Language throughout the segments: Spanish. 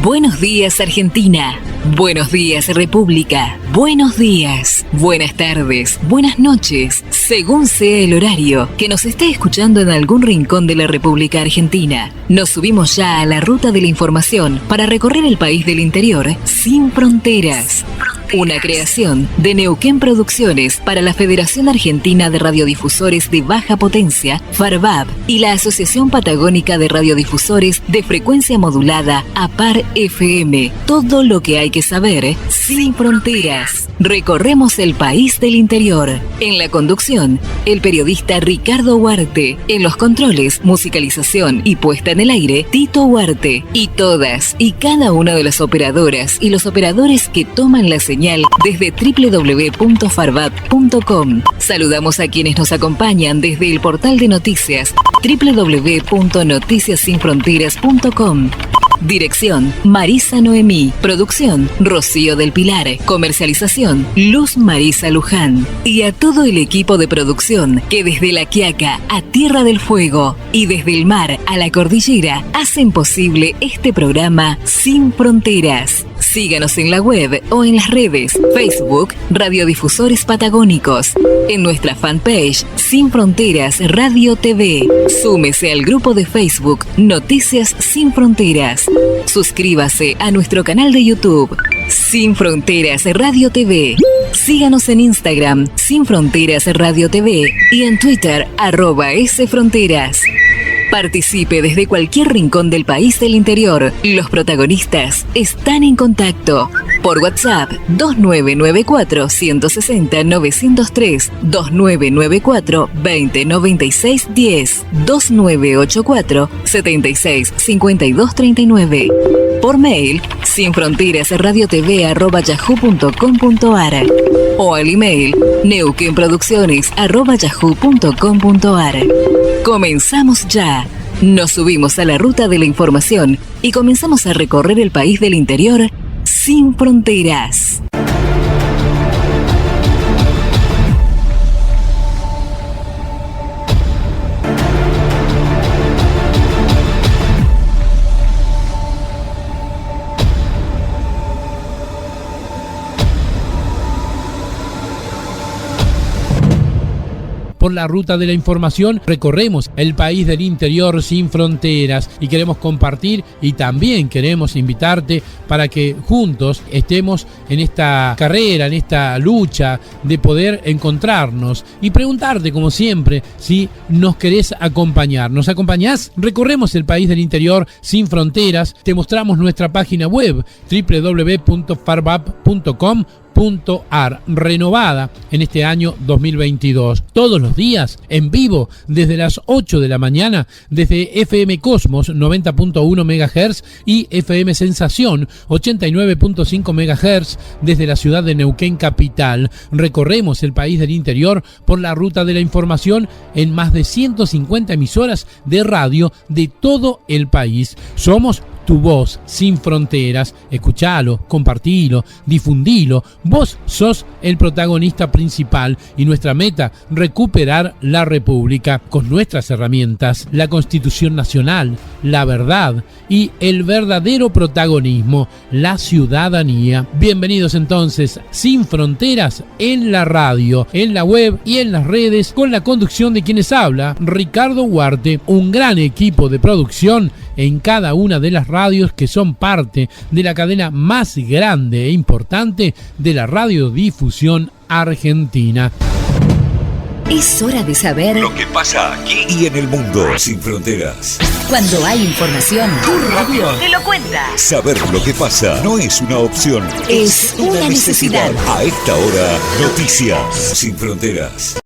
Buenos días, Argentina. Buenos días, República. Buenos días, buenas tardes, buenas noches, según sea el horario que nos esté escuchando en algún rincón de la República Argentina. Nos subimos ya a la ruta de la información para recorrer el país del interior sin fronteras. Una creación de Neuquén Producciones para la Federación Argentina de Radiodifusores de Baja Potencia, FARVAP, y la Asociación Patagónica de Radiodifusores de Frecuencia Modulada, APAR FM. Todo lo que hay que saber sin fronteras. Recorremos el país del interior. En la conducción, el periodista Ricardo Huarte. En los controles, musicalización y puesta en el aire, Tito Huarte. Y todas y cada una de las operadoras y los operadores que toman la señal desde www.farvap.com. Saludamos a quienes nos acompañan desde el portal de noticias www.noticiasinfronteras.com. Dirección, Marisa Noemí. Producción, Rocío del Pilar. Comercialización, Luz Marisa Luján. Y a todo el equipo de producción que desde La Quiaca a Tierra del Fuego y desde el mar a la cordillera hacen posible este programa Sin Fronteras. Síganos en la web o en las redes Facebook Radiodifusores Patagónicos, en nuestra fanpage Sin Fronteras Radio TV. Súmese al grupo de Facebook Noticias Sin Fronteras. Suscríbase a nuestro canal de YouTube Sin Fronteras Radio TV. Síganos en Instagram Sin Fronteras Radio TV y en Twitter @sfronteras. Participe desde cualquier rincón del país del interior. Los protagonistas están en contacto. Por WhatsApp 2994 160 903, 2994 20 96 10, 2984 76 52 39. Por mail sinfronterasradiotv@yahoo.com.ar o al email neuquenproducciones@yahoo.com.ar. Comenzamos ya. Nos subimos a la ruta de la información y comenzamos a recorrer el país del interior sin fronteras. Por la ruta de la información recorremos el país del interior sin fronteras y queremos compartir y también queremos invitarte para que juntos estemos en esta carrera, en esta lucha de poder encontrarnos y preguntarte como siempre si nos querés acompañar. ¿Nos acompañás? Recorremos el país del interior sin fronteras, te mostramos nuestra página web www.farvap.com.ar, renovada en este año 2022. Todos los días en vivo desde las 8 de la mañana desde FM Cosmos 90.1 MHz y FM Sensación 89.5 MHz desde la ciudad de Neuquén capital. Recorremos el país del interior por la ruta de la información en más de 150 emisoras de radio de todo el país. Somos tu voz sin fronteras. Escuchalo, compartilo, difundilo. Vos sos el protagonista principal y nuestra meta, recuperar la República con nuestras herramientas, la Constitución Nacional, la verdad y el verdadero protagonismo, la ciudadanía. Bienvenidos entonces, Sin Fronteras en la radio, en la web y en las redes, con la conducción de quienes habla, Ricardo Huarte, un gran equipo de producción en cada una de las radios que son parte de la cadena más grande e importante de la radiodifusión argentina. Es hora de saber lo que pasa aquí y en el mundo sin fronteras. Cuando hay información, tu radio te lo cuenta. Saber lo que pasa no es una opción, es una necesidad. A esta hora, Noticias sin Fronteras.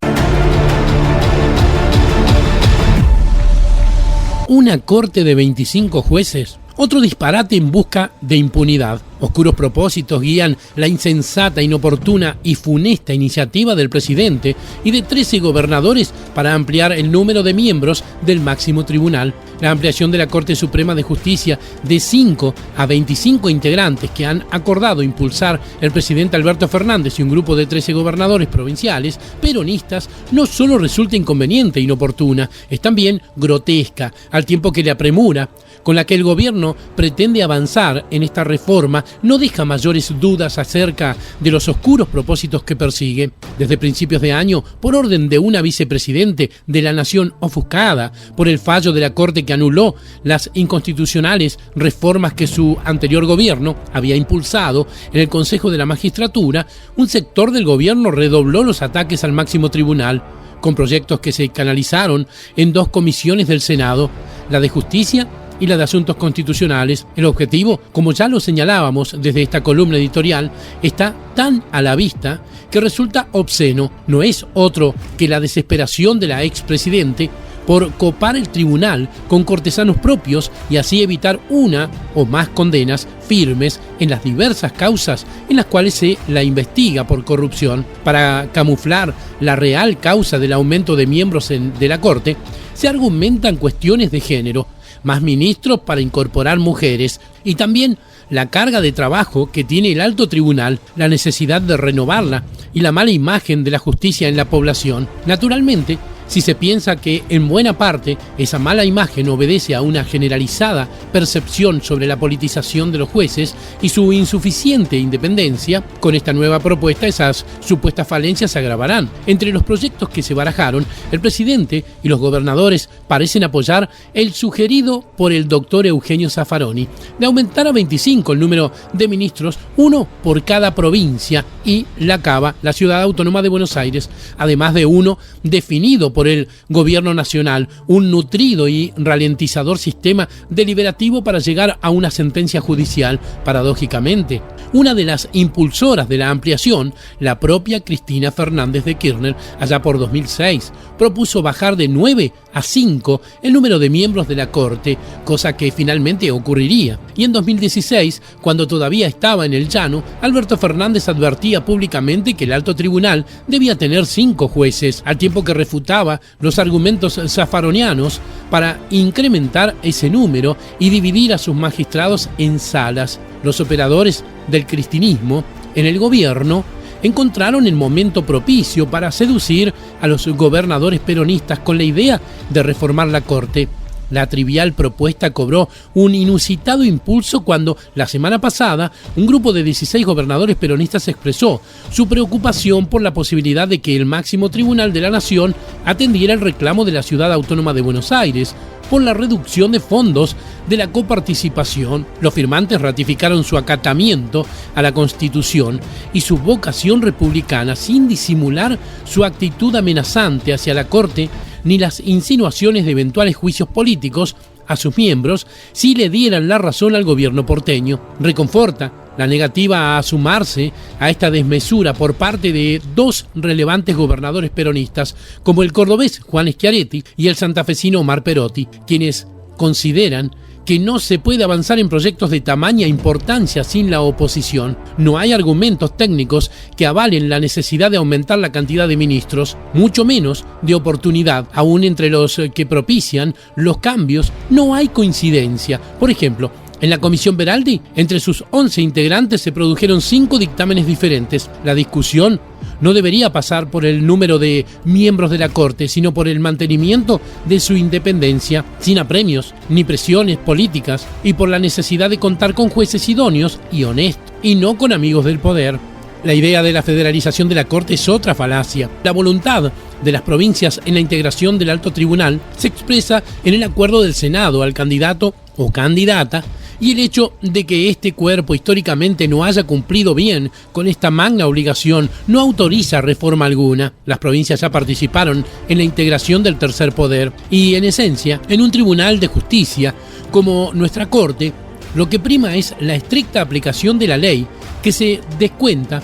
Una corte de 25 jueces, otro disparate en busca de impunidad. Oscuros propósitos guían la insensata, inoportuna y funesta iniciativa del presidente y de 13 gobernadores para ampliar el número de miembros del máximo tribunal. La ampliación de la Corte Suprema de Justicia de 5 a 25 integrantes que han acordado impulsar el presidente Alberto Fernández y un grupo de 13 gobernadores provinciales peronistas no solo resulta inconveniente e inoportuna, es también grotesca, al tiempo que le apremura. con la que el gobierno pretende avanzar en esta reforma no deja mayores dudas acerca de los oscuros propósitos que persigue. Desde principios de año, por orden de una vicepresidente de la Nación ofuscada por el fallo de la Corte que anuló las inconstitucionales reformas que su anterior gobierno había impulsado en el Consejo de la Magistratura, un sector del gobierno redobló los ataques al máximo tribunal, con proyectos que se canalizaron en dos comisiones del Senado, la de Justicia y la de Asuntos Constitucionales. El objetivo, como ya lo señalábamos desde esta columna editorial, está tan a la vista que resulta obsceno. No es otro que la desesperación de la expresidente por copar el tribunal con cortesanos propios y así evitar una o más condenas firmes en las diversas causas en las cuales se la investiga por corrupción. Para camuflar la real causa del aumento de miembros de la Corte, se argumentan cuestiones de género, más ministros para incorporar mujeres y también la carga de trabajo que tiene el alto tribunal, la necesidad de renovarla y la mala imagen de la justicia en la población. Naturalmente, si se piensa que en buena parte esa mala imagen obedece a una generalizada percepción sobre la politización de los jueces y su insuficiente independencia, con esta nueva propuesta esas supuestas falencias se agravarán. Entre los proyectos que se barajaron, el presidente y los gobernadores parecen apoyar el sugerido por el doctor Eugenio Zaffaroni de aumentar a 25 el número de ministros, uno por cada provincia, y la CABA, la Ciudad Autónoma de Buenos Aires, además de uno definido por el gobierno nacional, un nutrido y ralentizador sistema deliberativo para llegar a una sentencia judicial. Paradójicamente, una de las impulsoras de la ampliación, la propia Cristina Fernández de Kirchner, allá por 2006, propuso bajar de 9 a 5 el número de miembros de la Corte, cosa que finalmente ocurriría. Y en 2016, cuando todavía estaba en el llano, Alberto Fernández advertía públicamente que el alto tribunal debía tener 5 jueces, al tiempo que refutaba los argumentos zaffaronianos para incrementar ese número y dividir a sus magistrados en salas. Los operadores del cristinismo en el gobierno encontraron el momento propicio para seducir a los gobernadores peronistas con la idea de reformar la Corte. La trivial propuesta cobró un inusitado impulso cuando, la semana pasada, un grupo de 16 gobernadores peronistas expresó su preocupación por la posibilidad de que el máximo tribunal de la Nación atendiera el reclamo de la Ciudad Autónoma de Buenos Aires por la reducción de fondos de la coparticipación. Los firmantes ratificaron su acatamiento a la Constitución y su vocación republicana sin disimular su actitud amenazante hacia la Corte ni las insinuaciones de eventuales juicios políticos a sus miembros si le dieran la razón al gobierno porteño. Reconforta la negativa a sumarse a esta desmesura por parte de dos relevantes gobernadores peronistas, como el cordobés Juan Schiaretti y el santafesino Omar Perotti, quienes consideran que no se puede avanzar en proyectos de tamaña importancia sin la oposición. No hay argumentos técnicos que avalen la necesidad de aumentar la cantidad de ministros, mucho menos de oportunidad. Aún entre los que propician los cambios no hay coincidencia. Por ejemplo, en la Comisión Beraldi, entre sus 11 integrantes se produjeron 5 dictámenes diferentes. La discusión no debería pasar por el número de miembros de la Corte, sino por el mantenimiento de su independencia, sin apremios ni presiones políticas, y por la necesidad de contar con jueces idóneos y honestos, y no con amigos del poder. La idea de la federalización de la Corte es otra falacia. La voluntad de las provincias en la integración del alto tribunal se expresa en el acuerdo del Senado al candidato o candidata, y el hecho de que este cuerpo históricamente no haya cumplido bien con esta magna obligación no autoriza reforma alguna. Las provincias ya participaron en la integración del tercer poder y, en esencia, en un tribunal de justicia como nuestra Corte, lo que prima es la estricta aplicación de la ley que se descuenta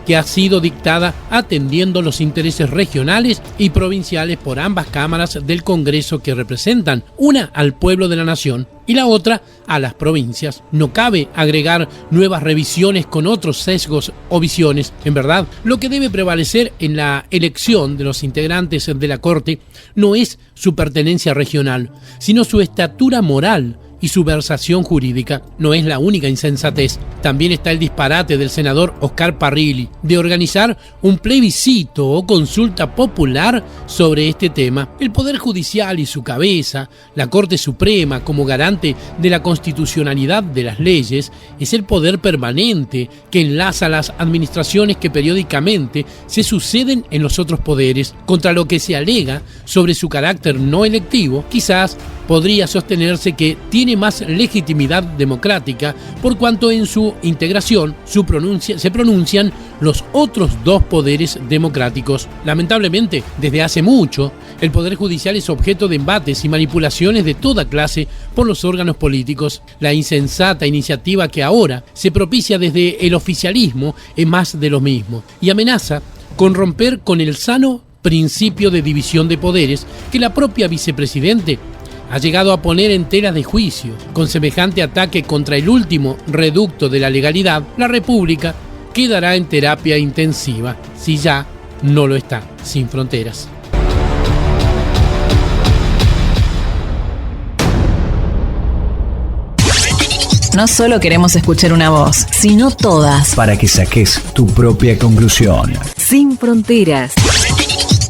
que ha sido dictada atendiendo los intereses regionales y provinciales por ambas cámaras del Congreso que representan, una al pueblo de la nación y la otra a las provincias. No cabe agregar nuevas revisiones con otros sesgos o visiones. En verdad, lo que debe prevalecer en la elección de los integrantes de la Corte no es su pertenencia regional, sino su estatura moral y su versación jurídica. No es la única insensatez. También está el disparate del senador Oscar Parrilli de organizar un plebiscito o consulta popular sobre este tema. El Poder Judicial y su cabeza, la Corte Suprema como garante de la constitucionalidad de las leyes, es el poder permanente que enlaza las administraciones que periódicamente se suceden en los otros poderes. Contra lo que se alega sobre su carácter no electivo, quizás podría sostenerse que tiene más legitimidad democrática por cuanto en su integración se pronuncian los otros dos poderes democráticos. Lamentablemente, desde hace mucho, el Poder Judicial es objeto de embates y manipulaciones de toda clase por los órganos políticos. La insensata iniciativa que ahora se propicia desde el oficialismo es más de lo mismo y amenaza con romper con el sano principio de división de poderes que la propia vicepresidente ha llegado a poner en tela de juicio. Con semejante ataque contra el último reducto de la legalidad, la República quedará en terapia intensiva, si ya no lo está, sin fronteras. No solo queremos escuchar una voz, sino todas. Para que saques tu propia conclusión. Sin fronteras.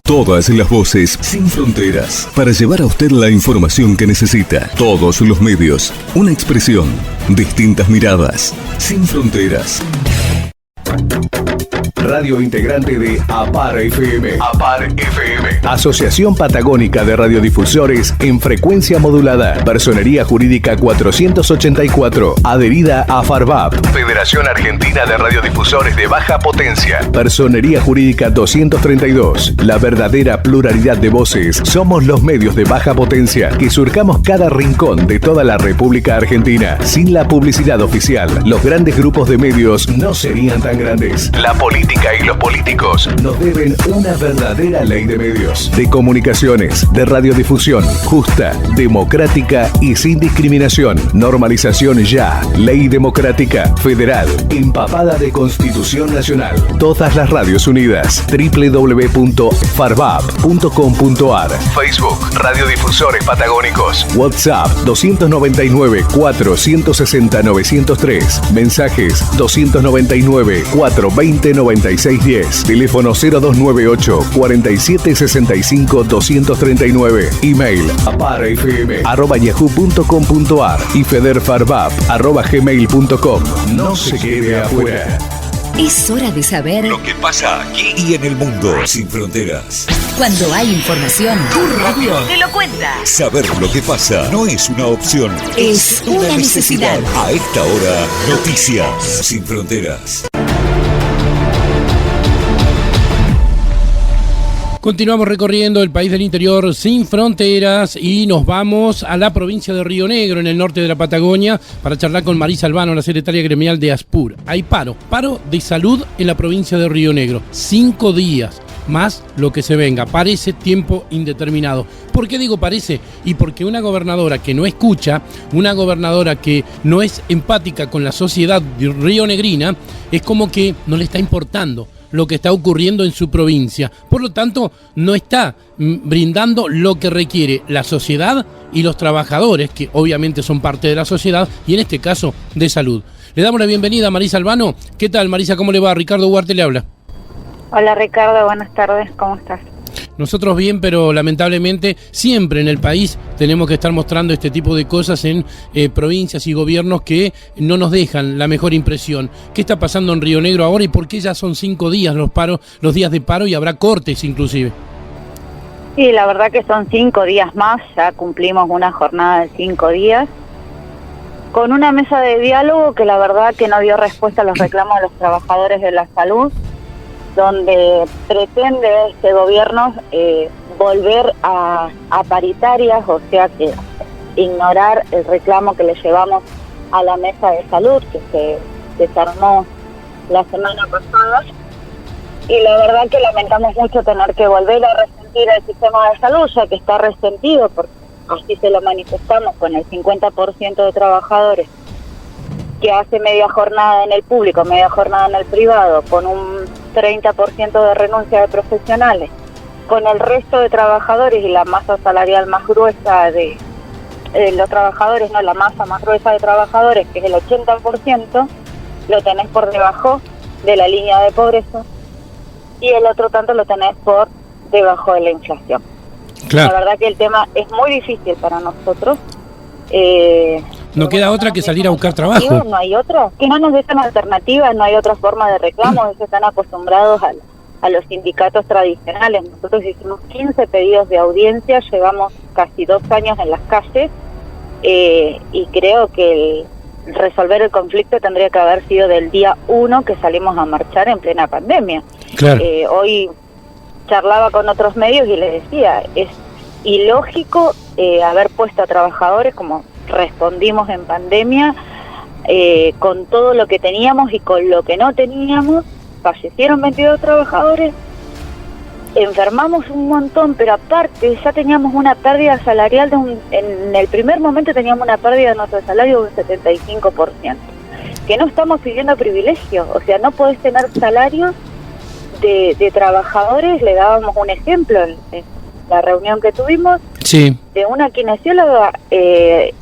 Todas las voces sin fronteras para llevar a usted la información que necesita. Todos los medios, una expresión, distintas miradas. Sin fronteras. Radio integrante de APAR FM. APAR FM. Asociación Patagónica de Radiodifusores en frecuencia modulada. Personería Jurídica 484. Adherida a FARVAP. Federación Argentina de Radiodifusores de Baja Potencia. Personería Jurídica 232. La verdadera pluralidad de voces. Somos los medios de baja potencia que surcamos cada rincón de toda la República Argentina. Sin la publicidad oficial, los grandes grupos de medios no serían tan grandes. La política y los políticos nos deben una verdadera ley de medios, de comunicaciones, de radiodifusión, justa, democrática y sin discriminación. Normalización ya, ley democrática, federal, empapada de Constitución Nacional. Todas las radios unidas. www.farvap.com.ar. Facebook, Radiodifusores Patagónicos. WhatsApp 299 460 903. Mensajes 299 420 9610. Teléfono 0298 4765 239. Email aparfm@yahoo.com.ar y federfarvap@gmail.com. No se quede afuera. Es hora de saber Lo que pasa aquí y en el mundo. Sin fronteras. cuando hay información. Tu radio te lo cuenta. Saber lo que pasa no es una opción. Es una necesidad. A esta hora, noticias. Sin fronteras. Continuamos recorriendo el país del interior sin fronteras y nos vamos a la provincia de Río Negro, en el norte de la Patagonia, para charlar con Marisa Albano, la secretaria gremial de ASPUR. Hay paro de salud en la provincia de Río Negro. 5 días, más lo que se venga. Parece tiempo indeterminado. ¿Por qué digo parece? Y porque una gobernadora que no escucha, una gobernadora que no es empática con la sociedad rionegrina, es como que no le está importando lo que está ocurriendo en su provincia. Por lo tanto, no está brindando lo que requiere la sociedad y los trabajadores, que obviamente son parte de la sociedad, y en este caso de salud. Le damos la bienvenida a Marisa Albano. ¿Qué tal, Marisa? ¿Cómo le va? Ricardo Huarte le habla. Hola, Ricardo. Buenas tardes. ¿Cómo estás? Nosotros bien, pero lamentablemente siempre en el país tenemos que estar mostrando este tipo de cosas en provincias y gobiernos que no nos dejan la mejor impresión. ¿Qué está pasando en Río Negro ahora y por qué ya son 5 días los días de paro y habrá cortes inclusive? Sí, la verdad que son 5 días más, ya cumplimos una jornada de 5 días, con una mesa de diálogo que la verdad que no dio respuesta a los reclamos de los trabajadores de la salud, donde pretende este gobierno volver a paritarias, o sea que ignorar el reclamo que le llevamos a la mesa de salud, que se desarmó la semana pasada, y la verdad que lamentamos mucho tener que volver a resentir el sistema de salud, ya que está resentido, porque así se lo manifestamos con el 50% de trabajadores que hace media jornada en el público, media jornada en el privado, con un 30% de renuncia de profesionales, con el resto de trabajadores y la masa salarial más gruesa de los trabajadores, no, la masa más gruesa de trabajadores, que es el 80%, lo tenés por debajo de la línea de pobreza, y el otro tanto lo tenés por debajo de la inflación. Claro. La verdad que el tema es muy difícil para nosotros. No queda otra que salir a buscar trabajo. No hay otra, que no nos dejan alternativas, no hay otra forma de reclamo. Ellos están acostumbrados a los sindicatos tradicionales. Nosotros hicimos 15 pedidos de audiencia, llevamos casi 2 años en las calles, y creo que resolver el conflicto tendría que haber sido del día 1 que salimos a marchar en plena pandemia. Claro. Hoy charlaba con otros medios y les decía, es ilógico haber puesto a trabajadores, como respondimos en pandemia, con todo lo que teníamos y con lo que no teníamos. Fallecieron 22 trabajadores, enfermamos un montón, pero aparte ya teníamos una pérdida salarial en el primer momento teníamos una pérdida de nuestro salario de un 75%, que no estamos pidiendo privilegios, o sea, no podés tener salarios de trabajadores. Le dábamos un ejemplo en la reunión que tuvimos, sí, de una kinesióloga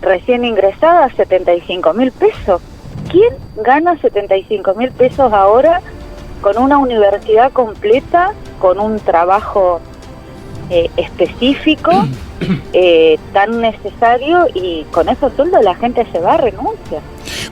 recién ingresada, 75.000 pesos. ¿Quién gana 75.000 pesos ahora con una universidad completa, con un trabajo específico, tan necesario, y con esos sueldos la gente se va, renuncia?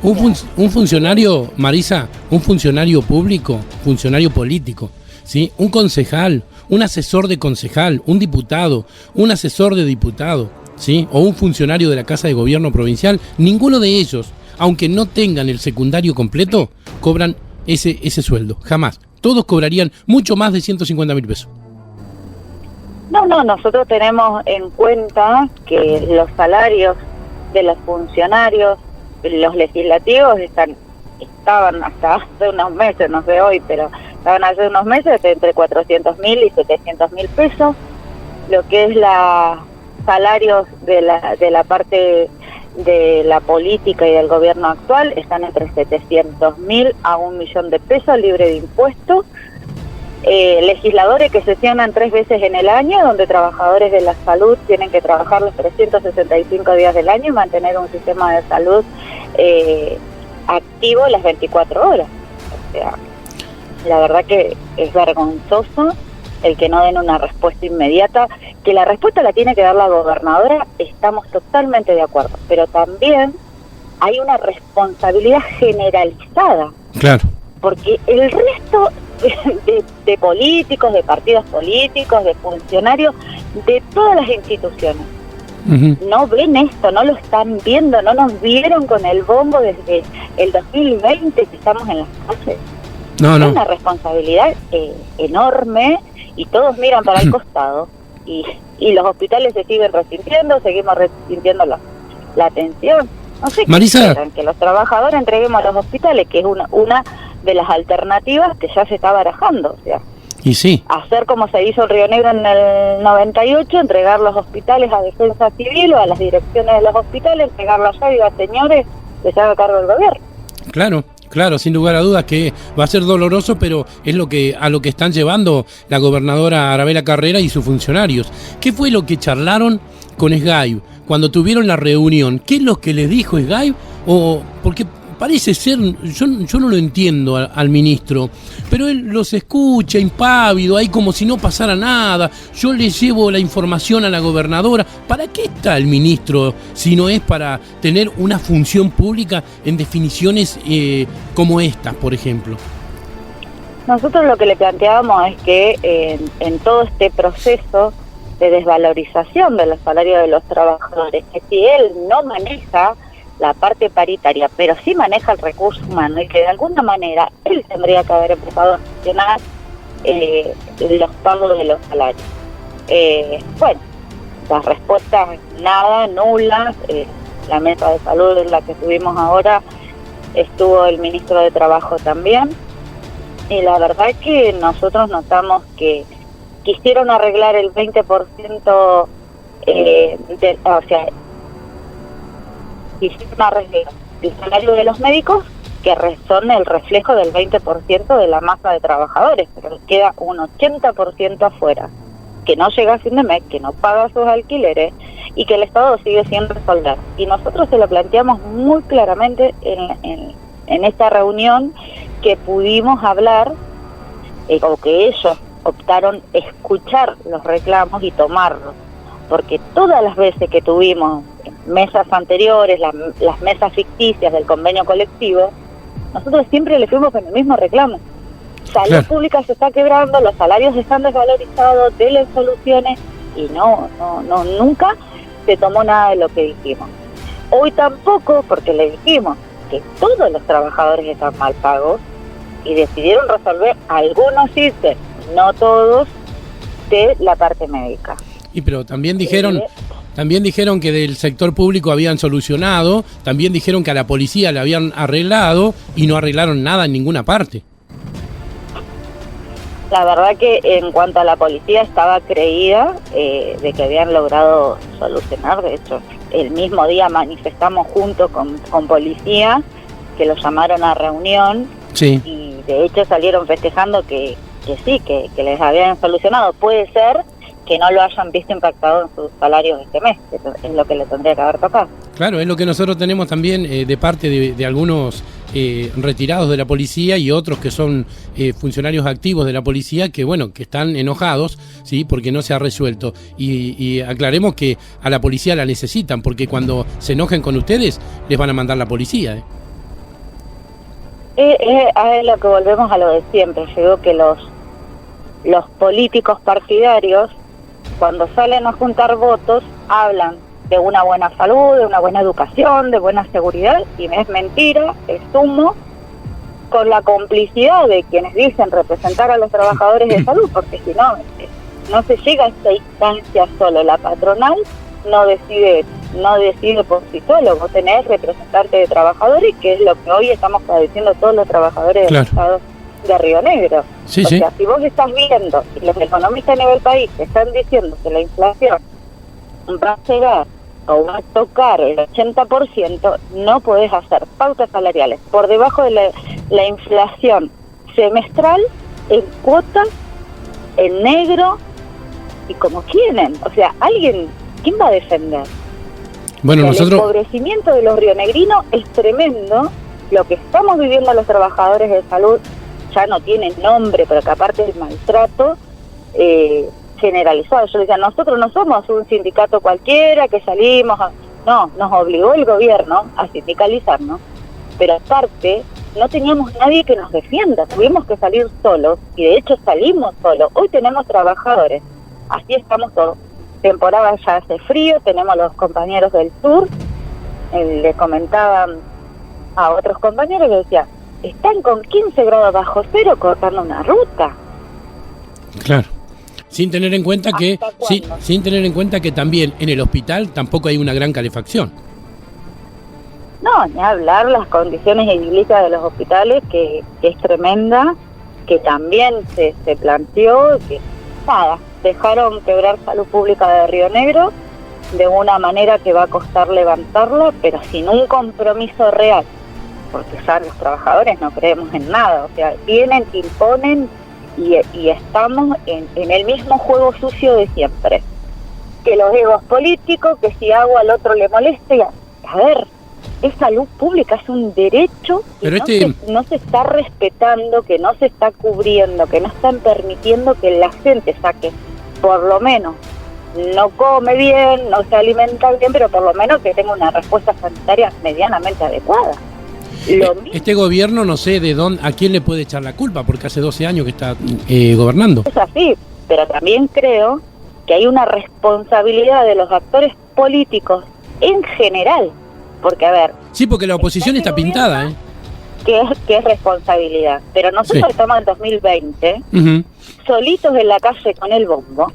Un funcionario, Marisa, un funcionario público, funcionario político, ¿sí? Un concejal, un asesor de concejal, un diputado, un asesor de diputado, ¿sí? O un funcionario de la Casa de Gobierno provincial, ninguno de ellos, aunque no tengan el secundario completo, cobran ese sueldo, jamás. Todos cobrarían mucho más de 150.000 pesos. No, nosotros tenemos en cuenta que los salarios de los funcionarios, los legislativos, estaban hasta hace unos meses, no sé hoy, pero estaban hace unos meses entre 400.000 y 700.000 pesos. Lo que es salarios de la parte de la política y del gobierno actual están entre 700.000 a 1.000.000 de pesos, libre de impuestos. Legisladores que sesionan 3 veces en el año, donde trabajadores de la salud tienen que trabajar los 365 días del año y mantener un sistema de salud activo las 24 horas. O sea, la verdad que es vergonzoso el que no den una respuesta inmediata. Que la respuesta la tiene que dar la gobernadora, estamos totalmente de acuerdo, pero también hay una responsabilidad generalizada. Claro. Porque el resto de políticos, de partidos políticos, de funcionarios, de todas las instituciones, no ven esto, no lo están viendo, no nos vieron con el bombo desde el 2020 que estamos en las calles. No. Es una responsabilidad enorme, y todos miran para el costado, y los hospitales se siguen resintiendo, seguimos resintiendo la atención. No sé, Marisa, que los trabajadores entreguemos a los hospitales, que es una de las alternativas que ya se está barajando. O sea, y sí, hacer como se hizo en Río Negro en el 98, entregar los hospitales a Defensa Civil o a las direcciones de los hospitales, entregarlos allá y diga, señores, que se haga cargo del gobierno. Claro, sin lugar a dudas que va a ser doloroso, pero es a lo que están llevando la gobernadora Arabela Carrera y sus funcionarios. ¿Qué fue lo que charlaron con SGAIB cuando tuvieron la reunión? ¿Qué es lo que les dijo SGAIB? Porque parece ser, yo no lo entiendo al ministro, pero él los escucha impávido, ahí como si no pasara nada. Yo le llevo la información a la gobernadora. ¿Para qué está el ministro si no es para tener una función pública en definiciones como estas, por ejemplo? Nosotros lo que le planteábamos es que en todo este proceso de desvalorización de los salarios de los trabajadores, que si él no maneja la parte paritaria, pero sí maneja el recurso humano, y que de alguna manera él tendría que haber empezado a gestionar los pagos de los salarios. Bueno, las respuestas nada, nulas. La mesa de salud en la que estuvimos ahora, estuvo el ministro de Trabajo también, y la verdad es que nosotros notamos que quisieron arreglar el 20%, o sea, hicieron arreglar el salario de los médicos, que son el reflejo del 20% de la masa de trabajadores, pero queda un 80% afuera, que no llega a fin de mes, que no paga sus alquileres, y que el Estado sigue sin resolver. Y nosotros se lo planteamos muy claramente en esta reunión, que pudimos hablar, o que ellos optaron escuchar los reclamos y tomarlos, porque todas las veces que tuvimos mesas anteriores, las mesas ficticias del convenio colectivo, nosotros siempre le fuimos con el mismo reclamo. Salud pública se está quebrando, los salarios están desvalorizados, denle soluciones, y nunca se tomó nada de lo que dijimos. Hoy tampoco, porque le dijimos que todos los trabajadores están mal pagos y decidieron resolver algunos ítems, no todos, de la parte médica. Y pero también dijeron que del sector público habían solucionado, también dijeron que a la policía le habían arreglado y no arreglaron nada en ninguna parte. La verdad que en cuanto a la policía estaba creída de que habían logrado solucionar. De hecho, el mismo día manifestamos junto con policía, que lo llamaron a reunión, sí. Y de hecho salieron festejando que sí, que les habían solucionado. Puede ser que no lo hayan visto impactado en sus salarios este mes, que es lo que le tendría que haber tocado. Claro, es lo que nosotros tenemos también de parte de algunos retirados de la policía y otros que son funcionarios activos de la policía que, bueno, que están enojados, ¿sí? Porque no se ha resuelto. Y aclaremos que a la policía la necesitan, porque cuando se enojen con ustedes, les van a mandar la policía. A lo que volvemos a lo de siempre. Yo digo que los políticos partidarios, cuando salen a juntar votos, hablan de una buena salud, de una buena educación, de buena seguridad, y es mentira, es humo, con la complicidad de quienes dicen representar a los trabajadores de salud, porque si no se llega a esta instancia solo. La patronal no decide por sí solo. Vos tenés representante de trabajadores, que es lo que hoy estamos padeciendo todos los trabajadores del Estado de Río Negro. Sí, o sea, si vos estás viendo y los economistas a nivel país te están diciendo que la inflación va a llegar o va a tocar el 80%, no podés hacer pautas salariales por debajo de la inflación semestral en cuotas, en negro y como quieren. O sea, ¿quién va a defender? Bueno, o sea, nosotros... El empobrecimiento de los rionegrinos es tremendo. Lo que estamos viviendo los trabajadores de salud ya no tiene nombre, pero que aparte del maltrato generalizado. Yo decía, nosotros no somos un sindicato cualquiera que salimos no, nos obligó el gobierno a sindicalizarnos, pero aparte no teníamos nadie que nos defienda, tuvimos que salir solos, y de hecho salimos solos. Hoy tenemos trabajadores, así estamos todos. Temporada ya hace frío, tenemos los compañeros del sur, le comentaban a otros compañeros que decía, están con 15 grados bajo cero cortando una ruta. Claro. Sin tener en cuenta que también en el hospital tampoco hay una gran calefacción. No, ni hablar las condiciones edilicias de los hospitales, que es tremenda, que también se planteó, que dejaron quebrar salud pública de Río Negro de una manera que va a costar levantarla, pero sin un compromiso real, porque ya los trabajadores no creemos en nada. O sea, vienen, imponen, y estamos en el mismo juego sucio de siempre. Que los egos políticos, que si hago al otro le moleste. A ver, es salud pública, es un derecho, pero no se está respetando, que no se está cubriendo, que no están permitiendo que la gente saque, por lo menos, no come bien, no se alimenta bien, pero por lo menos que tenga una respuesta sanitaria medianamente adecuada. Este gobierno, no sé a quién le puede echar la culpa, porque hace 12 años que está gobernando. Es así, pero también creo que hay una responsabilidad de los actores políticos en general, porque a ver... Sí, porque la oposición está pintada, que es responsabilidad, pero nosotros estamos en 2020, solitos en la calle con el bombo,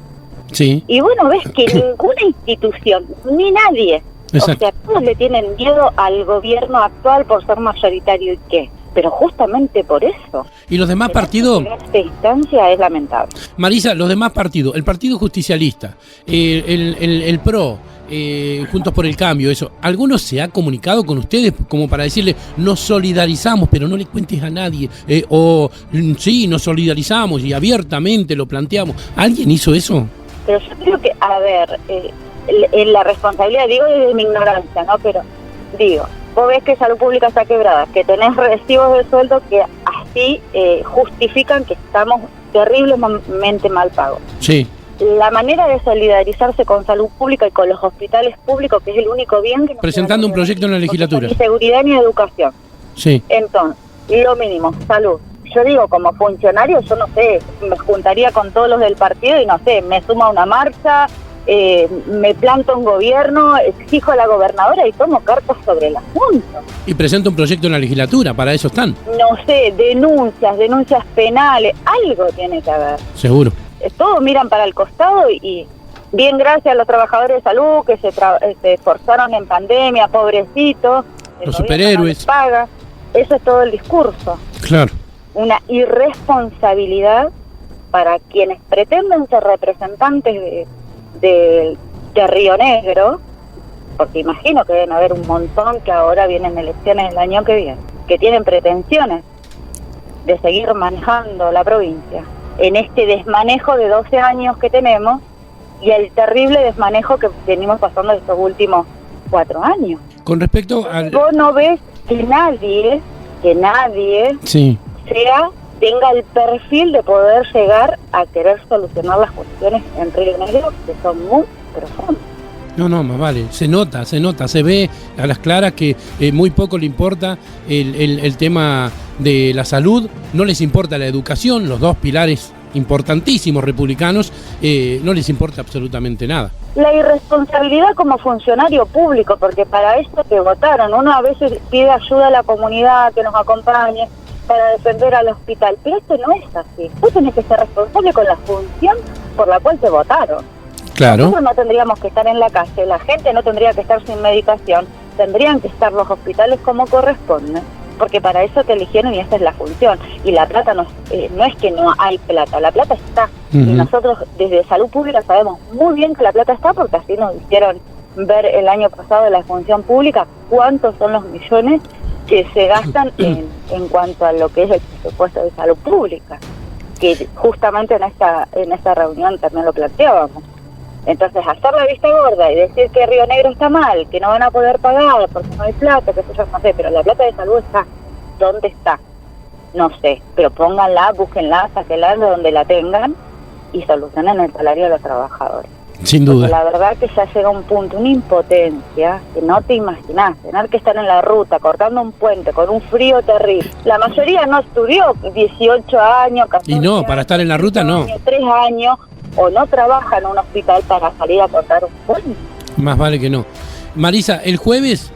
y bueno, ves que ninguna institución, ni nadie... Exacto. O sea, todos le tienen miedo al gobierno actual por ser mayoritario, ¿y qué? Pero justamente por eso. ¿Y los demás partidos? Esta instancia es lamentable. Marisa, los demás partidos, el Partido Justicialista, el PRO, Juntos por el Cambio, eso, ¿alguno se ha comunicado con ustedes como para decirle, nos solidarizamos, pero no le cuentes a nadie? Sí, nos solidarizamos y abiertamente lo planteamos. ¿Alguien hizo eso? Pero yo creo que, a ver, en la responsabilidad, digo desde mi ignorancia, ¿no? Pero digo, vos ves que salud pública está quebrada, que tenés recibos de sueldo que así justifican que estamos terriblemente mal pagos. Sí. La manera de solidarizarse con salud pública y con los hospitales públicos, que es el único bien que nos presentando un proyecto en la legislatura. Ni seguridad ni educación. Sí. Entonces, lo mínimo, salud. Yo digo, como funcionario, yo no sé, me juntaría con todos los del partido y no sé, me sumo a una marcha, me planto un gobierno, exijo a la gobernadora y tomo cartas sobre el asunto. Y presento un proyecto en la legislatura, para eso están. No sé, denuncias penales, algo tiene que haber. Seguro. Todos miran para el costado y bien gracias a los trabajadores de salud que se esforzaron en pandemia, pobrecitos. Los superhéroes. No paga. Eso es todo el discurso. Claro. Una irresponsabilidad para quienes pretenden ser representantes de Río Negro, porque imagino que deben haber un montón que ahora vienen elecciones el año que viene, que tienen pretensiones de seguir manejando la provincia en este desmanejo de 12 años que tenemos y el terrible desmanejo que venimos pasando estos últimos 4 años. Con respecto al... Vos no ves que nadie sí. tenga el perfil de poder llegar a querer solucionar las cuestiones en Río Negro, que son muy profundas. No, más vale, se nota, se ve a las claras que muy poco le importa el tema de la salud, no les importa la educación, los dos pilares importantísimos republicanos, no les importa absolutamente nada. La irresponsabilidad como funcionario público, porque para esto te votaron, uno a veces pide ayuda a la comunidad que nos acompañe para defender al hospital, pero esto no es así. Vos tenés que ser responsable con la función por la cual te votaron. Claro. Nosotros no tendríamos que estar en la calle, la gente no tendría que estar sin medicación, tendrían que estar los hospitales como corresponde, porque para eso te eligieron y esa es la función. Y la plata no es que no hay plata, la plata está. Uh-huh. Y nosotros desde Salud Pública sabemos muy bien que la plata está, porque así nos hicieron ver el año pasado de la función pública cuántos son los millones que se gastan en cuanto a lo que es el presupuesto de salud pública, que justamente en esta reunión también lo planteábamos. Entonces, hacer la vista gorda y decir que Río Negro está mal, que no van a poder pagar porque no hay plata, que eso yo no sé, pero la plata de salud está. ¿Dónde está? No sé, pero pónganla, búsquenla, sáquenla de donde la tengan y solucionen el salario de los trabajadores. Sin duda. Porque la verdad que ya llega un punto, una impotencia que no te imaginás, tener que estar en la ruta, cortando un puente, con un frío terrible. La mayoría no estudió 18 años, 14 y no, para estar en la ruta no. 3 años, o no trabaja en un hospital para salir a cortar un puente. Más vale que no. Marisa, el jueves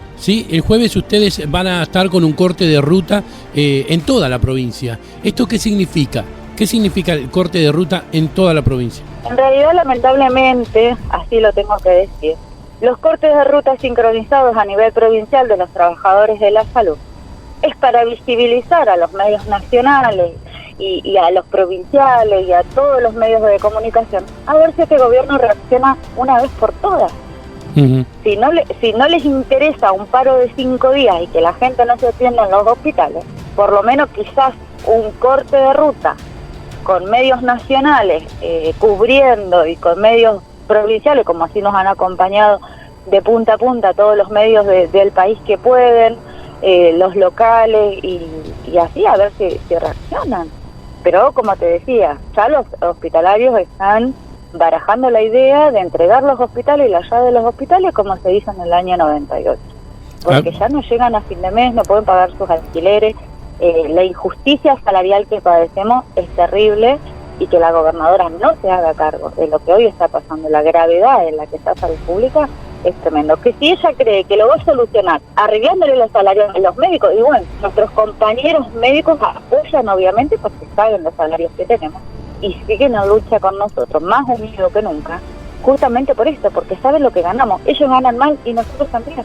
ustedes van a estar con un corte de ruta en toda la provincia. ¿Esto qué significa? ¿Qué significa el corte de ruta en toda la provincia? En realidad, lamentablemente, así lo tengo que decir, los cortes de ruta sincronizados a nivel provincial de los trabajadores de la salud es para visibilizar a los medios nacionales y a los provinciales y a todos los medios de comunicación, a ver si este gobierno reacciona una vez por todas. Uh-huh. Si no les interesa un paro de 5 días y que la gente no se atienda en los hospitales, por lo menos quizás un corte de ruta con medios nacionales cubriendo y con medios provinciales, como así nos han acompañado de punta a punta todos los medios del país que pueden, los locales y así a ver si reaccionan. Pero como te decía, ya los hospitalarios están barajando la idea de entregar los hospitales y la llave de los hospitales como se hizo en el año 98. Porque ya no llegan a fin de mes, no pueden pagar sus alquileres. La injusticia salarial que padecemos es terrible y que la gobernadora no se haga cargo de lo que hoy está pasando, la gravedad en la que está Salud Pública es tremendo. Que si ella cree que lo va a solucionar arreglándole los salarios a los médicos, y bueno, nuestros compañeros médicos apoyan obviamente porque saben los salarios que tenemos y siguen en lucha con nosotros, más unidos que nunca, justamente por esto, porque saben lo que ganamos. Ellos ganan mal y nosotros también.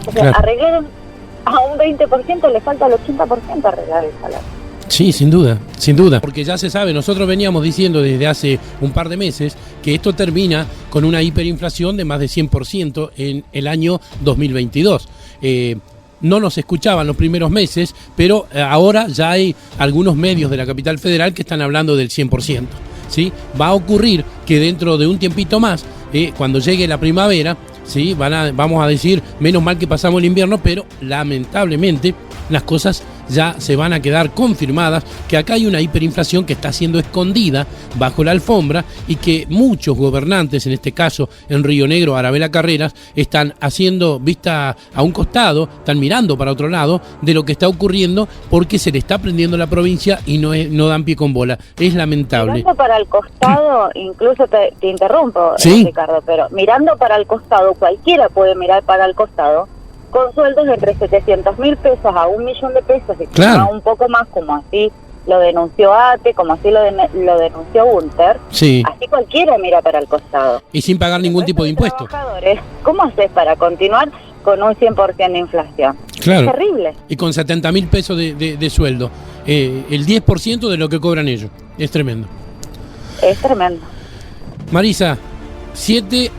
O sea, claro. Arreglaron a un 20%, le falta el 80% arreglar el salario. Sí, sin duda, porque ya se sabe, nosotros veníamos diciendo desde hace un par de meses que esto termina con una hiperinflación de más de 100% en el año 2022. No nos escuchaban los primeros meses, pero ahora ya hay algunos medios de la capital federal que están hablando del 100%. ¿Sí? Va a ocurrir que dentro de un tiempito más cuando llegue la primavera, ¿sí? Vamos a decir, menos mal que pasamos el invierno, pero lamentablemente las cosas ya se van a quedar confirmadas, que acá hay una hiperinflación que está siendo escondida bajo la alfombra y que muchos gobernantes, en este caso en Río Negro, Arabela Carreras, están haciendo vista a un costado, están mirando para otro lado de lo que está ocurriendo porque se le está prendiendo la provincia y no dan pie con bola. Es lamentable. Mirando para el costado, incluso te interrumpo, ¿Sí? Ricardo, pero mirando para el costado, cualquiera puede mirar para el costado, con sueldos de entre 700.000 pesos a 1 millón de pesos, y claro, un poco más, como así lo denunció ATE, como así lo denunció Gunter. Sí. Así cualquiera mira para el costado. Y sin pagar ningún tipo de impuesto. Trabajadores, ¿cómo haces para continuar con un 100% de inflación? Claro. Es terrible. Y con 70.000 pesos de sueldo. El 10% de lo que cobran ellos. Es tremendo. Es tremendo. Marisa, 7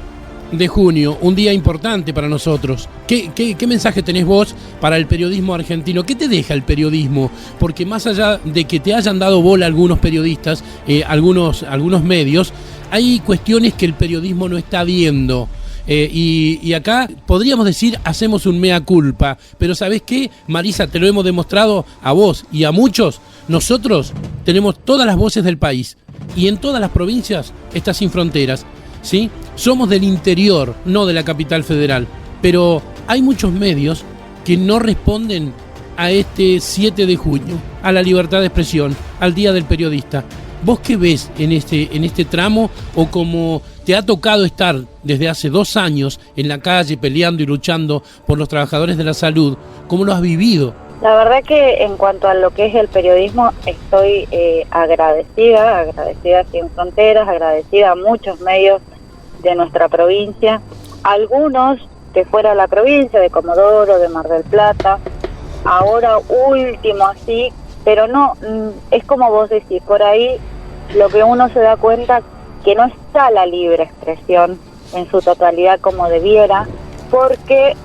de junio, un día importante para nosotros. ¿Qué mensaje tenés vos para el periodismo argentino? ¿Qué te deja el periodismo? Porque más allá de que te hayan dado bola algunos periodistas, algunos medios, hay cuestiones que el periodismo no está viendo. Y acá podríamos decir, hacemos un mea culpa. Pero ¿sabés qué, Marisa? Te lo hemos demostrado a vos y a muchos. Nosotros tenemos todas las voces del país. Y en todas las provincias está Sin Fronteras, ¿sí? Somos del interior, no de la capital federal. Pero hay muchos medios que no responden a este 7 de junio, a la libertad de expresión, al Día del Periodista. ¿Vos qué ves en este tramo, o como te ha tocado estar desde hace 2 años en la calle peleando y luchando por los trabajadores de la salud? ¿Cómo lo has vivido? La verdad que en cuanto a lo que es el periodismo, estoy agradecida a Sin Fronteras, agradecida a muchos medios de nuestra provincia, algunos de fuera de la provincia, de Comodoro, de Mar del Plata, ahora último así, pero no, es como vos decís, por ahí lo que uno se da cuenta que no está la libre expresión en su totalidad como debiera, porque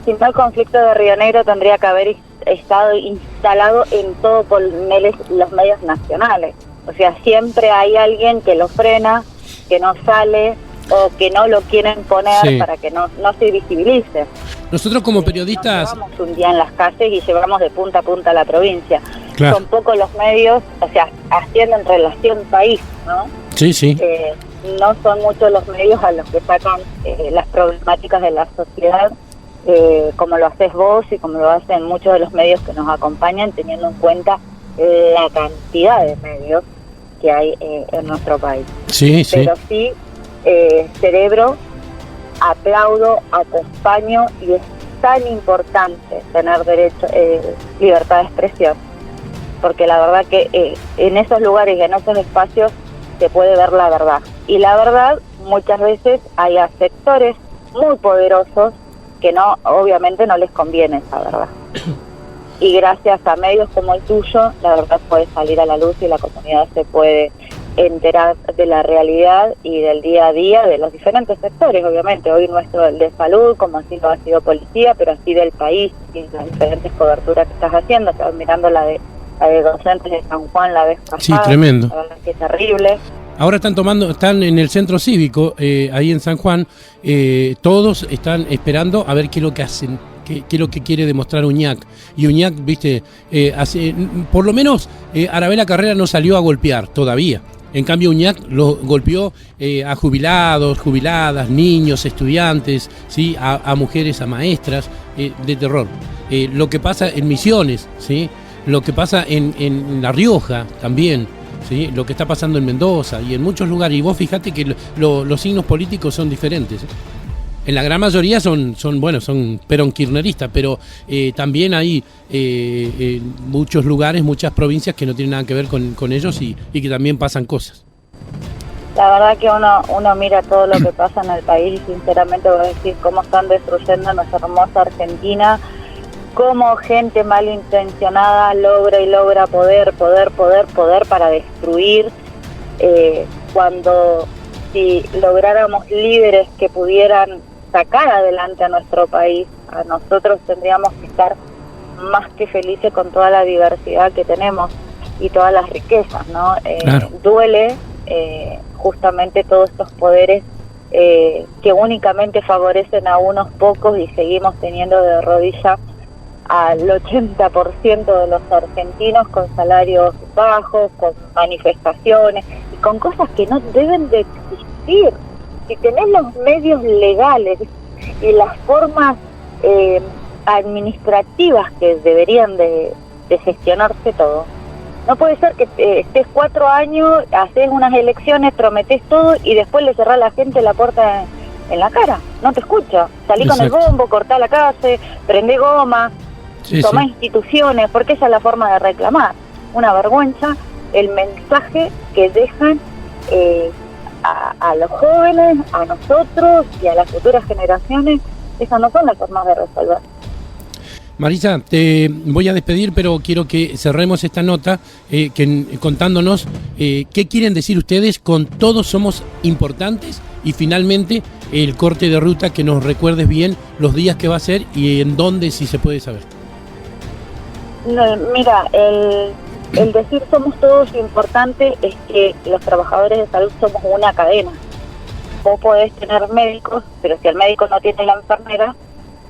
si no, el conflicto de Río Negro tendría que haber estado instalado en todos los medios nacionales. O sea, siempre hay alguien que lo frena, que no sale o que no lo quieren poner, sí, para que no se visibilice. Nosotros como periodistas... Nos llevamos un día en las calles y llevamos de punta a punta a la provincia. Claro. Son pocos los medios, o sea, haciendo en relación país, ¿no? Sí, sí. No son muchos los medios a los que sacan las problemáticas de la sociedad, como lo haces vos y como lo hacen muchos de los medios que nos acompañan, teniendo en cuenta la cantidad de medios que hay en nuestro país. Sí, sí. Pero sí, Cerebro, aplaudo, acompaño, y es tan importante tener derecho, libertad de expresión, porque la verdad que en esos lugares y en esos espacios se puede ver la verdad. Y la verdad, muchas veces hay a sectores muy poderosos que no, obviamente no les conviene esa verdad. Y gracias a medios como el tuyo, la verdad puede salir a la luz y la comunidad se puede enterar de la realidad y del día a día de los diferentes sectores, obviamente. Hoy nuestro, el de salud, como así lo ha sido policía, pero así del país y las diferentes coberturas que estás haciendo. Estaba mirando la de docentes de San Juan la vez pasada. Sí, tremendo. La verdad que es terrible. Ahora están en el centro cívico, ahí en San Juan, todos están esperando a ver qué es lo que hacen, qué es lo que quiere demostrar Uñac. Y Uñac, viste, por lo menos Arabela Carreras no salió a golpear todavía. En cambio, Uñac lo golpeó a jubilados, jubiladas, niños, estudiantes, ¿sí? a mujeres, a maestras, de terror. Lo que pasa en Misiones, ¿sí? Lo que pasa en La Rioja también, ¿sí? Lo que está pasando en Mendoza y en muchos lugares. Y vos fijate que los signos políticos son diferentes, ¿eh? En la gran mayoría son peron-kirchneristas, pero también hay muchos lugares, muchas provincias que no tienen nada que ver con ellos y que también pasan cosas. La verdad que uno mira todo lo que pasa en el país y sinceramente voy a decir cómo están destruyendo nuestra hermosa Argentina, cómo gente malintencionada logra poder para destruir, cuando si lográramos líderes que pudieran sacar adelante a nuestro país, a nosotros tendríamos que estar más que felices con toda la diversidad que tenemos y todas las riquezas, ¿no? Claro. Duele justamente todos estos poderes que únicamente favorecen a unos pocos y seguimos teniendo de rodillas al 80% de los argentinos con salarios bajos, con manifestaciones y con cosas que no deben de existir. Si tenés los medios legales y las formas administrativas que deberían de gestionarse todo, no puede ser que estés 4 años, haces unas elecciones, prometés todo y después le cerrás a la gente la puerta en la cara. No te escucha. Salí con el bombo, cortá la calle, prendé goma, tomá instituciones, porque esa es la forma de reclamar. Una vergüenza el mensaje que dejan a los jóvenes, a nosotros y a las futuras generaciones. Esas no son las formas de resolver. Marisa, te voy a despedir, pero quiero que cerremos esta nota contándonos qué quieren decir ustedes con todos somos importantes y finalmente el corte de ruta, que nos recuerdes bien los días que va a ser y en dónde, si se puede saber. No, mira, el decir somos todos importantes es que los trabajadores de salud somos una cadena. Vos podés tener médicos, pero si el médico no tiene la enfermera,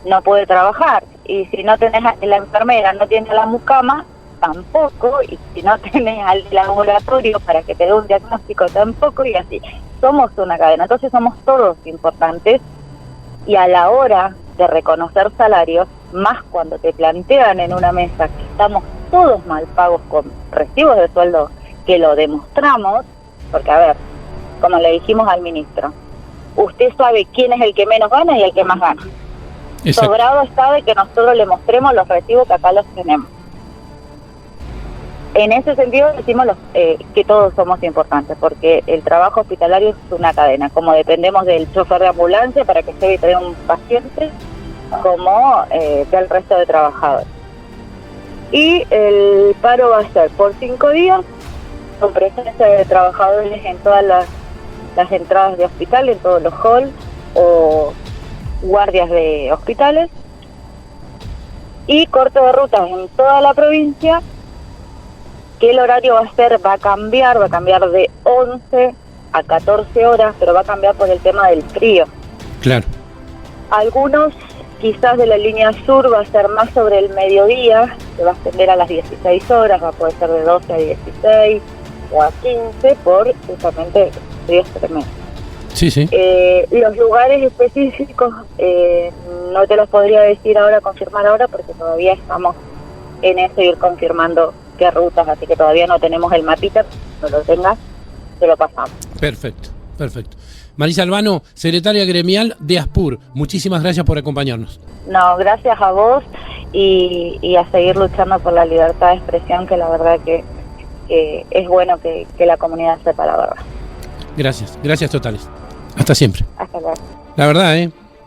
no puede trabajar. Y si no tenés a la enfermera, no tiene la mucama, tampoco. Y si no tenés al laboratorio para que te dé un diagnóstico, tampoco. Y así, somos una cadena. Entonces somos todos importantes. Y a la hora de reconocer salarios, más cuando te plantean en una mesa que estamos todos mal pagos con recibos de sueldo, que lo demostramos, porque a ver, como le dijimos al ministro, usted sabe quién es el que menos gana y el que más gana. Exacto. Sobrado está de que nosotros le mostremos los recibos que acá los tenemos. En ese sentido decimos que todos somos importantes, porque el trabajo hospitalario es una cadena, como dependemos del chofer de ambulancia para que se evite un paciente, como del resto de trabajadores. Y el paro va a ser por 5 días, con presencia de trabajadores en todas las entradas de hospital, en todos los halls o guardias de hospitales, y corte de rutas en toda la provincia, que el horario va a cambiar de 11 a 14 horas, pero va a cambiar por el tema del frío. Claro. Algunos, quizás de la línea sur, va a ser más sobre el mediodía, se va a extender a las 16 horas, va a poder ser de 12 a 16 o a 15, por justamente fríos tremendos. Sí, sí. Los lugares específicos no te los podría decir ahora, confirmar ahora, porque todavía estamos en eso, ir confirmando qué rutas, así que todavía no tenemos el mapita. Cuando lo tengas, te lo pasamos. Perfecto, perfecto. Marisa Albano, secretaria gremial de ASPUR, muchísimas gracias por acompañarnos. No, gracias a vos y a seguir luchando por la libertad de expresión, que la verdad que es bueno que la comunidad sepa la verdad. Gracias, gracias totales. Hasta siempre. Hasta luego.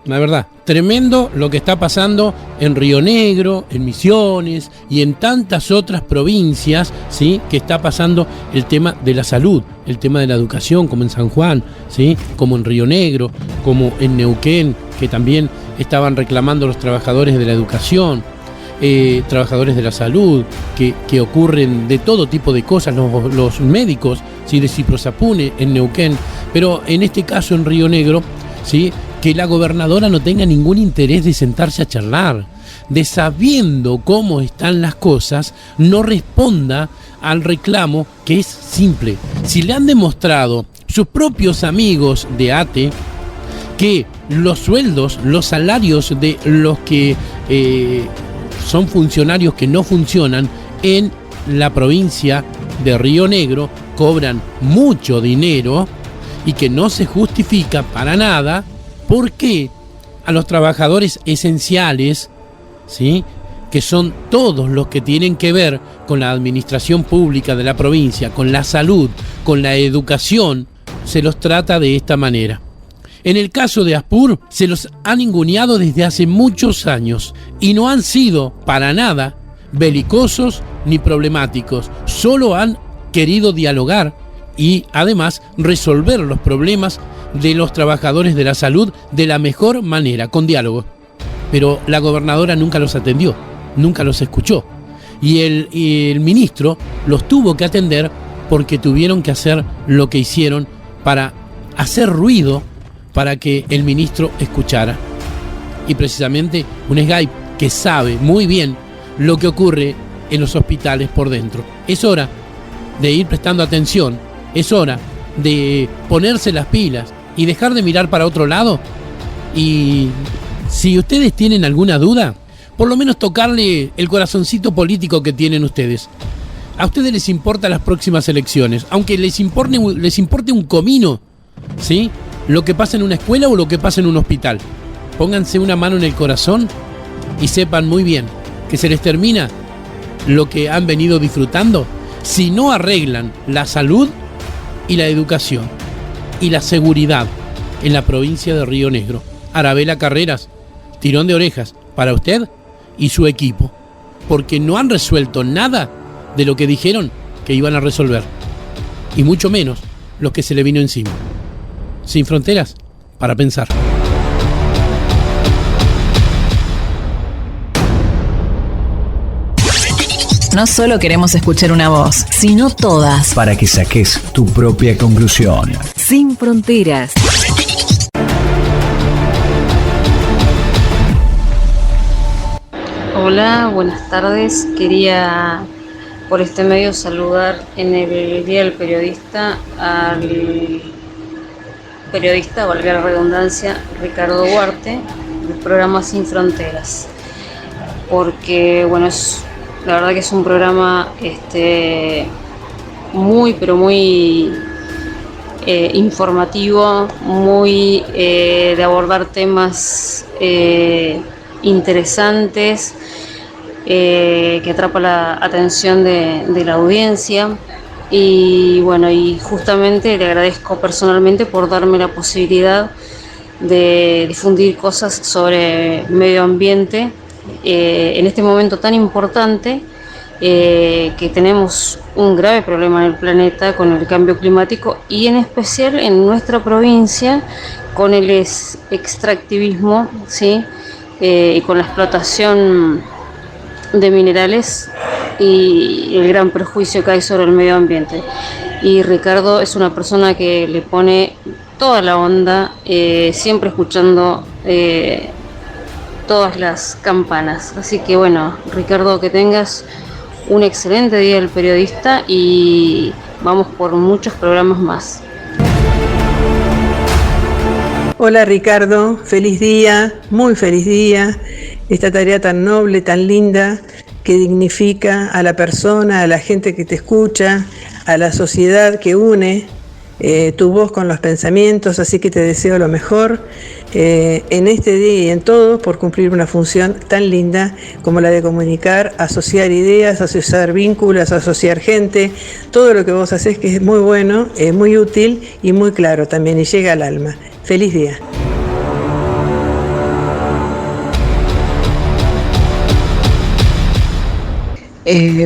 La verdad, tremendo lo que está pasando en Río Negro, en Misiones y en tantas otras provincias, ¿sí? Que está pasando el tema de la salud, el tema de la educación, como en San Juan, ¿sí? Como en Río Negro, como en Neuquén, que también estaban reclamando los trabajadores de la educación, trabajadores de la salud, que ocurren de todo tipo de cosas, los médicos, ¿sí? De Ciprosapune en Neuquén, pero en este caso en Río Negro, ¿sí? Que la gobernadora no tenga ningún interés de sentarse a charlar, de, sabiendo cómo están las cosas, no responda al reclamo, que es simple. Si le han demostrado sus propios amigos de ATE que los sueldos, los salarios de los que son funcionarios que no funcionan en la provincia de Río Negro, cobran mucho dinero y que no se justifica para nada, ¿por qué a los trabajadores esenciales, ¿sí? Que son todos los que tienen que ver con la administración pública de la provincia, con la salud, con la educación, se los trata de esta manera? En el caso de ASPUR, se los ha ninguneado desde hace muchos años y no han sido para nada belicosos ni problemáticos, solo han querido dialogar y además resolver los problemas de los trabajadores de la salud de la mejor manera, con diálogo. Pero la gobernadora nunca los atendió, nunca los escuchó. Y el ministro los tuvo que atender porque tuvieron que hacer lo que hicieron para hacer ruido, para que el ministro escuchara. Y precisamente un Skype que sabe muy bien lo que ocurre en los hospitales por dentro. Es hora de ir prestando atención, es hora de ponerse las pilas y dejar de mirar para otro lado. Y si ustedes tienen alguna duda, por lo menos tocarle el corazoncito político que tienen ustedes. A ustedes les importan las próximas elecciones, aunque les importe un comino, ¿sí? Lo que pasa en una escuela o lo que pasa en un hospital. Pónganse una mano en el corazón y sepan muy bien que se les termina lo que han venido disfrutando si no arreglan la salud y la educación y la seguridad en la provincia de Río Negro. Arabela Carreras, tirón de orejas para usted y su equipo, porque no han resuelto nada de lo que dijeron que iban a resolver, y mucho menos lo que se le vino encima. Sin fronteras para pensar. No solo queremos escuchar una voz, sino todas. Para que saques tu propia conclusión. Sin fronteras. Hola, buenas tardes. Quería por este medio saludar en el Día del Periodista al periodista, valga la redundancia, Ricardo Huarte, del programa Sin Fronteras. Porque, bueno, la verdad que es un programa muy, pero muy informativo, muy de abordar temas interesantes, que atrapa la atención de la audiencia. Y bueno, y justamente le agradezco personalmente por darme la posibilidad de difundir cosas sobre medio ambiente en este momento tan importante, que tenemos un grave problema en el planeta con el cambio climático y en especial en nuestra provincia con el extractivismo, ¿sí? Y con la explotación de minerales y el gran perjuicio que hay sobre el medio ambiente. Y Ricardo es una persona que le pone toda la onda, siempre escuchando todas las campanas. Así que bueno, Ricardo, que tengas un excelente Día del Periodista y vamos por muchos programas más. Hola Ricardo, feliz día, muy feliz día. Esta tarea tan noble, tan linda, que dignifica a la persona, a la gente que te escucha, a la sociedad, que une tu voz con los pensamientos, así que te deseo lo mejor en este día y en todos por cumplir una función tan linda como la de comunicar, asociar ideas, asociar vínculos, asociar gente, todo lo que vos hacés, que es muy bueno, muy útil y muy claro también y llega al alma. Feliz día.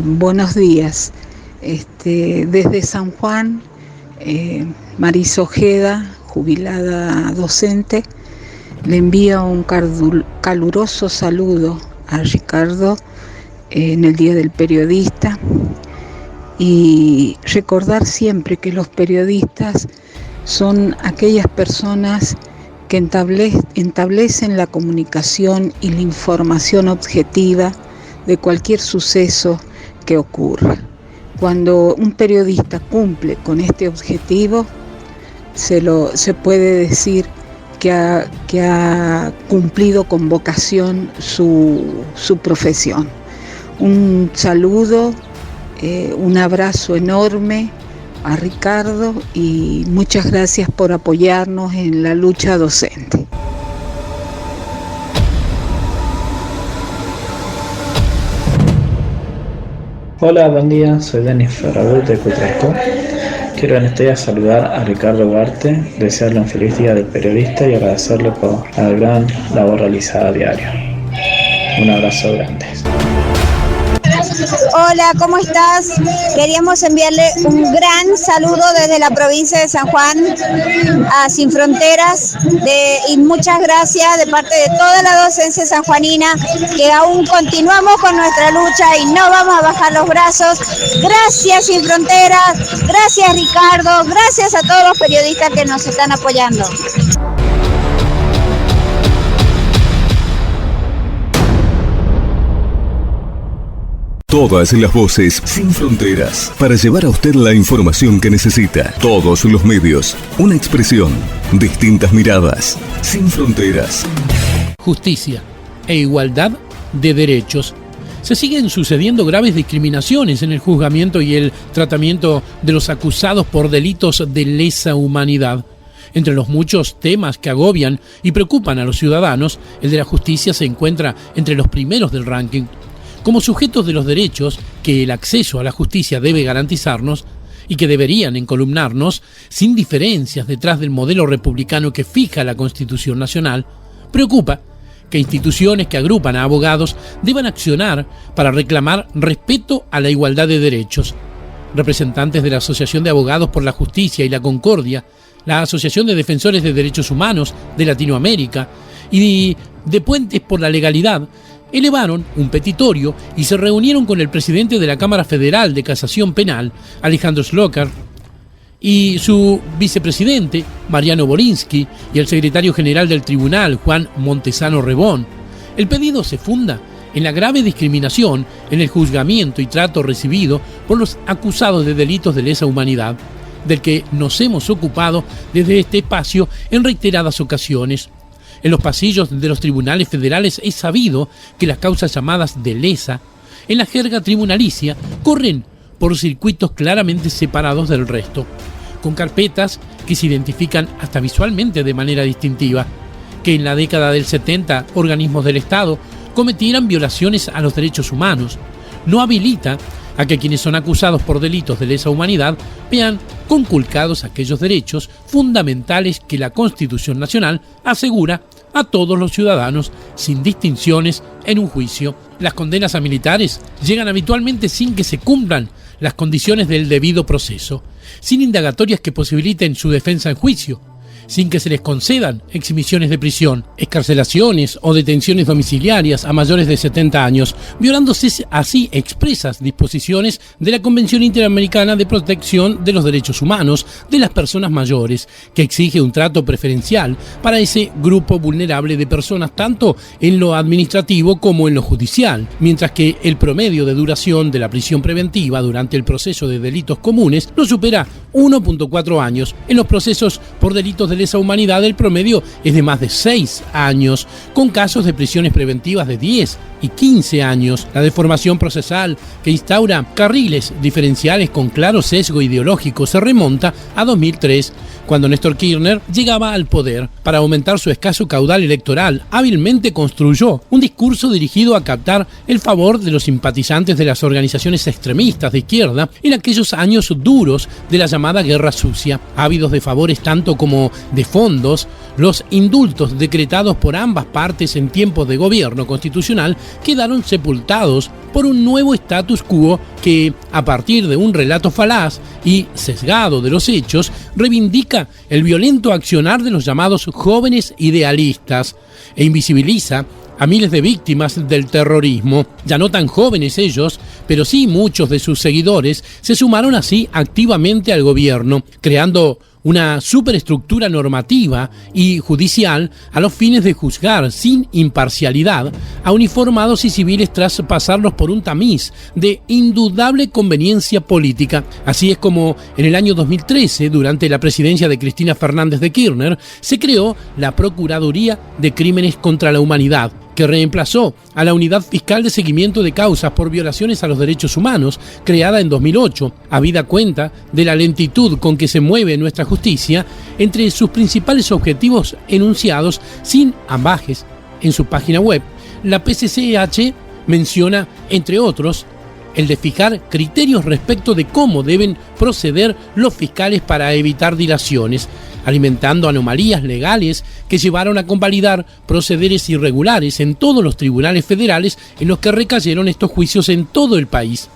Buenos días. Desde San Juan, Marisa Ojeda, jubilada docente, le envía un caluroso saludo a Ricardo en el Día del Periodista y recordar siempre que los periodistas son aquellas personas que establecen la comunicación y la información objetiva de cualquier suceso que ocurra. Cuando un periodista cumple con este objetivo, se puede decir que ha cumplido con vocación su profesión. Un saludo, un abrazo enorme a Ricardo y muchas gracias por apoyarnos en la lucha docente. Hola, buen día, soy Denis Ferragut de Cutrasco. Quiero en este día saludar a Ricardo Huarte, desearle un feliz día del periodista y agradecerle por la gran labor realizada a diario. Un abrazo grande. Hola, ¿cómo estás? Queríamos enviarle un gran saludo desde la provincia de San Juan a Sin Fronteras y muchas gracias de parte de toda la docencia sanjuanina, que aún continuamos con nuestra lucha y no vamos a bajar los brazos. Gracias Sin Fronteras, gracias Ricardo, gracias a todos los periodistas que nos están apoyando. Todas las voces sin fronteras para llevar a usted la información que necesita. Todos los medios, una expresión, distintas miradas, sin fronteras. Justicia e igualdad de derechos. Se siguen sucediendo graves discriminaciones en el juzgamiento y el tratamiento de los acusados por delitos de lesa humanidad. Entre los muchos temas que agobian y preocupan a los ciudadanos, el de la justicia se encuentra entre los primeros del ranking. Como sujetos de los derechos que el acceso a la justicia debe garantizarnos y que deberían encolumnarnos sin diferencias detrás del modelo republicano que fija la Constitución Nacional, preocupa que instituciones que agrupan a abogados deban accionar para reclamar respeto a la igualdad de derechos. Representantes de la Asociación de Abogados por la Justicia y la Concordia, la Asociación de Defensores de Derechos Humanos de Latinoamérica y de Puentes por la Legalidad elevaron un petitorio y se reunieron con el presidente de la Cámara Federal de Casación Penal, Alejandro Slocar, y su vicepresidente, Mariano Borinsky, y el secretario general del tribunal, Juan Montesano Rebón. El pedido se funda en la grave discriminación en el juzgamiento y trato recibido por los acusados de delitos de lesa humanidad, del que nos hemos ocupado desde este espacio en reiteradas ocasiones. En los pasillos de los tribunales federales es sabido que las causas llamadas de lesa, en la jerga tribunalicia, corren por circuitos claramente separados del resto, con carpetas que se identifican hasta visualmente de manera distintiva, que en la década del 70 organismos del Estado cometieran violaciones a los derechos humanos. No habilita a que quienes son acusados por delitos de lesa humanidad vean conculcados aquellos derechos fundamentales que la Constitución Nacional asegura a todos los ciudadanos sin distinciones en un juicio. Las condenas a militares llegan habitualmente sin que se cumplan las condiciones del debido proceso, sin indagatorias que posibiliten su defensa en juicio, sin que se les concedan exhibiciones de prisión, excarcelaciones o detenciones domiciliarias a mayores de 70 años, violándose así expresas disposiciones de la Convención Interamericana de Protección de los Derechos Humanos de las Personas Mayores, que exige un trato preferencial para ese grupo vulnerable de personas tanto en lo administrativo como en lo judicial, mientras que el promedio de duración de la prisión preventiva durante el proceso de delitos comunes no supera 1.4 años. En los procesos por delitos de lesa humanidad el promedio es de más de 6 años, con casos de prisiones preventivas de 10 y 15 años. La deformación procesal que instaura carriles diferenciales con claro sesgo ideológico se remonta a 2003, cuando Néstor Kirchner llegaba al poder. Para aumentar su escaso caudal electoral, hábilmente construyó un discurso dirigido a captar el favor de los simpatizantes de las organizaciones extremistas de izquierda en aquellos años duros de la llamada Guerra Sucia. Ávidos de favores tanto como de fondos, los indultos decretados por ambas partes en tiempos de gobierno constitucional quedaron sepultados por un nuevo status quo que, a partir de un relato falaz y sesgado de los hechos, reivindica el violento accionar de los llamados jóvenes idealistas e invisibiliza a miles de víctimas del terrorismo. Ya no tan jóvenes ellos, pero sí muchos de sus seguidores se sumaron así activamente al gobierno, creando una superestructura normativa y judicial a los fines de juzgar sin imparcialidad a uniformados y civiles tras pasarlos por un tamiz de indudable conveniencia política. Así es como en el año 2013, durante la presidencia de Cristina Fernández de Kirchner, se creó la Procuraduría de Crímenes contra la Humanidad, que reemplazó a la Unidad Fiscal de Seguimiento de Causas por Violaciones a los Derechos Humanos, creada en 2008, habida cuenta de la lentitud con que se mueve nuestra justicia. Entre sus principales objetivos enunciados sin ambajes en su página web, la PCCH menciona, entre otros, el de fijar criterios respecto de cómo deben proceder los fiscales para evitar dilaciones, alimentando anomalías legales que llevaron a convalidar procederes irregulares en todos los tribunales federales en los que recayeron estos juicios en todo el país.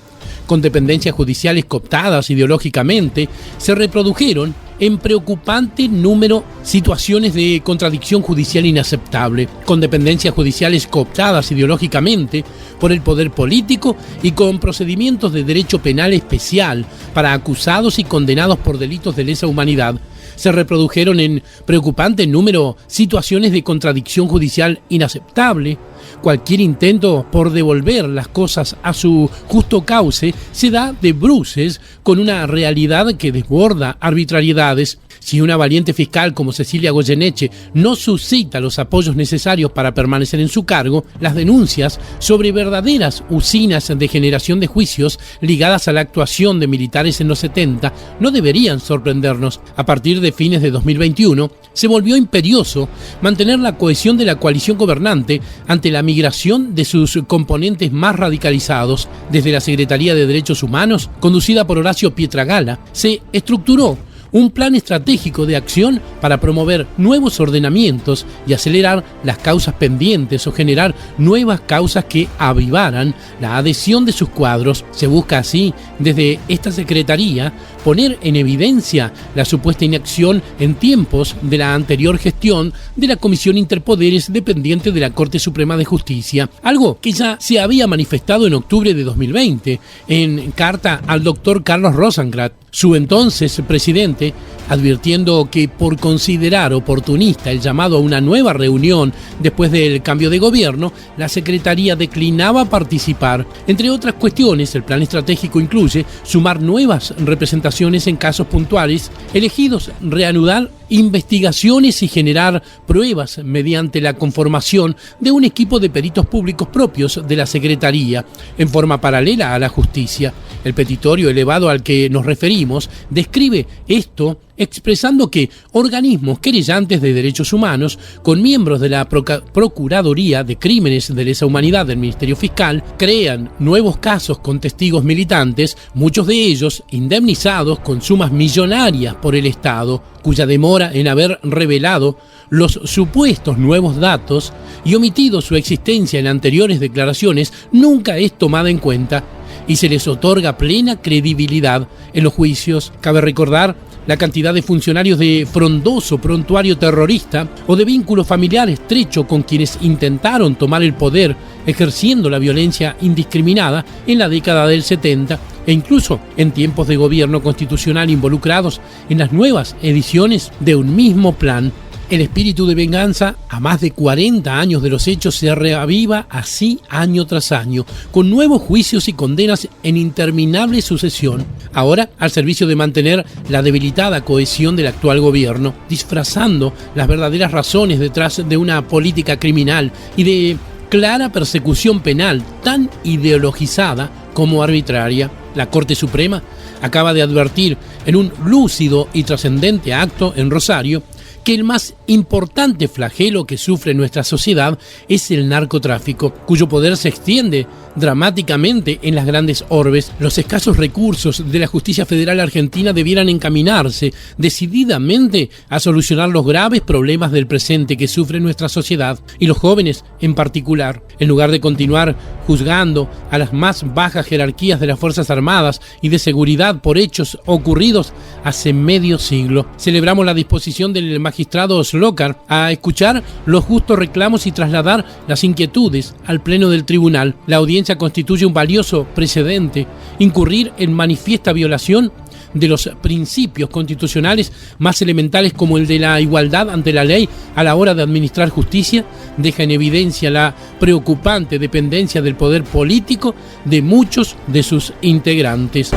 Con dependencias judiciales cooptadas ideológicamente, se reprodujeron en preocupante número situaciones de contradicción judicial inaceptable, con dependencias judiciales cooptadas ideológicamente por el poder político y con procedimientos de derecho penal especial para acusados y condenados por delitos de lesa humanidad, se reprodujeron en preocupante número situaciones de contradicción judicial inaceptable. Cualquier intento por devolver las cosas a su justo cauce se da de bruces con una realidad que desborda arbitrariedades. Si una valiente fiscal como Cecilia Goyeneche no suscita los apoyos necesarios para permanecer en su cargo, las denuncias sobre verdaderas usinas de generación de juicios ligadas a la actuación de militares en los 70 no deberían sorprendernos. A partir de fines de 2021, se volvió imperioso mantener la cohesión de la coalición gobernante ante la migración de sus componentes más radicalizados. Desde la Secretaría de Derechos Humanos, conducida por Horacio Pietragala, se estructuró un plan estratégico de acción para promover nuevos ordenamientos y acelerar las causas pendientes o generar nuevas causas que avivaran la adhesión de sus cuadros. Se busca así, desde esta Secretaría, poner en evidencia la supuesta inacción en tiempos de la anterior gestión de la Comisión Interpoderes dependiente de la Corte Suprema de Justicia, algo que ya se había manifestado en octubre de 2020 en carta al doctor Carlos Rosengart, su entonces presidente, advirtiendo que por considerar oportunista el llamado a una nueva reunión después del cambio de gobierno, la Secretaría declinaba participar. Entre otras cuestiones, el plan estratégico incluye sumar nuevas representaciones en casos puntuales elegidos, reanudar investigaciones y generar pruebas mediante la conformación de un equipo de peritos públicos propios de la Secretaría, en forma paralela a la justicia. El petitorio elevado al que nos referimos describe esto expresando que organismos querellantes de derechos humanos con miembros de la Procuraduría de Crímenes de Lesa Humanidad del Ministerio Fiscal crean nuevos casos con testigos militantes, muchos de ellos indemnizados con sumas millonarias por el Estado, cuya demora en haber revelado los supuestos nuevos datos y omitido su existencia en anteriores declaraciones nunca es tomada en cuenta y se les otorga plena credibilidad en los juicios. Cabe recordar la cantidad de funcionarios de frondoso prontuario terrorista o de vínculo familiar estrecho con quienes intentaron tomar el poder ejerciendo la violencia indiscriminada en la década del 70 e incluso en tiempos de gobierno constitucional involucrados en las nuevas ediciones de un mismo plan. El espíritu de venganza, a más de 40 años de los hechos, se reaviva así año tras año, con nuevos juicios y condenas en interminable sucesión, ahora al servicio de mantener la debilitada cohesión del actual gobierno, disfrazando las verdaderas razones detrás de una política criminal y de clara persecución penal tan ideologizada como arbitraria. La Corte Suprema acaba de advertir en un lúcido y trascendente acto en Rosario que el más importante flagelo que sufre nuestra sociedad es el narcotráfico, cuyo poder se extiende dramáticamente en las grandes orbes. Los escasos recursos de la justicia federal argentina debieran encaminarse decididamente a solucionar los graves problemas del presente que sufre nuestra sociedad y los jóvenes en particular, en lugar de continuar juzgando a las más bajas jerarquías de las Fuerzas Armadas y de Seguridad por hechos ocurridos hace medio siglo. Celebramos la disposición del magistrado Slocar a escuchar los justos reclamos y trasladar las inquietudes al pleno del tribunal. La audiencia constituye un valioso precedente. Incurrir en manifiesta violación de los principios constitucionales más elementales como el de la igualdad ante la ley a la hora de administrar justicia deja en evidencia la preocupante dependencia del poder político de muchos de sus integrantes.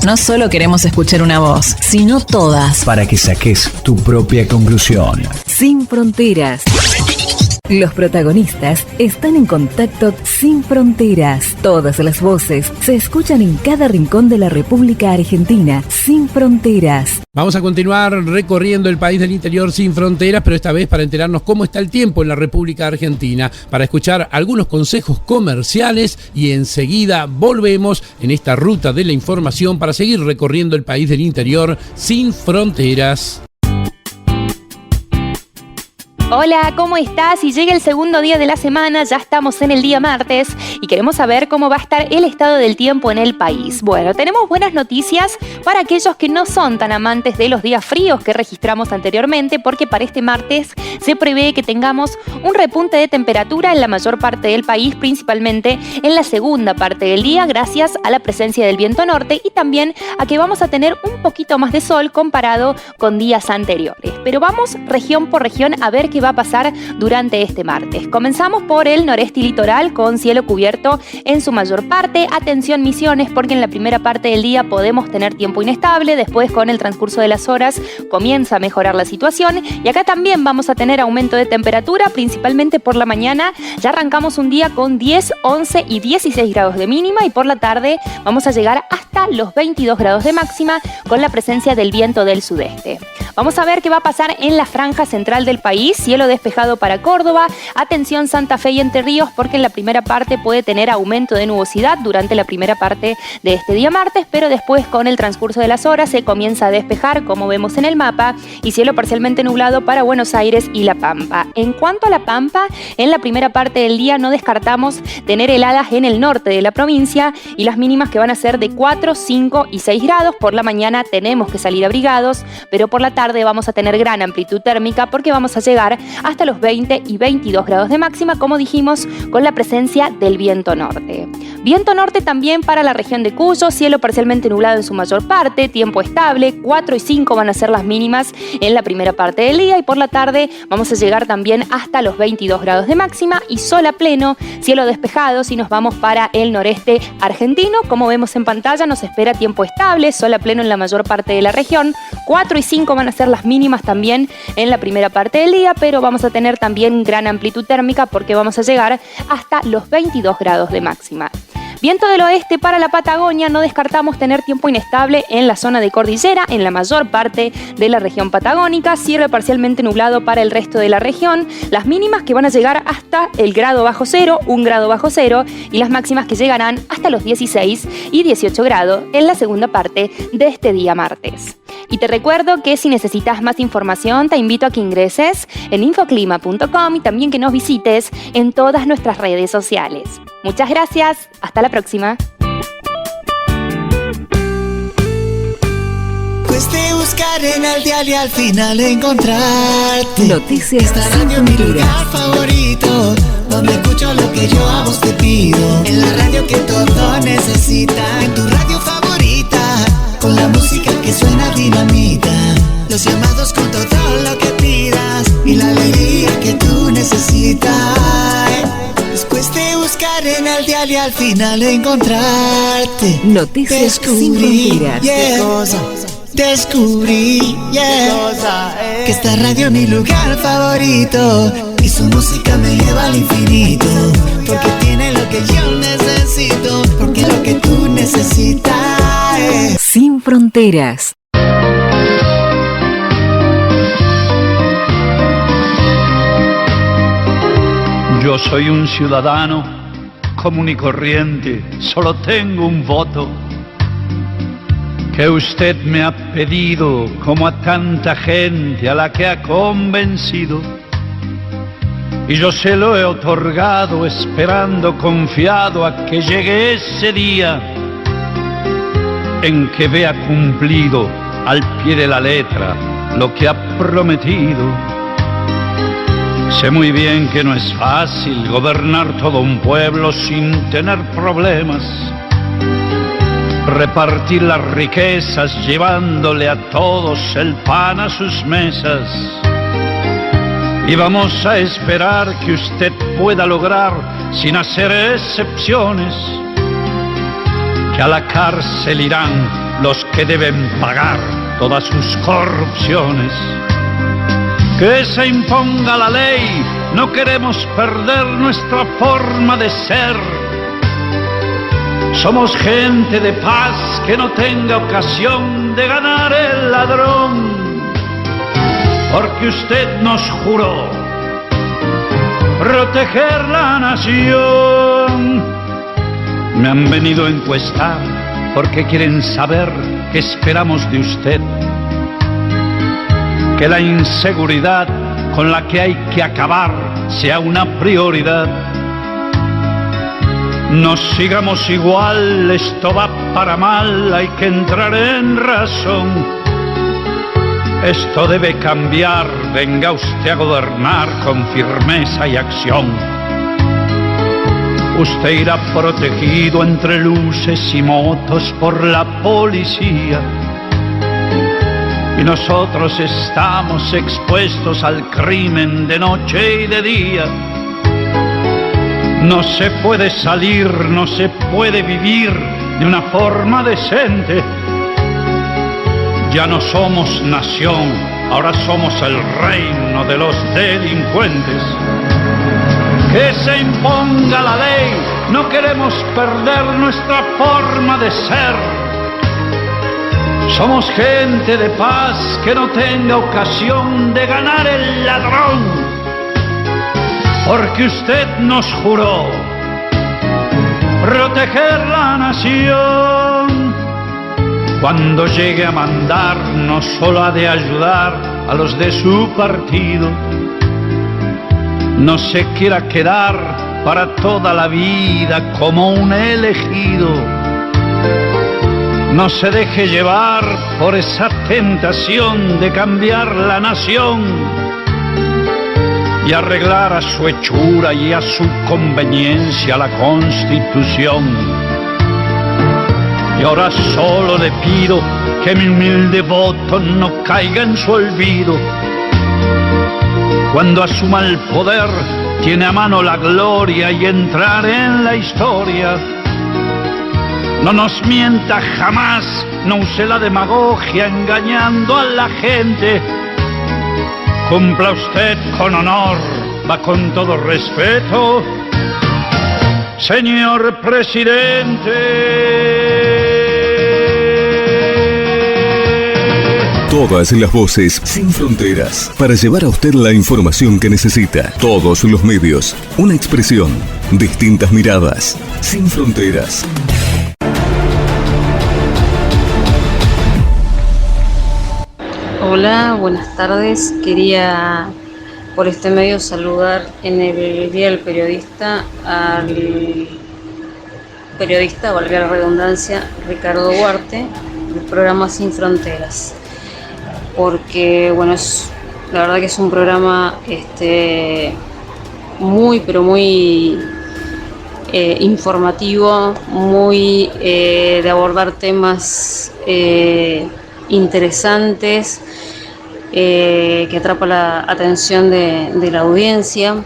No solo queremos escuchar una voz, sino todas. Para que saques tu propia conclusión. Sin fronteras. Los protagonistas están en contacto sin fronteras. Todas las voces se escuchan en cada rincón de la República Argentina, sin fronteras. Vamos a continuar recorriendo el país del interior sin fronteras, pero esta vez para enterarnos cómo está el tiempo en la República Argentina, para escuchar algunos consejos comerciales y enseguida volvemos en esta ruta de la información para seguir recorriendo el país del interior sin fronteras. Hola, ¿cómo estás? Y llega el segundo día de la semana, ya estamos en el día martes y queremos saber cómo va a estar el estado del tiempo en el país. Bueno, tenemos buenas noticias para aquellos que no son tan amantes de los días fríos que registramos anteriormente, porque para este martes se prevé que tengamos un repunte de temperatura en la mayor parte del país, principalmente en la segunda parte del día, gracias a la presencia del viento norte y también a que vamos a tener un poquito más de sol comparado con días anteriores. Pero vamos región por región a ver qué va a pasar durante este martes. Comenzamos por el noreste y litoral con cielo cubierto en su mayor parte. Atención Misiones, porque en la primera parte del día podemos tener tiempo inestable, después con el transcurso de las horas comienza a mejorar la situación y acá también vamos a tener aumento de temperatura, principalmente por la mañana. Ya arrancamos un día con 10, 11 y 16 grados de mínima y por la tarde vamos a llegar hasta los 22 grados de máxima con la presencia del viento del sudeste. Vamos a ver qué va a pasar en la franja central del país. Cielo despejado para Córdoba. Atención Santa Fe y Entre Ríos, porque en la primera parte puede tener aumento de nubosidad durante la primera parte de este día martes, pero después con el transcurso de las horas se comienza a despejar, como vemos en el mapa, y cielo parcialmente nublado para Buenos Aires y La Pampa. En cuanto a La Pampa, en la primera parte del día no descartamos tener heladas en el norte de la provincia y las mínimas que van a ser de 4, 5 y 6 grados. Por la mañana tenemos que salir abrigados, pero por la tarde vamos a tener gran amplitud térmica porque vamos a llegar hasta los 20 y 22 grados de máxima, como dijimos, con la presencia del viento norte. Viento norte también para la región de Cuyo, cielo parcialmente nublado en su mayor parte, tiempo estable, 4 y 5 van a ser las mínimas en la primera parte del día y por la tarde vamos a llegar también hasta los 22 grados de máxima y sol a pleno, cielo despejado. Si nos vamos para el noreste argentino, como vemos en pantalla, nos espera tiempo estable, sol a pleno en la mayor parte de la región, 4 y 5 van a ser las mínimas también en la primera parte del día, pero vamos a tener también gran amplitud térmica porque vamos a llegar hasta los 22 grados de máxima. Viento del oeste para la Patagonia, no descartamos tener tiempo inestable en la zona de cordillera, en la mayor parte de la región patagónica, cielo parcialmente nublado para el resto de la región, las mínimas que van a llegar hasta el grado bajo cero, 1 grado bajo cero, y las máximas que llegarán hasta los 16 y 18 grados en la segunda parte de este día martes. Y te recuerdo que si necesitas más información, te invito a que ingreses en infoclima.com y también que nos visites en todas nuestras redes sociales. Muchas gracias, hasta la próxima. Cueste buscar en el dial y al final encontrarte. Noticias Esta radio mi lugar favorito, donde escucho lo que yo a vos te pido. En la radio que todo necesita, en tu radio favorita, con la música que suena dinamita, los llamados con todo lo que pidas y la alegría que tú necesitas. Después de buscar en el dial y al final encontrarte. Noticias sin fronteras. Descubrí, que esta radio es mi lugar favorito y su música me lleva al infinito, porque tiene lo que yo necesito, porque lo que tú necesitas es Sin Fronteras. Yo soy un ciudadano común y corriente, solo tengo un voto que usted me ha pedido, como a tanta gente a la que ha convencido, y yo se lo he otorgado esperando confiado a que llegue ese día en que vea cumplido al pie de la letra lo que ha prometido. Sé muy bien que no es fácil gobernar todo un pueblo sin tener problemas, repartir las riquezas llevándole a todos el pan a sus mesas. Y vamos a esperar que usted pueda lograr, sin hacer excepciones, que a la cárcel irán los que deben pagar todas sus corrupciones. Que se imponga la ley, no queremos perder nuestra forma de ser. Somos gente de paz que no tenga ocasión de ganar el ladrón, porque usted nos juró proteger la nación. Me han venido a encuestar porque quieren saber qué esperamos de usted. Que la inseguridad con la que hay que acabar sea una prioridad. No sigamos igual, esto va para mal, hay que entrar en razón. Esto debe cambiar, venga usted a gobernar con firmeza y acción. Usted irá protegido entre luces y motos por la policía, y nosotros estamos expuestos al crimen de noche y de día. No se puede salir, no se puede vivir de una forma decente. Ya no somos nación, ahora somos el reino de los delincuentes. Que se imponga la ley, no queremos perder nuestra forma de ser. Somos gente de paz que no tenga ocasión de ganar el ladrón, porque usted nos juró proteger la nación. Cuando llegue a mandar, no solo ha de ayudar a los de su partido. No se quiera quedar para toda la vida como un elegido. No se deje llevar por esa tentación de cambiar la nación y arreglar a su hechura y a su conveniencia la Constitución. Y ahora solo le pido que mi humilde voto no caiga en su olvido. Cuando asuma el poder, tiene a mano la gloria y entrar en la historia. No nos mienta jamás, no use la demagogia engañando a la gente. Cumpla usted con honor, va con todo respeto, señor presidente. Todas las voces sin fronteras para llevar a usted la información que necesita. Todos los medios, una expresión, distintas miradas, sin fronteras. Hola, buenas tardes. Quería por este medio saludar en el Día del Periodista al periodista, valga la redundancia, Ricardo Huarte, del programa Sin Fronteras. Porque, bueno, la verdad que es un programa muy, pero muy informativo, muy de abordar temas interesantes, que atrapa la atención de la audiencia.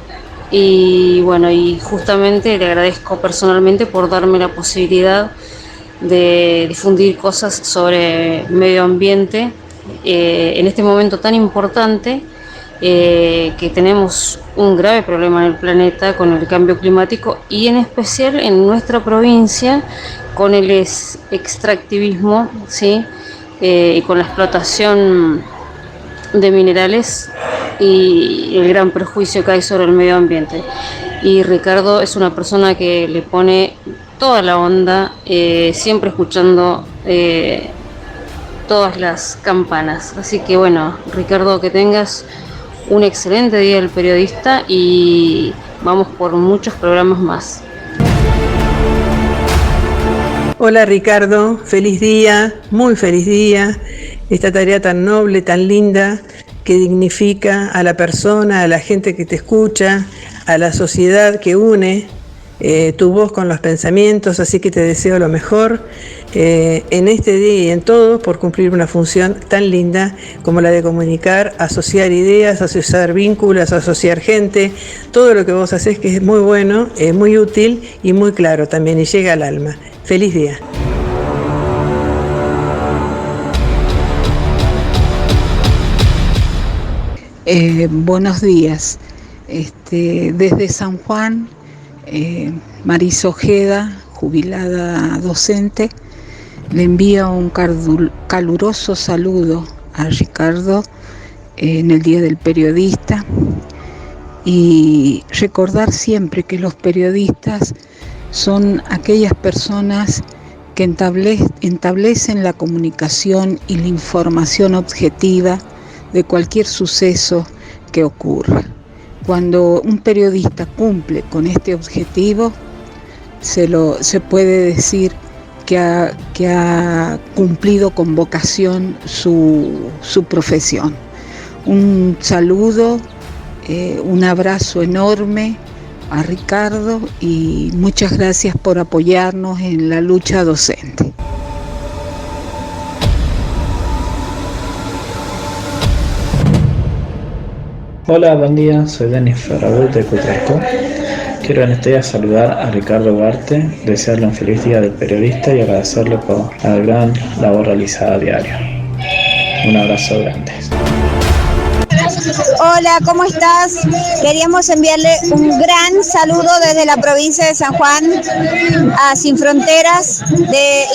Y bueno, y justamente le agradezco personalmente por darme la posibilidad de difundir cosas sobre medio ambiente en este momento tan importante, que tenemos un grave problema en el planeta con el cambio climático y en especial en nuestra provincia con el extractivismo, ¿sí? Y con la explotación de minerales y el gran perjuicio que hay sobre el medio ambiente. Y Ricardo es una persona que le pone toda la onda, siempre escuchando todas las campanas. Así que bueno, Ricardo, que tengas un excelente Día del Periodista y vamos por muchos programas más. Hola Ricardo, feliz día, muy feliz día. Esta tarea tan noble, tan linda, que dignifica a la persona, a la gente que te escucha, a la sociedad, que une tu voz con los pensamientos, así que te deseo lo mejor en este día y en todos por cumplir una función tan linda como la de comunicar, asociar ideas, asociar vínculos, asociar gente, todo lo que vos hacés, que es muy bueno, muy útil y muy claro también y llega al alma. Feliz día. Buenos días. Desde San Juan, Marisa Ojeda, jubilada docente, le envía un caluroso saludo a Ricardo en el Día del Periodista y recordar siempre que los periodistas son aquellas personas que establecen la comunicación y la información objetiva de cualquier suceso que ocurra. Cuando un periodista cumple con este objetivo, se puede decir que ha cumplido con vocación su profesión. Un saludo, un abrazo enorme a Ricardo y muchas gracias por apoyarnos en la lucha docente. Hola, buen día, soy Denis Ferragut de Cutrasco. Quiero en este día saludar a Ricardo Huarte, desearle un feliz día del periodista y agradecerle por la gran labor realizada a diario. Un abrazo grande. Hola, ¿cómo estás? Queríamos enviarle un gran saludo desde la provincia de San Juan a Sin Fronteras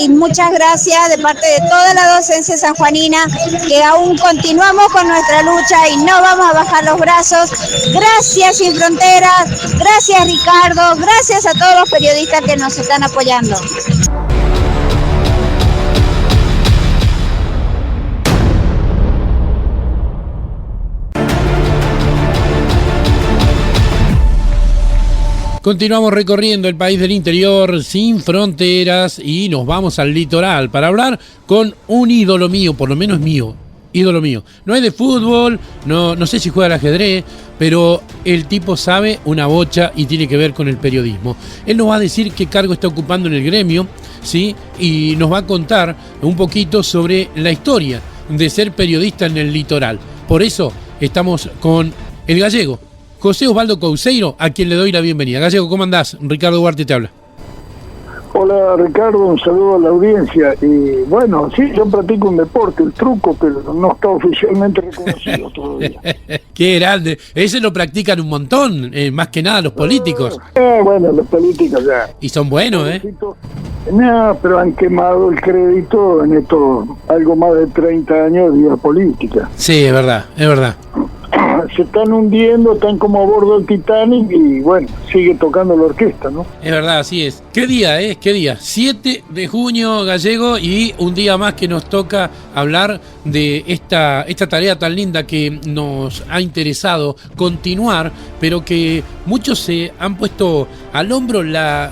y muchas gracias de parte de toda la docencia sanjuanina, que aún continuamos con nuestra lucha y no vamos a bajar los brazos. Gracias Sin Fronteras, gracias Ricardo, gracias a todos los periodistas que nos están apoyando. Continuamos recorriendo el país del interior sin fronteras y nos vamos al litoral para hablar con un ídolo mío, por lo menos mío, ídolo mío. No es de fútbol, no sé si juega al ajedrez, pero el tipo sabe una bocha y tiene que ver con el periodismo. Él nos va a decir qué cargo está ocupando en el gremio, ¿sí? Y nos va a contar un poquito sobre la historia de ser periodista en el litoral. Por eso estamos con el gallego José Osvaldo Couceiro, a quien le doy la bienvenida. Gallego, ¿cómo andás? Ricardo Huarte te habla. Hola Ricardo, un saludo a la audiencia. Y bueno, sí, yo practico un deporte, el truco, pero no está oficialmente reconocido todavía. Qué grande. Ese lo practican un montón, más que nada los políticos. Bueno, los políticos ya. Y son buenos, No, pero han quemado el crédito en estos algo más de 30 años de vida política. Sí, es verdad, es verdad. Se están hundiendo, están como a bordo del Titanic y bueno, sigue tocando la orquesta, ¿no? Es verdad, así es. ¿Qué día, ¿Qué día? 7 de junio, gallego, y un día más que nos toca hablar de esta tarea tan linda que nos ha interesado continuar, pero que muchos se han puesto al hombro la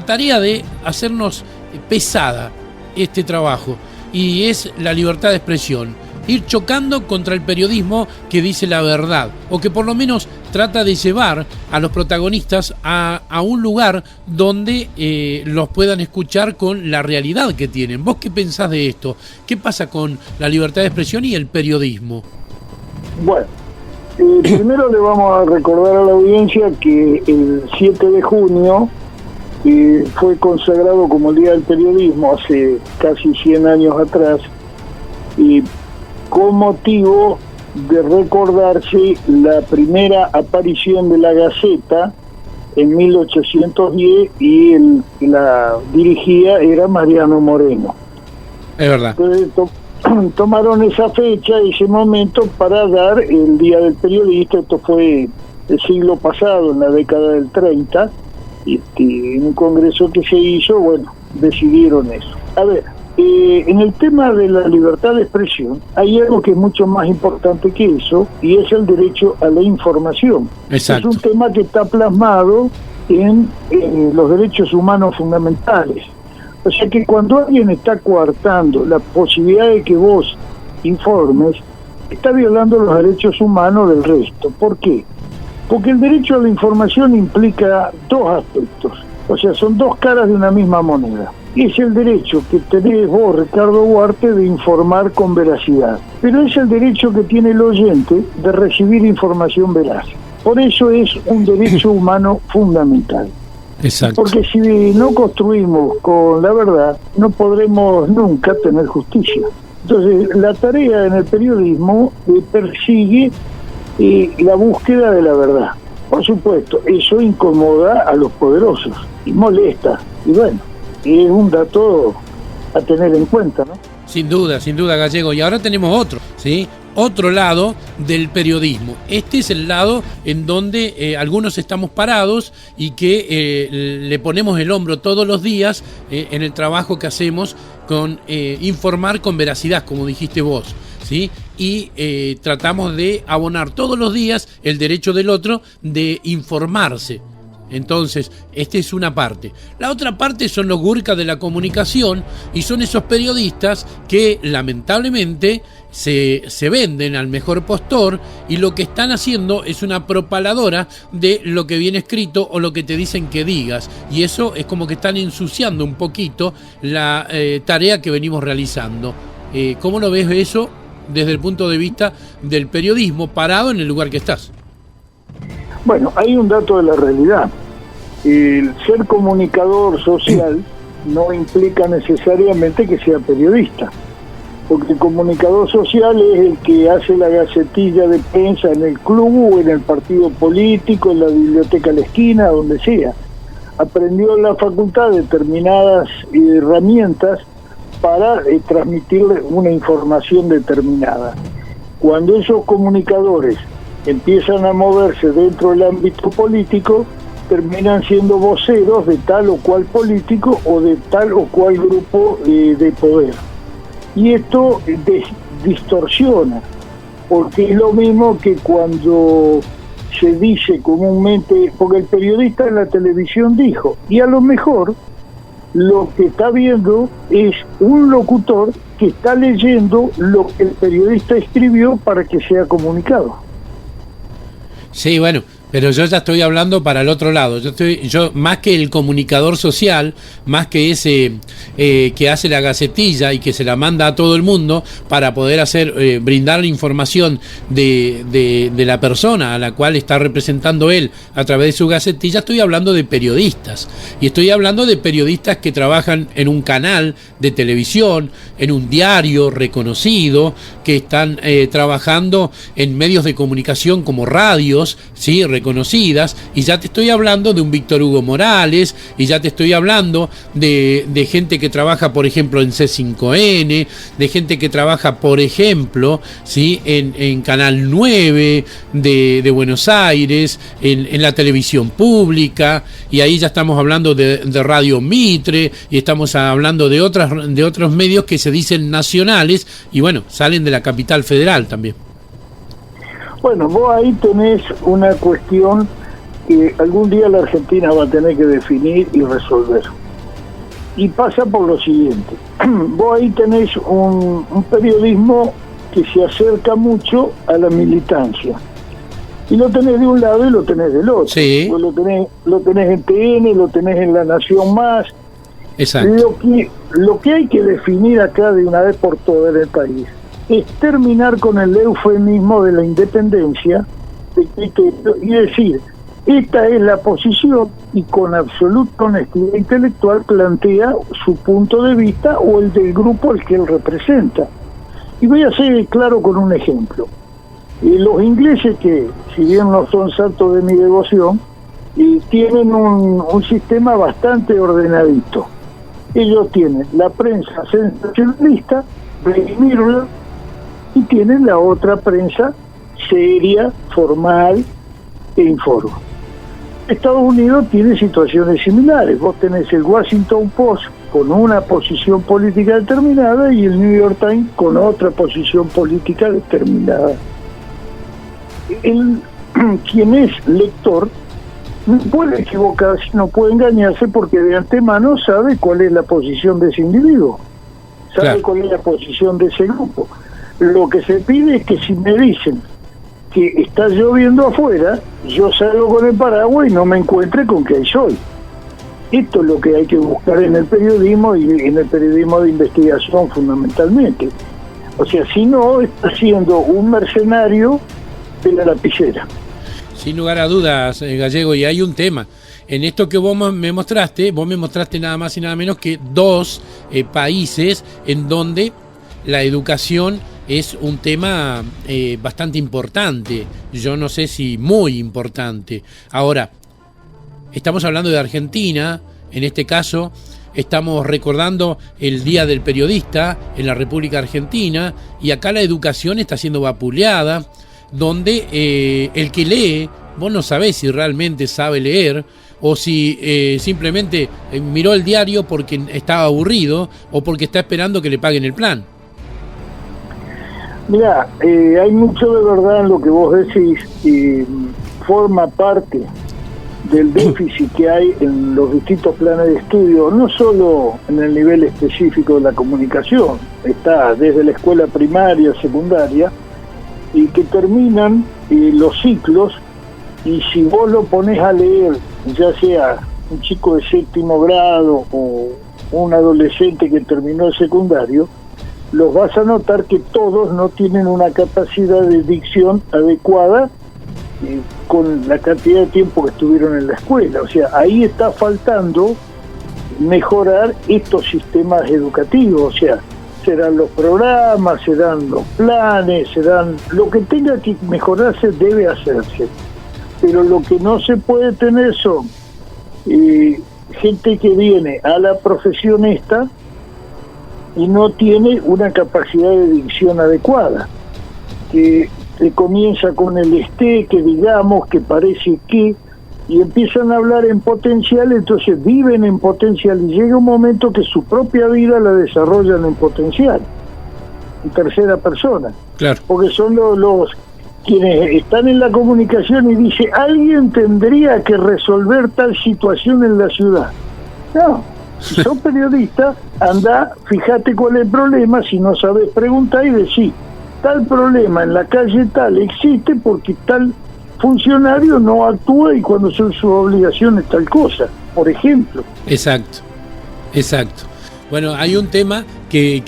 tarea de hacernos pesada este trabajo, y es la libertad de expresión. Ir chocando contra el periodismo que dice la verdad, o que por lo menos trata de llevar a los protagonistas a un lugar donde los puedan escuchar con la realidad que tienen. ¿Vos qué pensás de esto? ¿Qué pasa con la libertad de expresión y el periodismo? Bueno, primero le vamos a recordar a la audiencia que el 7 de junio fue consagrado como el Día del Periodismo hace casi 100 años atrás, y con motivo de recordarse la primera aparición de la Gaceta en 1810 y la dirigía era Mariano Moreno. Es verdad. Entonces tomaron esa fecha, ese momento, para dar el Día del Periodista. Esto fue el siglo pasado, en la década del 30, en un congreso que se hizo, bueno, decidieron eso. A ver, en el tema de la libertad de expresión hay algo que es mucho más importante que eso, y es el derecho a la información. Exacto. Es un tema que está plasmado en los derechos humanos fundamentales. O sea que cuando alguien está coartando la posibilidad de que vos informes, está violando los derechos humanos del resto. ¿Por qué? Porque el derecho a la información implica dos aspectos. O sea, son dos caras de una misma moneda. Es el derecho que tenés vos, Ricardo Huarte, de informar con veracidad. Pero es el derecho que tiene el oyente de recibir información veraz. Por eso es un derecho humano fundamental. Exacto. Porque si no construimos con la verdad, no podremos nunca tener justicia. Entonces, la tarea en el periodismo persigue la búsqueda de la verdad. Por supuesto, eso incomoda a los poderosos y molesta. Y bueno, es un dato a tener en cuenta, ¿no? Sin duda, Gallego. Y ahora tenemos otro, ¿sí? Otro lado del periodismo. Este es el lado en donde algunos estamos parados y que le ponemos el hombro todos los días en el trabajo que hacemos con informar con veracidad, como dijiste vos, ¿sí? y tratamos de abonar todos los días el derecho del otro de informarse. Entonces, esta es una parte. La otra parte son los gurkas de la comunicación y son esos periodistas que lamentablemente se venden al mejor postor y lo que están haciendo es una propaladora de lo que viene escrito o lo que te dicen que digas. Y eso es como que están ensuciando un poquito la tarea que venimos realizando. ¿Cómo lo ves eso desde el punto de vista del periodismo parado en el lugar que estás? Bueno, hay un dato de la realidad. El ser comunicador social no implica necesariamente que sea periodista, porque el comunicador social es el que hace la gacetilla de prensa en el club, o en el partido político, en la biblioteca a la esquina, donde sea. Aprendió en la facultad determinadas herramientas para transmitirle una información determinada. Cuando esos comunicadores empiezan a moverse dentro del ámbito político, terminan siendo voceros de tal o cual político o de tal o cual grupo de poder. Y esto distorsiona, porque es lo mismo que cuando se dice comúnmente, porque el periodista en la televisión dijo, y a lo mejor lo que está viendo es un locutor que está leyendo lo que el periodista escribió para que sea comunicado. Sí, bueno, pero yo ya estoy hablando para el otro lado. Yo más que el comunicador social, más que ese que hace la gacetilla y que se la manda a todo el mundo para poder brindar la información de la persona a la cual está representando él a través de su gacetilla, estoy hablando de periodistas. Y estoy hablando de periodistas que trabajan en un canal de televisión, en un diario reconocido, que están trabajando en medios de comunicación como radios, ¿sí?, reconocidas, y ya te estoy hablando de un Víctor Hugo Morales, y ya te estoy hablando de gente que trabaja, por ejemplo, en C5N, de gente que trabaja, por ejemplo, ¿sí?, en Canal 9 de Buenos Aires, en la televisión pública, y ahí ya estamos hablando de Radio Mitre, y estamos hablando de otros medios que se dicen nacionales, y bueno, salen de la capital federal también. Bueno, vos ahí tenés una cuestión que algún día la Argentina va a tener que definir y resolver. Y pasa por lo siguiente. Vos ahí tenés un periodismo que se acerca mucho a la militancia. Y lo tenés de un lado y lo tenés del otro. Sí. Vos lo tenés en TN, lo tenés en La Nación Más. Exacto. Lo que hay que definir acá de una vez por todas en el país es terminar con el eufemismo de la independencia y decir, esta es la posición, y con absoluta honestidad intelectual plantea su punto de vista o el del grupo al que él representa. Y voy a ser claro con un ejemplo. Los ingleses, que si bien no son santos de mi devoción, tienen un sistema bastante ordenadito. Ellos tienen la prensa sensacionalista, Daily Mirror, y tienen la otra prensa seria, formal e informa. Estados Unidos tiene situaciones similares. Vos tenés el Washington Post con una posición política determinada y el New York Times con otra posición política determinada. Quien es lector no puede equivocarse, no puede engañarse, porque de antemano sabe cuál es la posición de ese individuo, sabe claro cuál es la posición de ese grupo. Lo que se pide es que si me dicen que está lloviendo afuera, yo salgo con el paraguas y no me encuentre con que ahí soy. Esto es lo que hay que buscar en el periodismo, y en el periodismo de investigación fundamentalmente. O sea, si no, está siendo un mercenario de la lapicera. Sin lugar a dudas, Gallego, y hay un tema. En esto que vos me mostraste nada más y nada menos que 2 países en donde la educación es un tema bastante importante, yo no sé si muy importante. Ahora, estamos hablando de Argentina, en este caso estamos recordando el Día del Periodista en la República Argentina, y acá la educación está siendo vapuleada, donde el que lee, vos no sabés si realmente sabe leer, o si simplemente miró el diario porque estaba aburrido o porque está esperando que le paguen el plan. Mirá, hay mucho de verdad en lo que vos decís y forma parte del déficit que hay en los distintos planes de estudio, no solo en el nivel específico de la comunicación, está desde la escuela primaria, secundaria, y que terminan los ciclos, y si vos lo ponés a leer, ya sea un chico de 7º grado o un adolescente que terminó el secundario, los vas a notar que todos no tienen una capacidad de dicción adecuada con la cantidad de tiempo que estuvieron en la escuela. O sea, ahí está faltando mejorar estos sistemas educativos. O sea, serán los programas, serán los planes, serán lo que tenga que mejorarse debe hacerse. Pero lo que no se puede tener son gente que viene a la profesión esta y no tiene una capacidad de dicción adecuada, que comienza con el que digamos, que parece que, y empiezan a hablar en potencial, entonces viven en potencial y llega un momento que su propia vida la desarrollan en potencial, en tercera persona. Claro. Porque son los quienes están en la comunicación y dice, alguien tendría que resolver tal situación en la ciudad. No, si sos periodista, anda, fíjate cuál es el problema, si no sabes preguntar y decir, tal problema en la calle tal existe porque tal funcionario no actúa y cuando son sus obligaciones tal cosa, por ejemplo. Exacto. Bueno, hay un tema que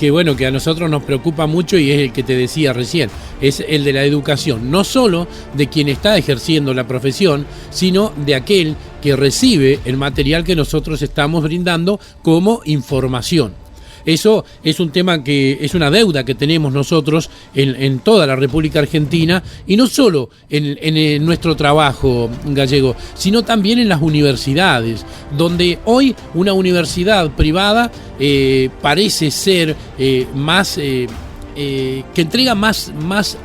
a nosotros nos preocupa mucho y es el que te decía recién, es el de la educación, no solo de quien está ejerciendo la profesión, sino de aquel que recibe el material que nosotros estamos brindando como información. Eso es un tema que es una deuda que tenemos nosotros en toda la República Argentina, y no solo en nuestro trabajo, Gallego, sino también en las universidades, donde hoy una universidad privada parece ser más... que entrega más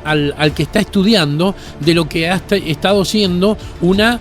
al que está estudiando de lo que ha estado siendo una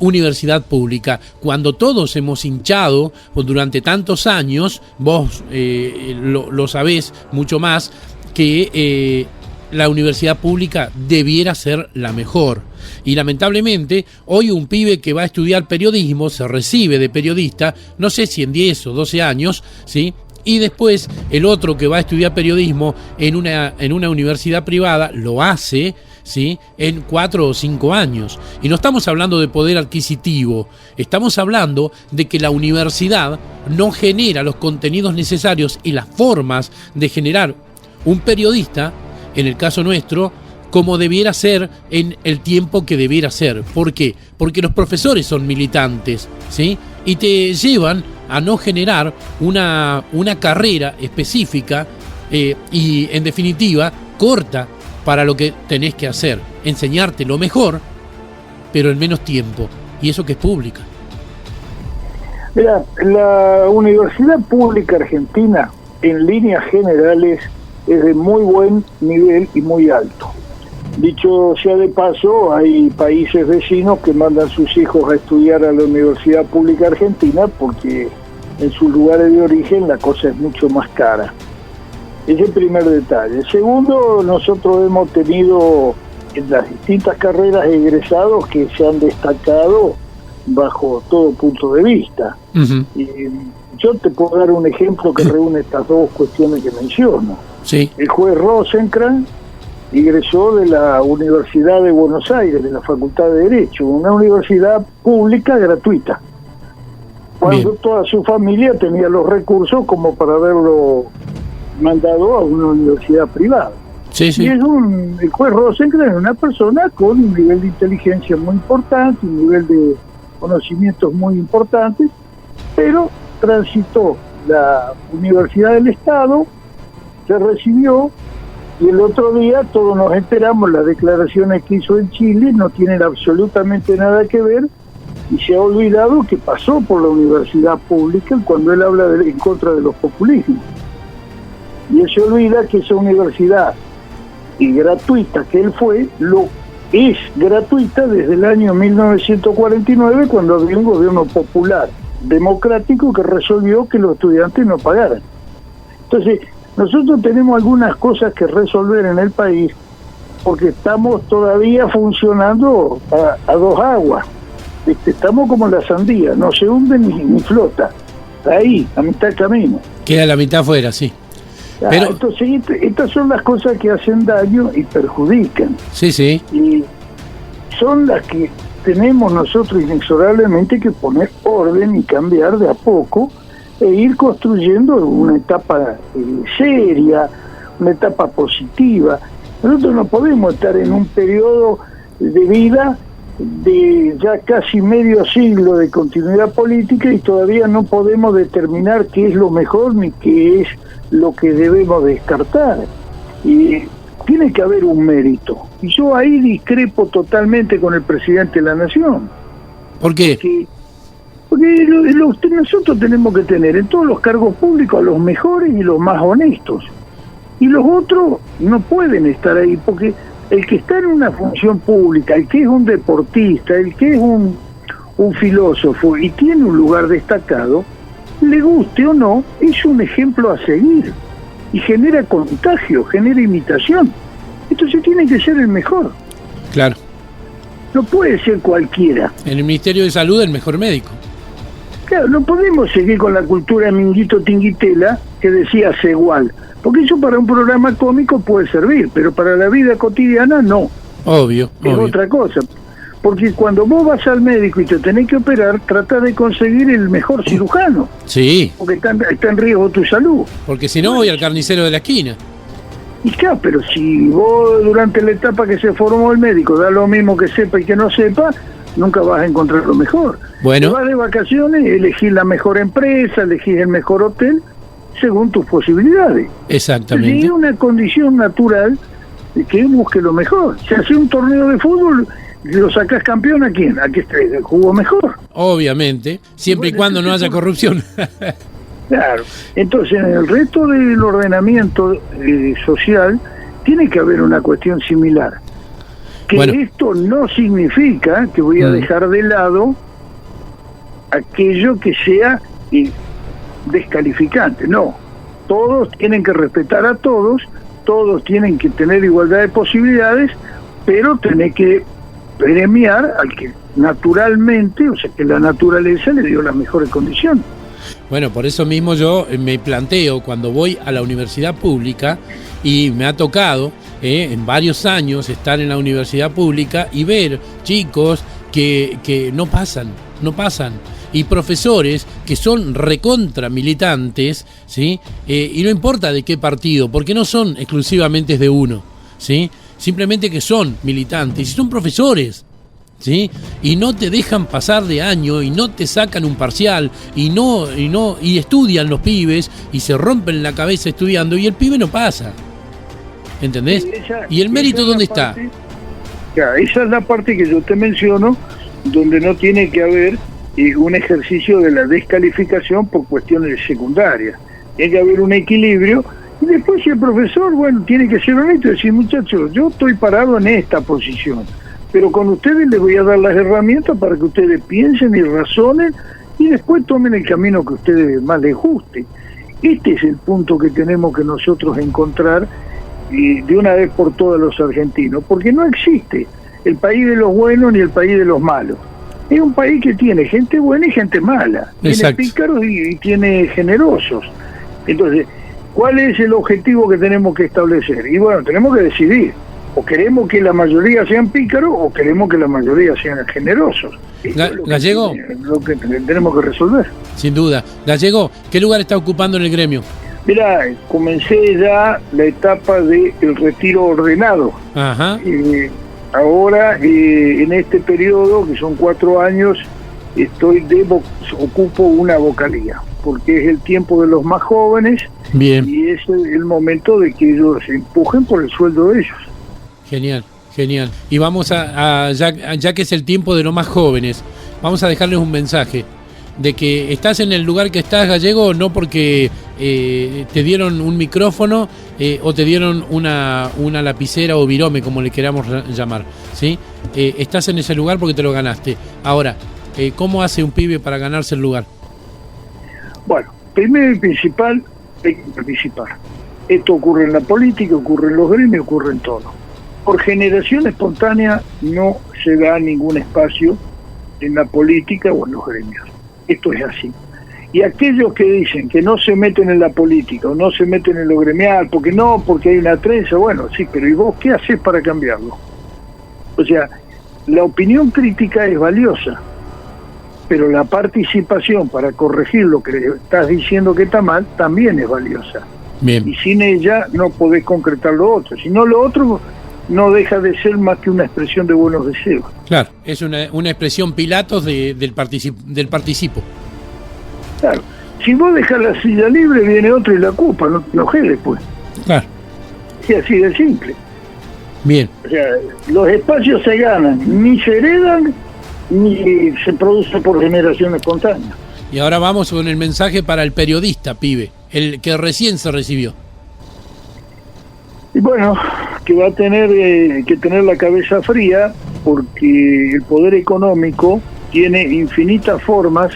universidad pública. Cuando todos hemos hinchado durante tantos años, vos lo sabés mucho más, que la universidad pública debiera ser la mejor. Y lamentablemente, hoy un pibe que va a estudiar periodismo se recibe de periodista, no sé si en 10 o 12 años, ¿sí? Y después el otro que va a estudiar periodismo en una universidad privada lo hace, ¿sí?, en 4 o 5 años. Y no estamos hablando de poder adquisitivo, estamos hablando de que la universidad no genera los contenidos necesarios y las formas de generar un periodista, en el caso nuestro, como debiera ser en el tiempo que debiera ser. ¿Por qué? Porque los profesores son militantes, ¿sí?, y te llevan a no generar una carrera específica y, en definitiva, corta para lo que tenés que hacer, enseñarte lo mejor, pero en menos tiempo, y eso que es pública. Mira, la Universidad Pública Argentina, en líneas generales, es de muy buen nivel y muy alto. Dicho sea de paso, hay países vecinos que mandan sus hijos a estudiar a la Universidad Pública Argentina porque en sus lugares de origen la cosa es mucho más cara. Ese es el primer detalle. Segundo, nosotros hemos tenido en las distintas carreras egresados que se han destacado bajo todo punto de vista. Uh-huh. Y yo te puedo dar un ejemplo que reúne estas dos cuestiones que menciono. Sí. El juez Rosenkrantz egresó de la Universidad de Buenos Aires, de la Facultad de Derecho, una universidad pública gratuita, cuando toda su familia tenía los recursos como para haberlo mandado a una universidad privada. Sí, sí. Y el juez Rosenkrantz es una persona con un nivel de inteligencia muy importante, un nivel de conocimientos muy importantes, pero transitó la Universidad del Estado, se recibió, y el otro día todos nos enteramos, las declaraciones que hizo en Chile no tienen absolutamente nada que ver, y se ha olvidado que pasó por la universidad pública cuando él habla en contra de los populismos. Y él se olvida que esa universidad gratuita que él fue, es gratuita desde el año 1949, cuando había un gobierno popular democrático que resolvió que los estudiantes no pagaran. Entonces, Nosotros tenemos algunas cosas que resolver en el país porque estamos todavía funcionando a dos aguas. Estamos como la sandía, no se hunde ni flota. Está ahí, a mitad del camino. Queda la mitad afuera, sí. Pero entonces, estas son las cosas que hacen daño y perjudican. Sí, sí. Y son las que tenemos nosotros inexorablemente que poner orden y cambiar de a poco e ir construyendo una etapa seria, una etapa positiva. Nosotros no podemos estar en un periodo de vida de ya casi medio siglo de continuidad política y todavía no podemos determinar qué es lo mejor ni qué es lo que debemos descartar. Y tiene que haber un mérito. Y yo ahí discrepo totalmente con el presidente de la Nación. ¿Por qué? Porque nosotros tenemos que tener en todos los cargos públicos a los mejores y los más honestos. Y los otros no pueden estar ahí, porque el que está en una función pública, el que es un deportista, el que es un filósofo y tiene un lugar destacado, le guste o no, es un ejemplo a seguir. Y genera contagio, genera imitación. Entonces tiene que ser el mejor. Claro. No puede ser cualquiera. En el Ministerio de Salud, el mejor médico. Claro, no podemos seguir con la cultura Minguito Tinguitela que decía igual, porque eso para un programa cómico puede servir, pero para la vida cotidiana no. Obvio. Es otra cosa. Porque cuando vos vas al médico y te tenés que operar, trata de conseguir el mejor cirujano. Sí. Porque está en riesgo tu salud. Porque si no, voy al carnicero de la esquina. Y claro, pero si vos durante la etapa que se formó el médico da lo mismo que sepa y que no sepa, nunca vas a encontrar lo mejor. Bueno. Te vas de vacaciones, elegís la mejor empresa, elegís el mejor hotel, según tus posibilidades. Exactamente. Y es una condición natural de que busque lo mejor. Si hace un torneo de fútbol, ¿lo sacás campeón a quién? ¿A qué jugó mejor? Obviamente, siempre y cuando no haya corrupción. Claro. Entonces, en el resto del ordenamiento social, tiene que haber una cuestión similar. Que esto no significa que voy a dejar de lado aquello que sea descalificante. No. Todos tienen que respetar a todos tienen que tener igualdad de posibilidades, pero tenés que premiar al que naturalmente, o sea, que la naturaleza le dio las mejores condiciones. Bueno, por eso mismo yo me planteo cuando voy a la universidad pública y me ha tocado en varios años estar en la universidad pública y ver chicos que no pasan y profesores que son recontra militantes, ¿sí? Y no importa de qué partido, porque no son exclusivamente de uno, ¿sí? Simplemente que son militantes y son profesores, ¿sí? Y no te dejan pasar de año y no te sacan un parcial y estudian los pibes y se rompen la cabeza estudiando y el pibe no pasa. ¿Entendés? ¿Y el mérito dónde está? Ya, esa es la parte que yo te menciono, donde no tiene que haber un ejercicio de la descalificación por cuestiones secundarias. Tiene que haber un equilibrio. Y después si el profesor, bueno, tiene que ser honesto y decir, muchachos, yo estoy parado en esta posición, pero con ustedes les voy a dar las herramientas para que ustedes piensen y razonen y después tomen el camino que a ustedes más les guste. Este es el punto que tenemos que nosotros encontrar de una vez por todas los argentinos, porque no existe el país de los buenos ni el país de los malos. Es un país que tiene gente buena y gente mala. Exacto. Tiene pícaros y tiene generosos. Entonces, ¿cuál es el objetivo que tenemos que establecer? Y bueno, tenemos que decidir. O queremos que la mayoría sean pícaros o queremos que la mayoría sean generosos. Gallego. Lo que tenemos que resolver. Sin duda. Gallego, ¿qué lugar está ocupando en el gremio? Mirá, comencé ya la etapa del retiro ordenado. Ajá. Ahora, en este periodo, que son 4 años, ocupo una vocalía, porque es el tiempo de los más jóvenes. Bien. Y es el momento de que ellos se empujen por el sueldo de ellos. Genial, genial. Y vamos ya que es el tiempo de los más jóvenes, vamos a dejarles un mensaje de que estás en el lugar que estás, Gallego, no porque te dieron un micrófono o te dieron una lapicera o virome, como le queramos llamar, ¿sí? Estás en ese lugar porque te lo ganaste. Ahora, ¿cómo hace un pibe para ganarse el lugar? Bueno, primero y principal, hay que participar. Esto ocurre en la política, ocurre en los gremios, ocurre en todo. Por generación espontánea no se da ningún espacio en la política o en los gremios. Esto es así. Y aquellos que dicen que no se meten en la política o no se meten en lo gremial, porque hay una trenza, bueno, sí, pero ¿y vos qué haces para cambiarlo? O sea, la opinión crítica es valiosa, pero la participación para corregir lo que estás diciendo que está mal también es valiosa. Bien. Y sin ella no podés concretar lo otro. Si no, lo otro no deja de ser más que una expresión de buenos deseos. Claro, es una expresión Pilatos del participo. Claro. Si vos dejas la silla libre, viene otro y la ocupa, no te enojes después. Claro. Y así de simple. Bien. O sea, los espacios se ganan, ni se heredan, ni se producen por generación espontánea. Y ahora vamos con el mensaje para el periodista, pibe, el que recién se recibió. Y bueno, que va a tener que tener la cabeza fría, porque el poder económico tiene infinitas formas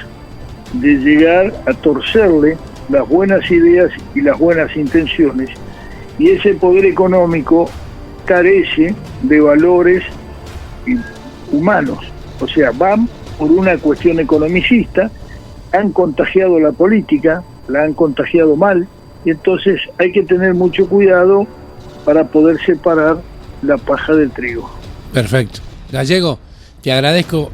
de llegar a torcerle las buenas ideas y las buenas intenciones, y ese poder económico carece de valores humanos. O sea, van por una cuestión economicista, han contagiado la política, la han contagiado mal, y entonces hay que tener mucho cuidado para poder separar la paja del trigo. Perfecto. Gallego, te agradezco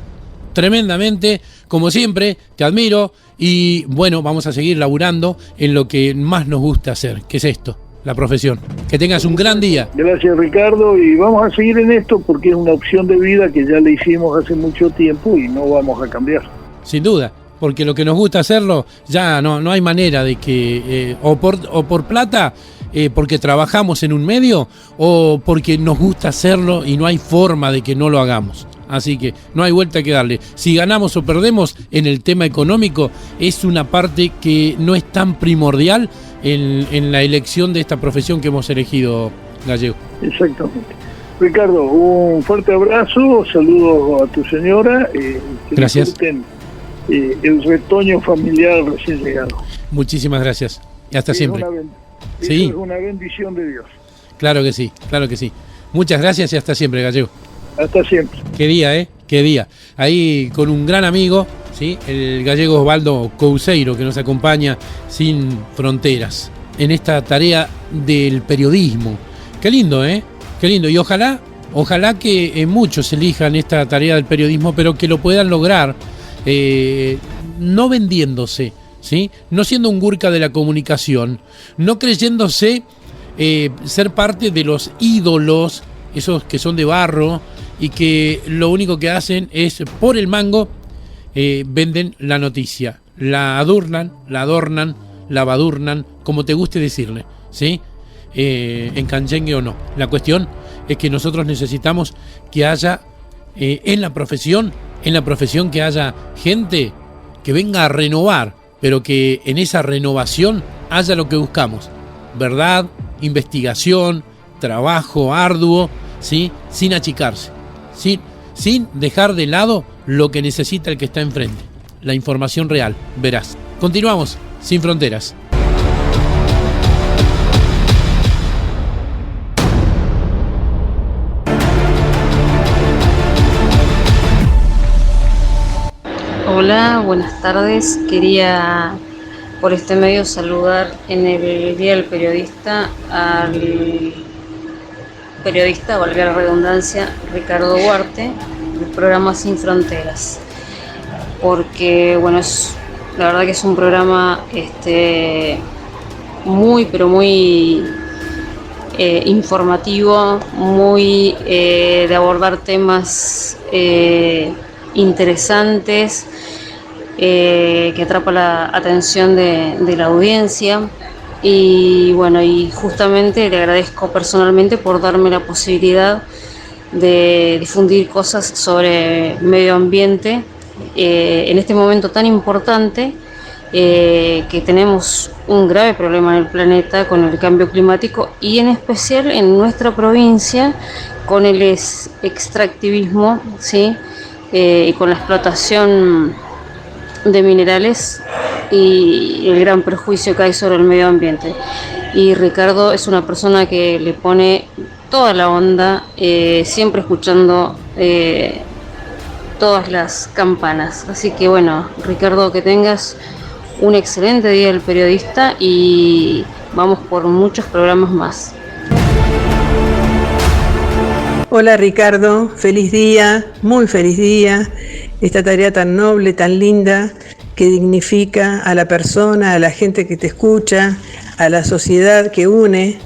tremendamente, como siempre, te admiro y bueno, vamos a seguir laburando en lo que más nos gusta hacer, que es esto, la profesión. Que tengas un gran día. Gracias, Ricardo, y vamos a seguir en esto porque es una opción de vida que ya le hicimos hace mucho tiempo y no vamos a cambiar. Sin duda, porque lo que nos gusta hacerlo, ya no hay manera de que, o por plata, porque trabajamos en un medio, o porque nos gusta hacerlo y no hay forma de que no lo hagamos. Así que no hay vuelta que darle. Si ganamos o perdemos en el tema económico, es una parte que no es tan primordial en la elección de esta profesión que hemos elegido, Gallego. Exactamente. Ricardo, un fuerte abrazo, saludos a tu señora, que gracias. Disfruten el retoño familiar recién llegado. Muchísimas gracias y hasta siempre. Es una bendición de Dios. Claro que sí, claro que sí. Muchas gracias y hasta siempre, Gallego. Hasta siempre. Qué día, qué día. Ahí con un gran amigo, ¿sí? El gallego Osvaldo Couseiro, que nos acompaña sin fronteras en esta tarea del periodismo. Qué lindo, qué lindo. Y ojalá que muchos elijan esta tarea del periodismo, pero que lo puedan lograr no vendiéndose, ¿sí? No siendo un gurka de la comunicación, no creyéndose ser parte de los ídolos, esos que son de barro y que lo único que hacen es, por el mango, venden la noticia, la adornan, la badurnan, como te guste decirle, ¿sí? En canchengue o no. La cuestión es que nosotros necesitamos que haya en la profesión que haya gente que venga a renovar, pero que en esa renovación haya lo que buscamos: verdad, investigación, trabajo arduo, ¿sí? Sin achicarse, sin dejar de lado lo que necesita el que está enfrente, la información real, veraz. Continuamos, Sin Fronteras. Hola, buenas tardes. Quería por este medio saludar en el Día del Periodista al periodista, valga la redundancia, Ricardo Huarte, del programa Sin Fronteras, porque bueno, la verdad que es un programa muy informativo, muy de abordar temas interesantes, que atrapa la atención de la audiencia. Y bueno, y justamente le agradezco personalmente por darme la posibilidad de difundir cosas sobre medio ambiente en este momento tan importante, que tenemos un grave problema en el planeta con el cambio climático y en especial en nuestra provincia con el extractivismo, ¿sí? Y con la explotación de minerales y el gran perjuicio que hay sobre el medio ambiente. y Ricardo es una persona que le pone toda la onda, siempre escuchando todas las campanas. Así que bueno, Ricardo, que tengas un excelente día del periodista y vamos por muchos programas más. Hola Ricardo, feliz día, muy feliz día. Esta tarea tan noble, tan linda, que dignifica a la persona, a la gente que te escucha, a la sociedad que une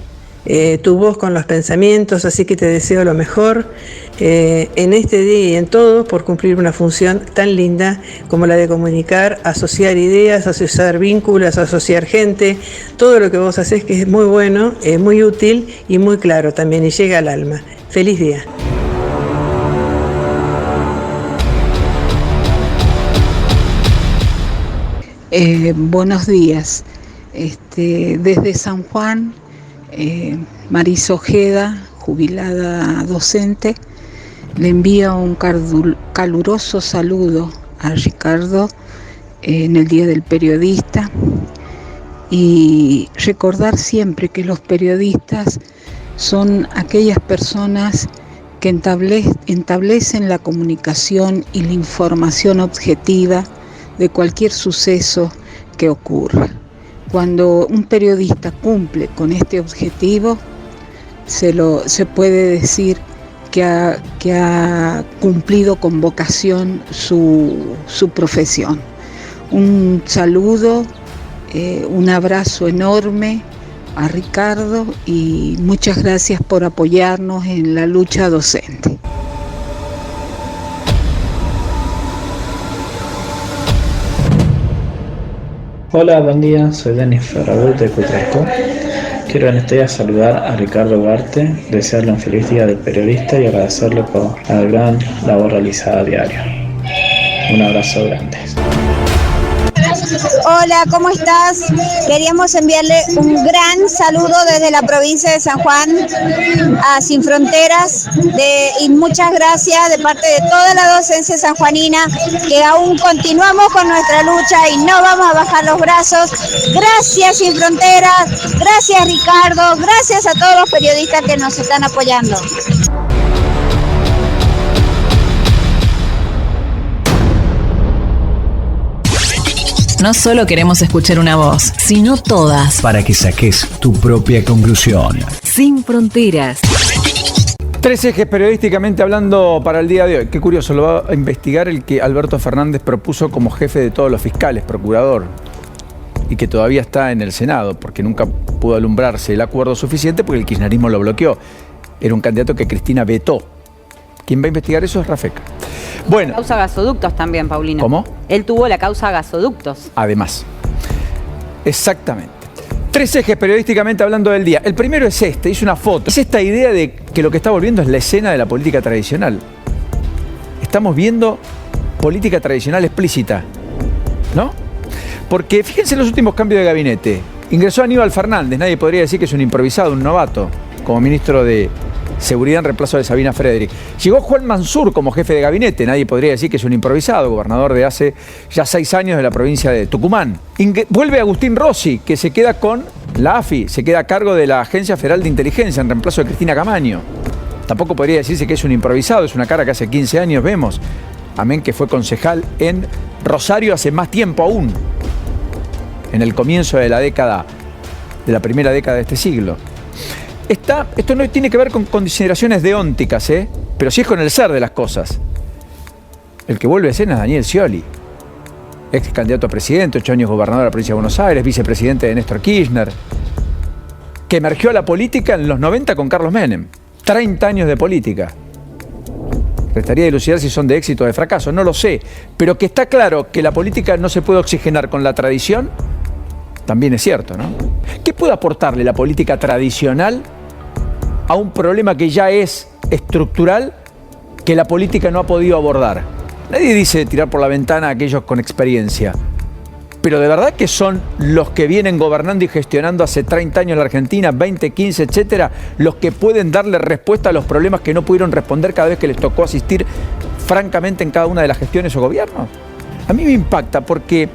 tu voz con los pensamientos, así que te deseo lo mejor en este día y en todo por cumplir una función tan linda como la de comunicar, asociar ideas, asociar vínculos, asociar gente, todo lo que vos hacés que es muy bueno, muy útil y muy claro también y llega al alma. Feliz día. Buenos días. Desde San Juan, Marisa Ojeda, jubilada docente, le envía un caluroso saludo a Ricardo en el Día del Periodista y recordar siempre que los periodistas son aquellas personas que establecen la comunicación y la información objetiva de cualquier suceso que ocurra. Cuando un periodista cumple con este objetivo, se puede decir que ha cumplido con vocación su profesión. Un saludo, un abrazo enorme a Ricardo y muchas gracias por apoyarnos en la lucha docente. Hola, buen día, soy Denis Ferragut de Cutrasco. Quiero en este día saludar a Ricardo Ugarte, desearle un feliz día del periodista y agradecerle por la gran labor realizada a diario. Un abrazo grande. Hola, ¿cómo estás? Queríamos enviarle un gran saludo desde la provincia de San Juan a Sin Fronteras y muchas gracias de parte de toda la docencia sanjuanina, que aún continuamos con nuestra lucha y no vamos a bajar los brazos. Gracias Sin Fronteras, gracias Ricardo, gracias a todos los periodistas que nos están apoyando. No solo queremos escuchar una voz, sino todas. Para que saques tu propia conclusión. Sin Fronteras. 3 ejes periodísticamente hablando para el día de hoy. Qué curioso, lo va a investigar el que Alberto Fernández propuso como jefe de todos los fiscales, procurador, y que todavía está en el Senado, porque nunca pudo alumbrarse el acuerdo suficiente porque el kirchnerismo lo bloqueó. Era un candidato que Cristina vetó. Quien va a investigar eso es Rafecka. Bueno. La causa gasoductos también, Paulino. ¿Cómo? Él tuvo la causa gasoductos. Además. Exactamente. 3 ejes periodísticamente hablando del día. El primero es hice una foto. Es esta idea de que lo que está volviendo es la escena de la política tradicional. Estamos viendo política tradicional explícita, ¿no? Porque fíjense los últimos cambios de gabinete. Ingresó Aníbal Fernández, nadie podría decir que es un improvisado, un novato, como ministro de Seguridad en reemplazo de Sabina Frederick. Llegó Juan Mansur como jefe de gabinete, nadie podría decir que es un improvisado, gobernador de hace ya 6 años de la provincia de Tucumán. Vuelve Agustín Rossi, que se queda con la AFI, se queda a cargo de la Agencia Federal de Inteligencia en reemplazo de Cristina Camaño. Tampoco podría decirse que es un improvisado, es una cara que hace 15 años vemos. Amén que fue concejal en Rosario hace más tiempo aún, en el comienzo de la primera década de este siglo. Esto no tiene que ver con consideraciones deónticas, pero sí es con el ser de las cosas. El que vuelve a escena es Daniel Scioli, ex candidato a presidente, 8 años gobernador de la provincia de Buenos Aires, vicepresidente de Néstor Kirchner, que emergió a la política en los 90 con Carlos Menem. 30 años de política. Restaría dilucidar si son de éxito o de fracaso, no lo sé, pero que está claro que la política no se puede oxigenar con la tradición, también es cierto, ¿no? ¿Qué puede aportarle la política tradicional a un problema que ya es estructural, que la política no ha podido abordar? Nadie dice tirar por la ventana a aquellos con experiencia, pero de verdad que son los que vienen gobernando y gestionando hace 30 años la Argentina, 20, 15, etcétera, los que pueden darle respuesta a los problemas que no pudieron responder cada vez que les tocó asistir francamente en cada una de las gestiones o gobiernos. A mí me impacta porque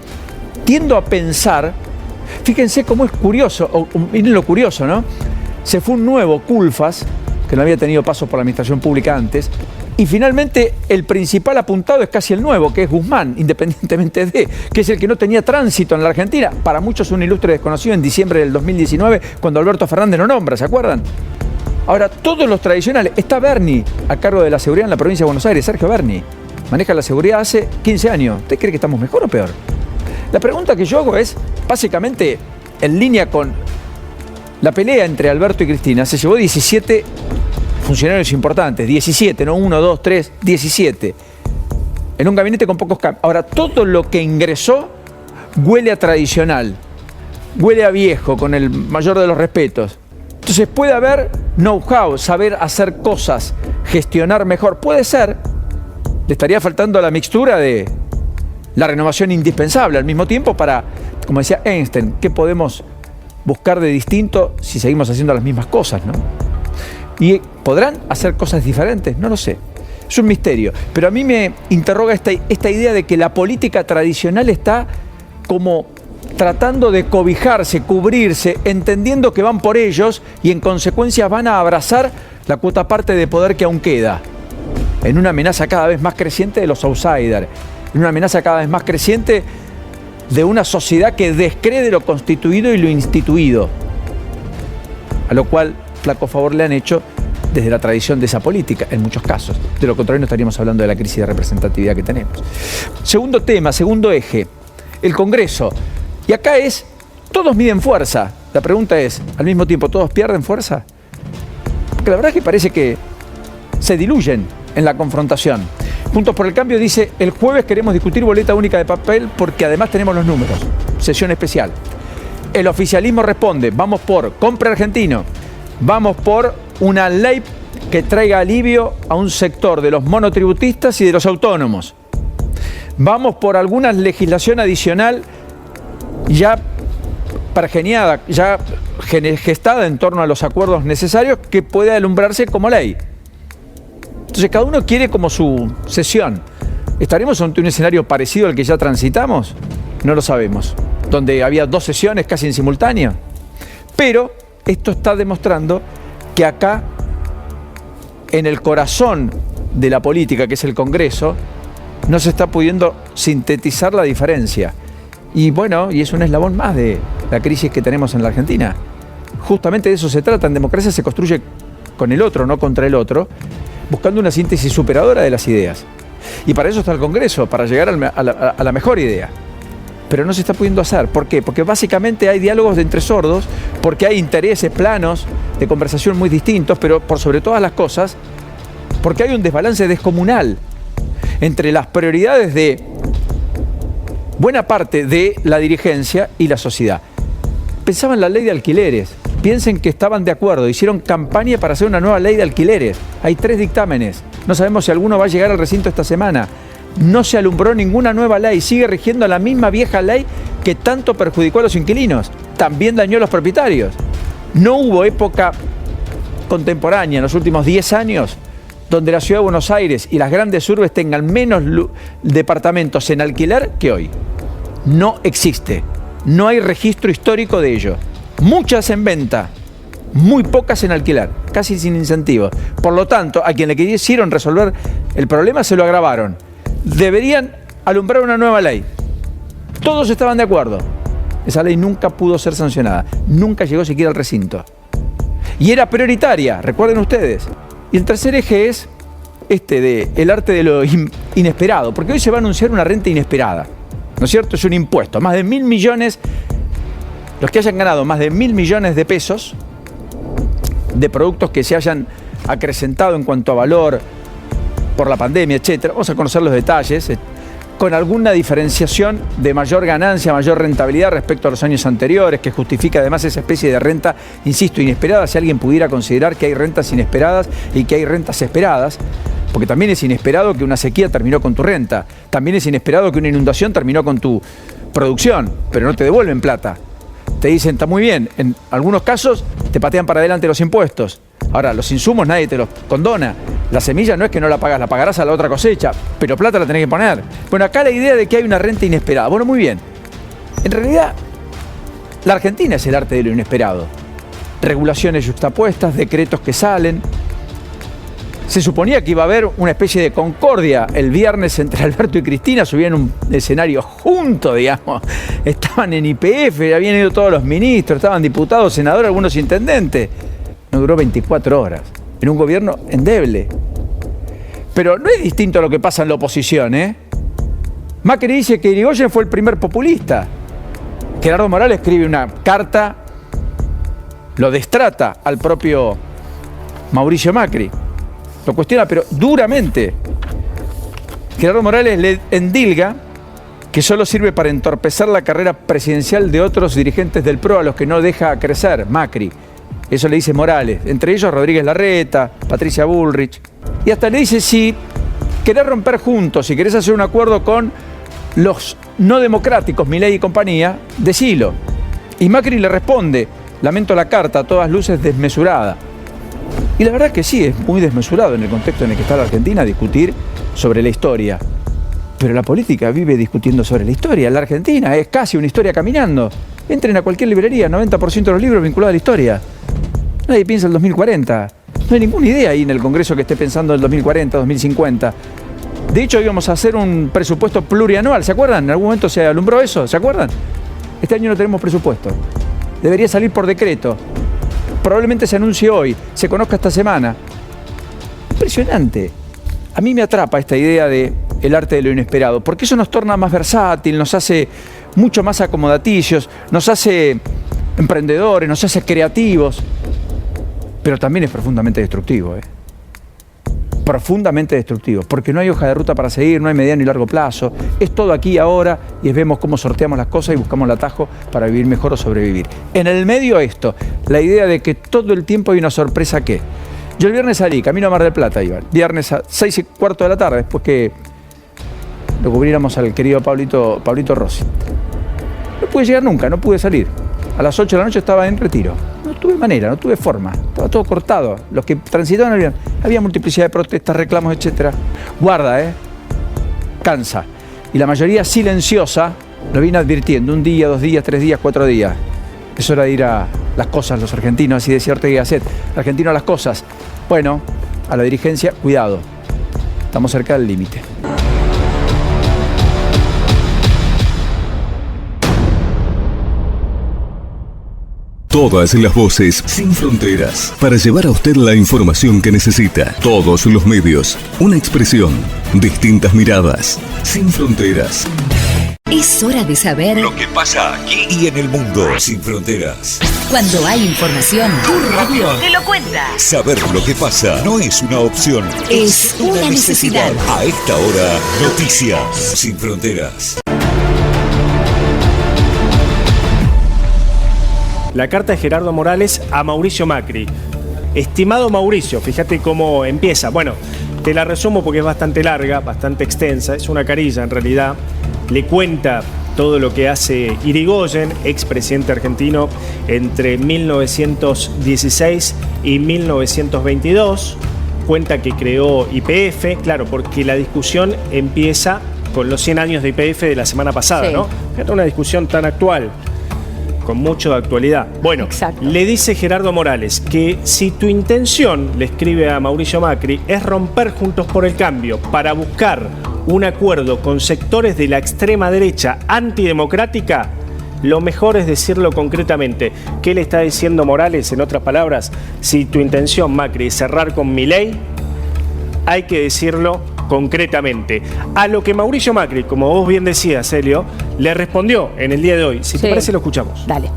tiendo a pensar Fíjense cómo es curioso, miren lo curioso, ¿no? Se fue un nuevo Culfas, que no había tenido paso por la administración pública antes, y finalmente el principal apuntado es casi el nuevo, que es Guzmán, independientemente de, que es el que no tenía tránsito en la Argentina. Para muchos un ilustre desconocido en diciembre del 2019, cuando Alberto Fernández lo nombra, ¿se acuerdan? Ahora, todos los tradicionales, está Berni a cargo de la seguridad en la provincia de Buenos Aires, Sergio Berni, maneja la seguridad hace 15 años. ¿Usted cree que estamos mejor o peor? La pregunta que yo hago es, básicamente, en línea con la pelea entre Alberto y Cristina, se llevó 17 funcionarios importantes, 17, no 1, 2, 3, 17, en un gabinete con pocos cambios. Ahora, todo lo que ingresó huele a tradicional, huele a viejo, con el mayor de los respetos. Entonces puede haber know-how, saber hacer cosas, gestionar mejor. Puede ser, le estaría faltando la mixtura de la renovación indispensable al mismo tiempo para, como decía Einstein, ¿qué podemos buscar de distinto si seguimos haciendo las mismas cosas, ¿no? ¿Y podrán hacer cosas diferentes? No lo sé. Es un misterio. Pero a mí me interroga esta idea de que la política tradicional está como tratando de cobijarse, cubrirse, entendiendo que van por ellos y en consecuencia van a abrazar la cuota parte de poder que aún queda. En una amenaza cada vez más creciente de los outsiders. En una amenaza cada vez más creciente de una sociedad que descree lo constituido y lo instituido. A lo cual flaco favor le han hecho desde la tradición de esa política, en muchos casos. De lo contrario no estaríamos hablando de la crisis de representatividad que tenemos. Segundo tema, segundo eje, el Congreso. Y acá es, todos miden fuerza. La pregunta es, al mismo tiempo, ¿todos pierden fuerza? Porque la verdad es que parece que se diluyen en la confrontación. Juntos por el Cambio dice, el jueves queremos discutir boleta única de papel porque además tenemos los números. Sesión especial. El oficialismo responde, vamos por compra argentino. Vamos por una ley que traiga alivio a un sector de los monotributistas y de los autónomos. Vamos por alguna legislación adicional ya pergeniada, ya gestada en torno a los acuerdos necesarios que pueda alumbrarse como ley. Entonces cada uno quiere como su sesión. ¿Estaremos ante un escenario parecido al que ya transitamos? No lo sabemos. Donde había dos sesiones casi en simultáneo. Pero esto está demostrando que acá, en el corazón de la política, que es el Congreso, no se está pudiendo sintetizar la diferencia. Y bueno, y es un eslabón más de la crisis que tenemos en la Argentina. Justamente de eso se trata. En democracia se construye con el otro, no contra el otro, buscando una síntesis superadora de las ideas. Y para eso está el Congreso, para llegar a la mejor idea. Pero no se está pudiendo hacer. ¿Por qué? Porque básicamente hay diálogos de entre sordos, porque hay intereses, planos de conversación muy distintos, pero por sobre todas las cosas, porque hay un desbalance descomunal entre las prioridades de buena parte de la dirigencia y la sociedad. Pensaban en la ley de alquileres. Piensen que estaban de acuerdo, hicieron campaña para hacer una nueva ley de alquileres. Hay 3 dictámenes. No sabemos si alguno va a llegar al recinto esta semana. No se alumbró ninguna nueva ley, sigue rigiendo la misma vieja ley que tanto perjudicó a los inquilinos, también dañó a los propietarios. No hubo época contemporánea en los últimos 10 años donde la ciudad de Buenos Aires y las grandes urbes tengan menos departamentos en alquiler que hoy. No existe, no hay registro histórico de ello. Muchas en venta, muy pocas en alquiler, casi sin incentivos. Por lo tanto, a quien le quisieron resolver el problema se lo agravaron. Deberían alumbrar una nueva ley. Todos estaban de acuerdo. Esa ley nunca pudo ser sancionada. Nunca llegó siquiera al recinto. Y era prioritaria, recuerden ustedes. Y el tercer eje es el arte de lo inesperado. Porque hoy se va a anunciar una renta inesperada. ¿No es cierto? Es un impuesto. Más de 1.000 millones, los que hayan ganado más de 1.000 millones de pesos de productos que se hayan acrecentado en cuanto a valor por la pandemia, etcétera. Vamos a conocer los detalles, con alguna diferenciación de mayor ganancia, mayor rentabilidad respecto a los años anteriores, que justifica además esa especie de renta, insisto, inesperada, si alguien pudiera considerar que hay rentas inesperadas y que hay rentas esperadas, porque también es inesperado que una sequía terminó con tu renta, también es inesperado que una inundación terminó con tu producción, pero no te devuelven plata. Te dicen, está muy bien, en algunos casos te patean para adelante los impuestos. Ahora, los insumos nadie te los condona. La semilla no es que no la pagas, la pagarás a la otra cosecha, pero plata la tenés que poner. Bueno, acá la idea de que hay una renta inesperada. Bueno, muy bien. En realidad, La Argentina es el arte de lo inesperado. Regulaciones justapuestas, decretos que salen. Se suponía que iba a haber una especie de concordia el viernes entre Alberto y Cristina, subían un escenario juntos, digamos. Estaban en YPF, habían ido todos los ministros, estaban diputados, senadores, algunos intendentes. No duró 24 horas, en un gobierno endeble. Pero no es distinto a lo que pasa en la oposición, ¿eh? Macri dice que Irigoyen fue el primer populista. Gerardo Morales escribe una carta, lo destrata al propio Mauricio Macri. Lo cuestiona, pero duramente. Gerardo Morales le endilga que solo sirve para entorpecer la carrera presidencial de otros dirigentes del PRO a los que no deja crecer Macri. Eso le dice Morales. Entre ellos Rodríguez Larreta, Patricia Bullrich. Y hasta le dice, si querés romper juntos, si querés hacer un acuerdo con los no democráticos, Milei y compañía, decilo. Y Macri le responde, lamento la carta, a todas luces desmesurada. Y la verdad que sí, es muy desmesurado en el contexto en el que está la Argentina discutir sobre la historia. Pero la política vive discutiendo sobre la historia. La Argentina es casi una historia caminando. Entren a cualquier librería, 90% de los libros vinculados a la historia. Nadie piensa en el 2040. No hay ninguna idea ahí en el Congreso que esté pensando en el 2040, 2050. De hecho, íbamos a hacer un presupuesto plurianual. ¿Se acuerdan? En algún momento se alumbró eso. ¿Se acuerdan? Este año no tenemos presupuesto. Debería salir por decreto. Probablemente se anuncie hoy, se conozca esta semana. Impresionante. A mí me atrapa esta idea de el arte de lo inesperado, porque eso nos torna más versátil, nos hace mucho más acomodaticios, nos hace emprendedores, nos hace creativos, pero también es profundamente destructivo, profundamente destructivo, porque no hay hoja de ruta para seguir, no hay mediano y largo plazo, es todo aquí y ahora y vemos cómo sorteamos las cosas y buscamos el atajo para vivir mejor o sobrevivir. En el medio esto, la idea de que todo el tiempo hay una sorpresa que... Yo el viernes salí, camino a Mar del Plata, Iván, viernes a 6:15 de la tarde, después que lo cubriéramos al querido Pablito Rossi. No pude llegar nunca, no pude salir. A las 8 de la noche estaba en retiro. No tuve manera, no tuve forma. Estaba todo cortado. Los que transitaban había multiplicidad de protestas, reclamos, etc. Guarda, cansa. Y la mayoría silenciosa lo vine advirtiendo. 1 día, 2 días, 3 días, 4 días. Es hora de ir a las cosas, los argentinos, así decía Ortega y Gasset. Argentino a las cosas. Bueno, a la dirigencia, cuidado. Estamos cerca del límite. Todas las voces sin fronteras para llevar a usted la información que necesita. Todos los medios, una expresión, distintas miradas, sin fronteras. Es hora de saber Lo que pasa aquí y en el mundo sin fronteras. cuando hay información. Tu radio te lo cuenta. Saber lo que pasa no es una opción, Es una necesidad. A esta hora, noticias sin fronteras. La carta de Gerardo Morales a Mauricio Macri. Estimado Mauricio, fíjate cómo empieza. Bueno, te la resumo porque es bastante larga, bastante extensa. Es una carilla en realidad. Le cuenta todo lo que hace Irigoyen, expresidente argentino, entre 1916 y 1922. Cuenta que creó YPF, claro, porque la discusión empieza con los 100 años de YPF de la semana pasada, sí, ¿no? Fíjate, una discusión tan actual, con mucho de actualidad. Bueno, exacto. Le dice Gerardo Morales que si tu intención, le escribe a Mauricio Macri, es romper Juntos por el Cambio para buscar un acuerdo con sectores de la extrema derecha antidemocrática, lo mejor es decirlo concretamente. ¿Qué le está diciendo Morales? En otras palabras, si tu intención, Macri, es cerrar con Milei, hay que decirlo concretamente. A lo que Mauricio Macri, como vos bien decías, Helio, le respondió en el día de hoy. Si te parece, lo escuchamos. Dale.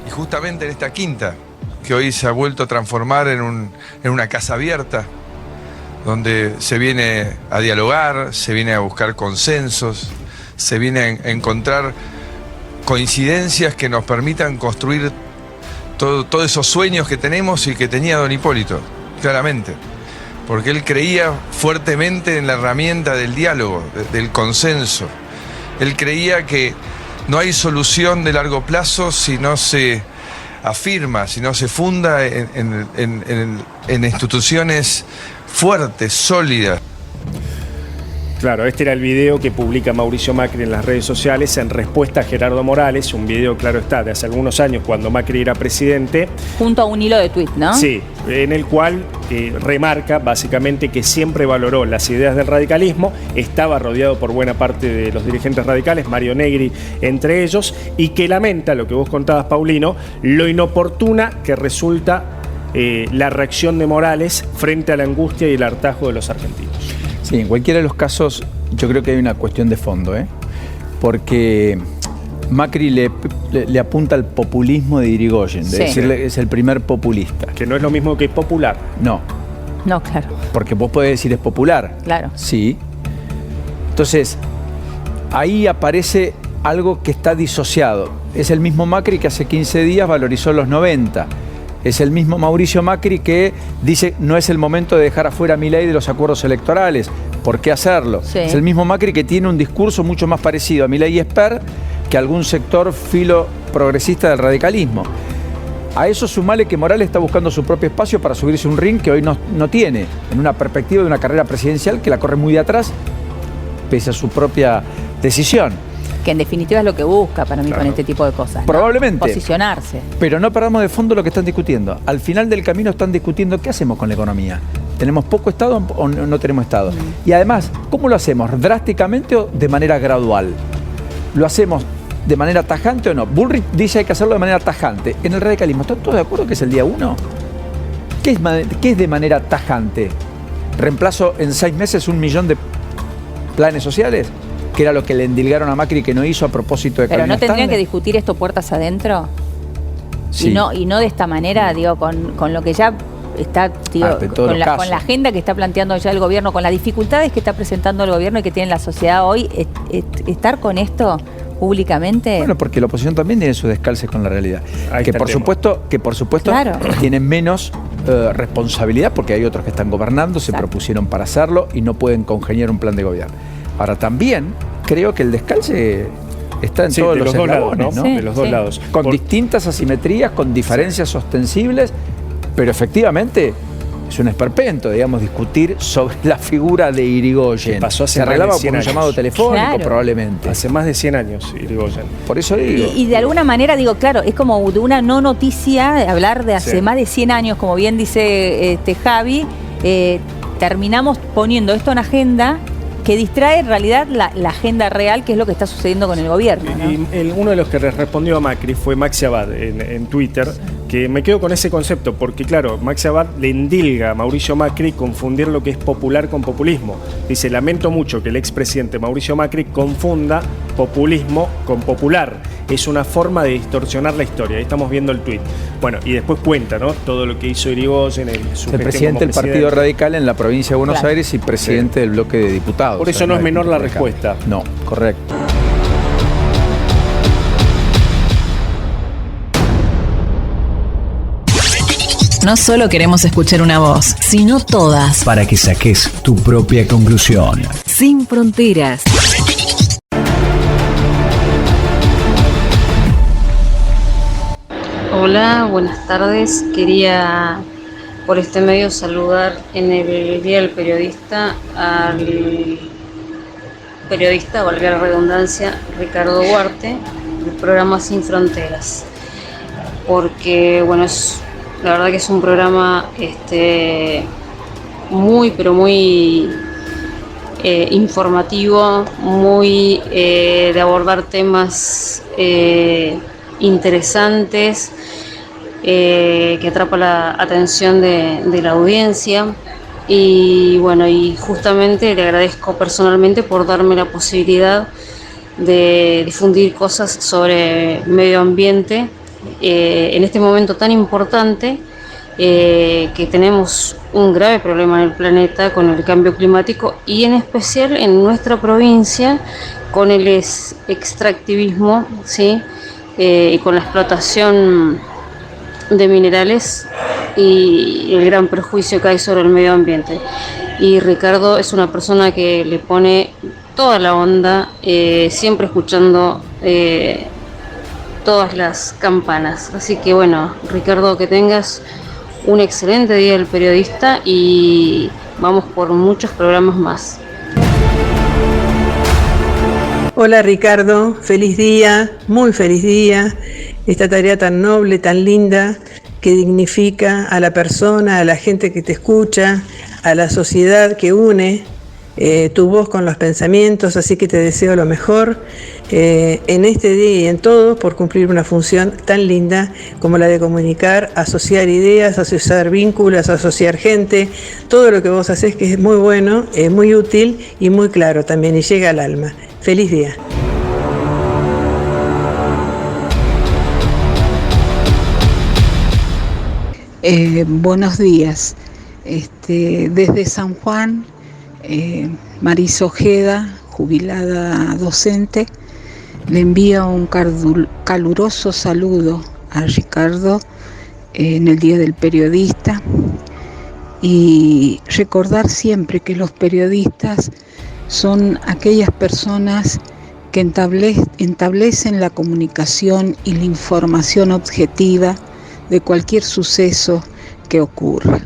Y justamente en esta quinta, que hoy se ha vuelto a transformar en una casa abierta, donde se viene a dialogar, se viene a buscar consensos, se viene a encontrar coincidencias que nos permitan construir todos esos sueños que tenemos y que tenía don Hipólito, claramente. Porque él creía fuertemente en la herramienta del diálogo, del consenso. Él creía que no hay solución de largo plazo si no se afirma, si no se funda en instituciones fuertes, sólidas. Claro, este era el video que publica Mauricio Macri en las redes sociales en respuesta a Gerardo Morales, un video, claro está, de hace algunos años cuando Macri era presidente. Junto a un hilo de tuit, ¿no? Sí, en el cual remarca básicamente que siempre valoró las ideas del radicalismo, estaba rodeado por buena parte de los dirigentes radicales, Mario Negri entre ellos, y que lamenta, lo que vos contabas, Paulino, lo inoportuna que resulta la reacción de Morales frente a la angustia y el hartazgo de los argentinos. Sí, en cualquiera de los casos yo creo que hay una cuestión de fondo, porque Macri le apunta al populismo de Irigoyen, de decirle que es el primer populista. Que no es lo mismo que popular. No. No, claro. Porque vos podés decir es popular. Claro. Sí. Entonces, ahí aparece algo que está disociado. Es el mismo Macri que hace 15 días valorizó los 90. Es el mismo Mauricio Macri que dice no es el momento de dejar afuera a Milei de los acuerdos electorales. ¿Por qué hacerlo? Sí. Es el mismo Macri que tiene un discurso mucho más parecido a Milei y Esper que a algún sector filo progresista del radicalismo. A eso sumale que Morales está buscando su propio espacio para subirse un ring que hoy no tiene, en una perspectiva de una carrera presidencial que la corre muy de atrás, pese a su propia decisión. Que en definitiva es lo que busca para mí con este tipo de cosas, ¿no? Probablemente. Posicionarse. Pero no perdamos de fondo lo que están discutiendo. Al final del camino están discutiendo qué hacemos con la economía. ¿Tenemos poco Estado o no tenemos Estado? Y además, ¿cómo lo hacemos? ¿Drásticamente o de manera gradual? ¿Lo hacemos de manera tajante o no? Bullrich dice hay que hacerlo de manera tajante. En el radicalismo, ¿están todos de acuerdo que es el día 1? ¿Qué es de manera tajante? ¿Reemplazo en 6 meses 1 millón de planes sociales? Que era lo que le endilgaron a Macri que no hizo a propósito de Pero Carolina ¿no tendrían Stanley? que discutir esto puertas adentro? Sí. Y no de esta manera, digo, con lo que ya está, digo, con la agenda que está planteando ya el gobierno, con las dificultades que está presentando el gobierno y que tiene la sociedad hoy, estar con esto públicamente. Bueno, porque la oposición también tiene sus descalces con la realidad. Que por supuesto Claro. tienen menos responsabilidad porque hay otros que están gobernando, se propusieron para hacerlo y no pueden congeniar un plan de gobierno. Ahora también creo que el descalce está en todos los eslabones, lados, ¿no? Sí, de los dos lados. Con distintas asimetrías, con diferencias ostensibles, pero efectivamente es un esperpento, digamos, discutir sobre la figura de Irigoyen. Pasó hace Se arreglaba más de 100 por un años. llamado telefónico, Claro. probablemente. Hace más de 100 años, Irigoyen. Por eso digo. Y de alguna manera, digo, claro, es como de una no noticia hablar de hace más de 100 años, como bien dice Javi, terminamos poniendo esto en agenda que distrae en realidad la agenda real, que es lo que está sucediendo con el gobierno, ¿no? Y uno de los que respondió a Macri fue Maxi Abad en Twitter, que me quedo con ese concepto, porque claro, Maxi Abad le endilga a Mauricio Macri confundir lo que es popular con populismo. Dice, lamento mucho que el expresidente Mauricio Macri confunda populismo con popular. Es una forma de distorsionar la historia. Ahí estamos viendo el tuit. Bueno, y después cuenta, ¿no? Todo lo que hizo Irigoyen, El presidente del Partido Radical en la provincia de Buenos Aires y presidente del bloque de diputados. Por eso no es menor la respuesta. No, correcto. No solo queremos escuchar una voz, sino todas. Para que saques tu propia conclusión. Sin fronteras. Hola, buenas tardes. Quería por este medio saludar en el Día del Periodista al periodista, valga la redundancia, Ricardo Huarte, del programa Sin Fronteras. Porque, bueno, la verdad que es un programa muy, pero muy informativo, muy de abordar temas interesantes, que atrapa la atención de la audiencia. Y bueno, y justamente le agradezco personalmente por darme la posibilidad de difundir cosas sobre medio ambiente en este momento tan importante, que tenemos un grave problema en el planeta con el cambio climático y en especial en nuestra provincia con el extractivismo, ¿sí? Y con la explotación de minerales y el gran perjuicio que hay sobre el medio ambiente. Y Ricardo es una persona que le pone toda la onda, siempre escuchando todas las campanas. Así que bueno, Ricardo, que tengas un excelente Día del Periodista y vamos por muchos programas más. Hola Ricardo, feliz día, muy feliz día. Esta tarea tan noble, tan linda, que dignifica a la persona, a la gente que te escucha, a la sociedad que une tu voz con los pensamientos, así que te deseo lo mejor en este día y en todo por cumplir una función tan linda como la de comunicar, asociar ideas, asociar vínculos, asociar gente, todo lo que vos hacés que es muy bueno, muy útil y muy claro también y llega al alma. Feliz día. Buenos días. Desde San Juan, Marisa Ojeda, jubilada docente, le envía un caluroso saludo a Ricardo en el Día del Periodista y recordar siempre que los periodistas son aquellas personas que establecen la comunicación y la información objetiva de cualquier suceso que ocurra.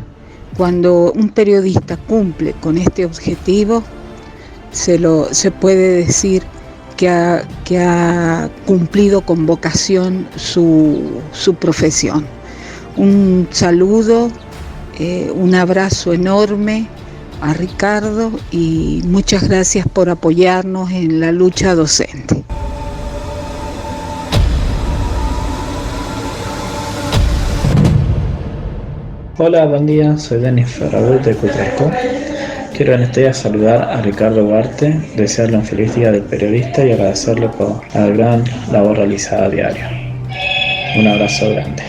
Cuando un periodista cumple con este objetivo, se puede decir que ha cumplido con vocación su profesión. Un saludo, un abrazo enorme a Ricardo y muchas gracias por apoyarnos en la lucha docente. Hola, buen día, soy Denis Ferragut de Cutrasco. Quiero en este día saludar a Ricardo Huarte, desearle un feliz día del periodista y agradecerle por la gran labor realizada a diario. Un abrazo grande.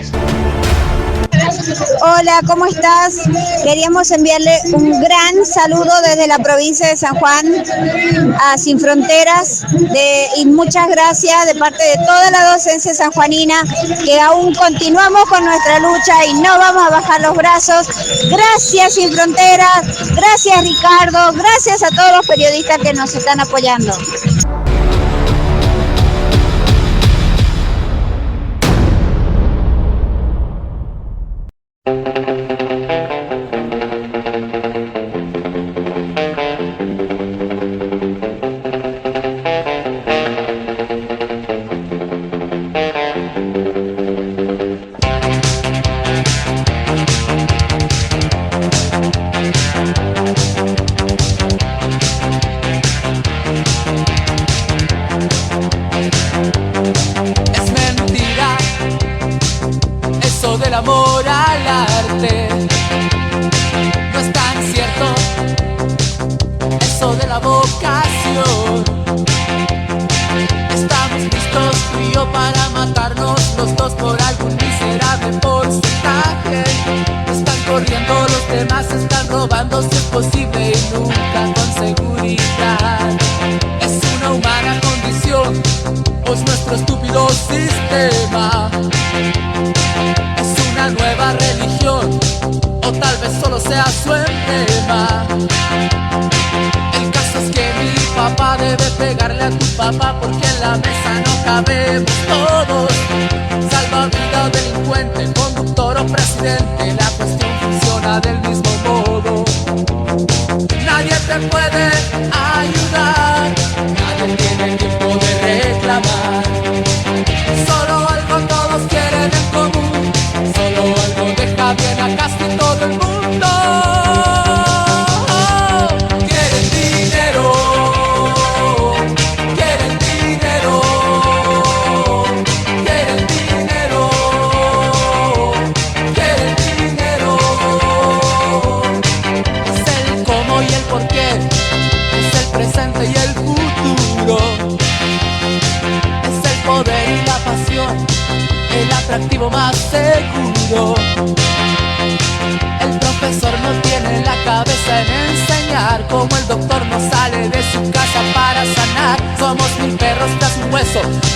Hola, ¿cómo estás? Queríamos enviarle un gran saludo desde la provincia de San Juan a Sin Fronteras y muchas gracias de parte de toda la docencia sanjuanina, que aún continuamos con nuestra lucha y no vamos a bajar los brazos. Gracias Sin Fronteras, gracias Ricardo, gracias a todos los periodistas que nos están apoyando.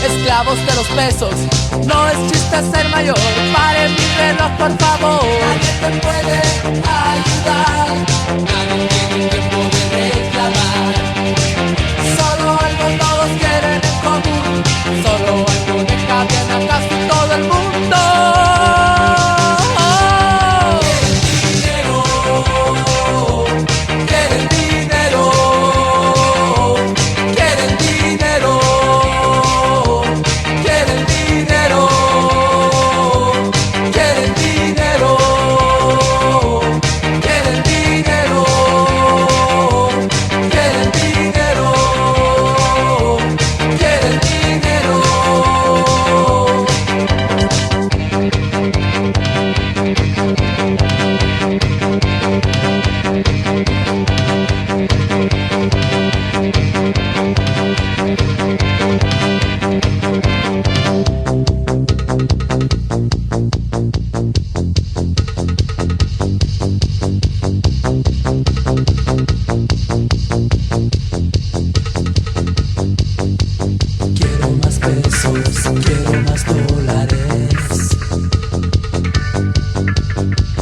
Esclavos de los pesos, no es chiste ser mayor. Pare mi reloj, por favor. Nadie te puede ayudar, nadie tiene tiempo de reclamar. Solo algo todos quieren en común, solo algo deja bien a casi todo el mundo. Quieren dinero, quieren dinero. quiero más dólares.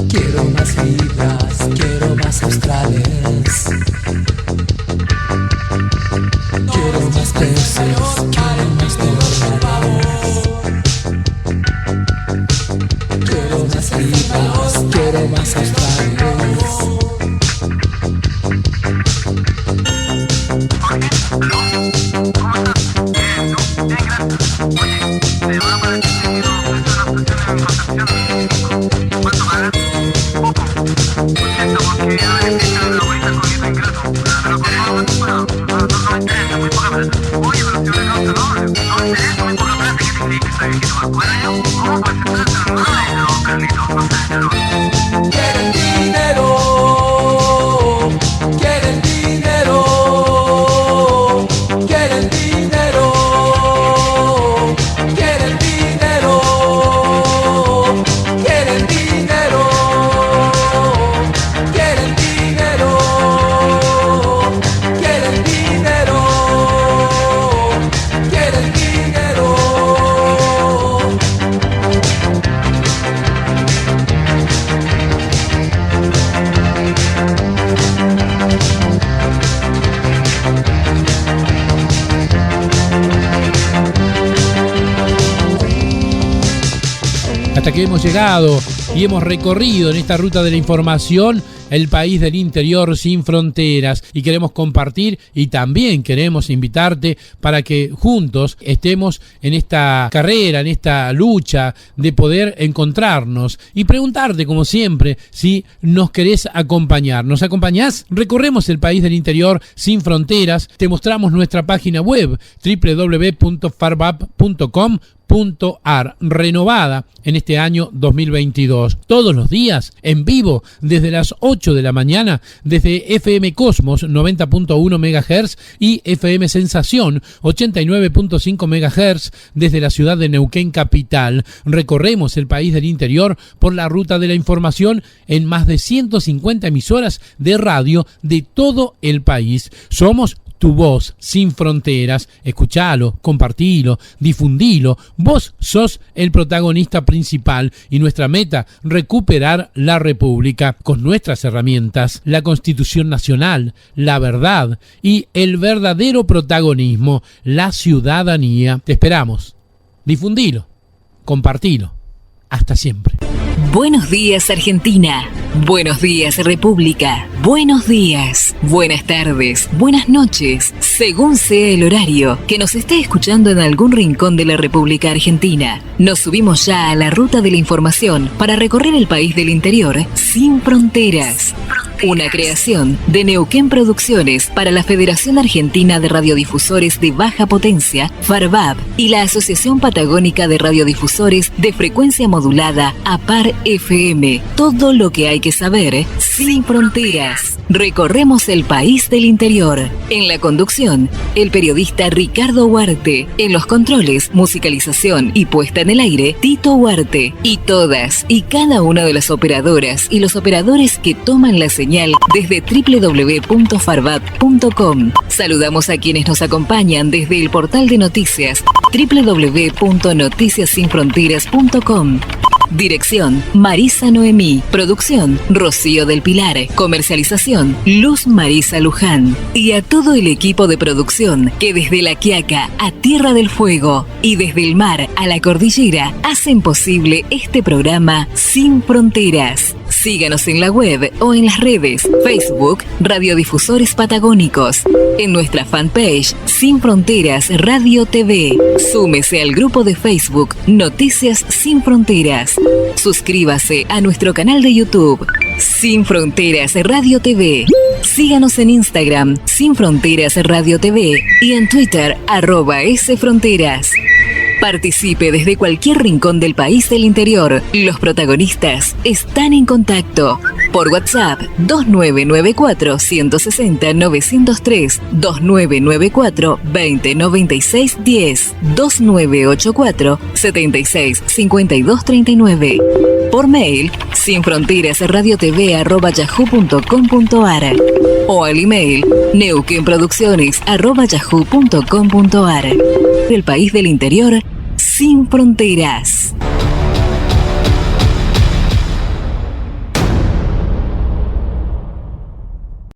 Quiero más libras, quiero más australes. Quiero más pesos, quiero más dólares. Quiero más libras, quiero más australes. Quieren dinero, quieren dinero, quieren dinero, quieren dinero, quieren dinero, quieren dinero, quieren dinero, quieren dinero. Hasta que hemos llegado y hemos recorrido en esta ruta de la información el país del interior sin fronteras, y queremos compartir y también queremos invitarte para que juntos estemos en esta carrera, en esta lucha de poder encontrarnos y preguntarte, como siempre, si nos querés acompañar. ¿Nos acompañás? Recorremos el país del interior sin fronteras, te mostramos nuestra página web www.farbap.com.ar, renovada en este año 2022. Todos los días, en vivo, desde las 8 de la mañana, desde FM Cosmos 90.1 MHz y FM Sensación 89.5 MHz, desde la ciudad de Neuquén capital. Recorremos el país del interior por la ruta de la información en más de 150 emisoras de radio de todo el país. Somos tu voz sin fronteras. Escuchalo, compartilo, difundilo. Vos sos el protagonista principal y nuestra meta, recuperar la República con nuestras herramientas, la Constitución Nacional, la verdad y el verdadero protagonismo, la ciudadanía. Te esperamos. Difundilo, compartilo. Hasta siempre. Buenos días, Argentina. Buenos días, República. Buenos días, buenas tardes, buenas noches, según sea el horario que nos esté escuchando en algún rincón de la República Argentina. Nos subimos ya a la ruta de la información para recorrer el país del interior sin fronteras. Una creación de Neuquén Producciones para la Federación Argentina de Radiodifusores de Baja Potencia, FARBAP, y la Asociación Patagónica de Radiodifusores de Frecuencia Modulada, APAR FM. Todo lo que hay que saber sin fronteras. Recorremos el país del interior. En la conducción, el periodista Ricardo Huarte. En los controles, musicalización y puesta en el aire, Tito Huarte. Y todas y cada una de las operadoras y los operadores que toman la señal desde www.farbap.com. Saludamos a quienes nos acompañan desde el portal de noticias www.noticiasinfronteras.com. Dirección, Marisa Noemí. Producción, Rocío del Pilar. Comercialización, Luz Marisa Luján. Y a todo el equipo de producción que desde La Quiaca a Tierra del Fuego y desde el mar a la cordillera hacen posible este programa Sin Fronteras. Síganos en la web o en las redes Facebook Radiodifusores Patagónicos, en nuestra fanpage Sin Fronteras Radio TV. Súmese al grupo de Facebook Noticias Sin Fronteras. Suscríbase a nuestro canal de YouTube Sin Fronteras Radio TV. Síganos en Instagram Sin Fronteras Radio TV y en Twitter @sfronteras. Participe desde cualquier rincón del país del interior. Los protagonistas están en contacto. Por WhatsApp 2994 160 903, 2994 20 96 10, 2984 76 52 39. Por mail sinfronterasradiotv@yahoo.com.ar o al email neuquenproducciones@yahoo.com.ar. El país del interior Sin Fronteras.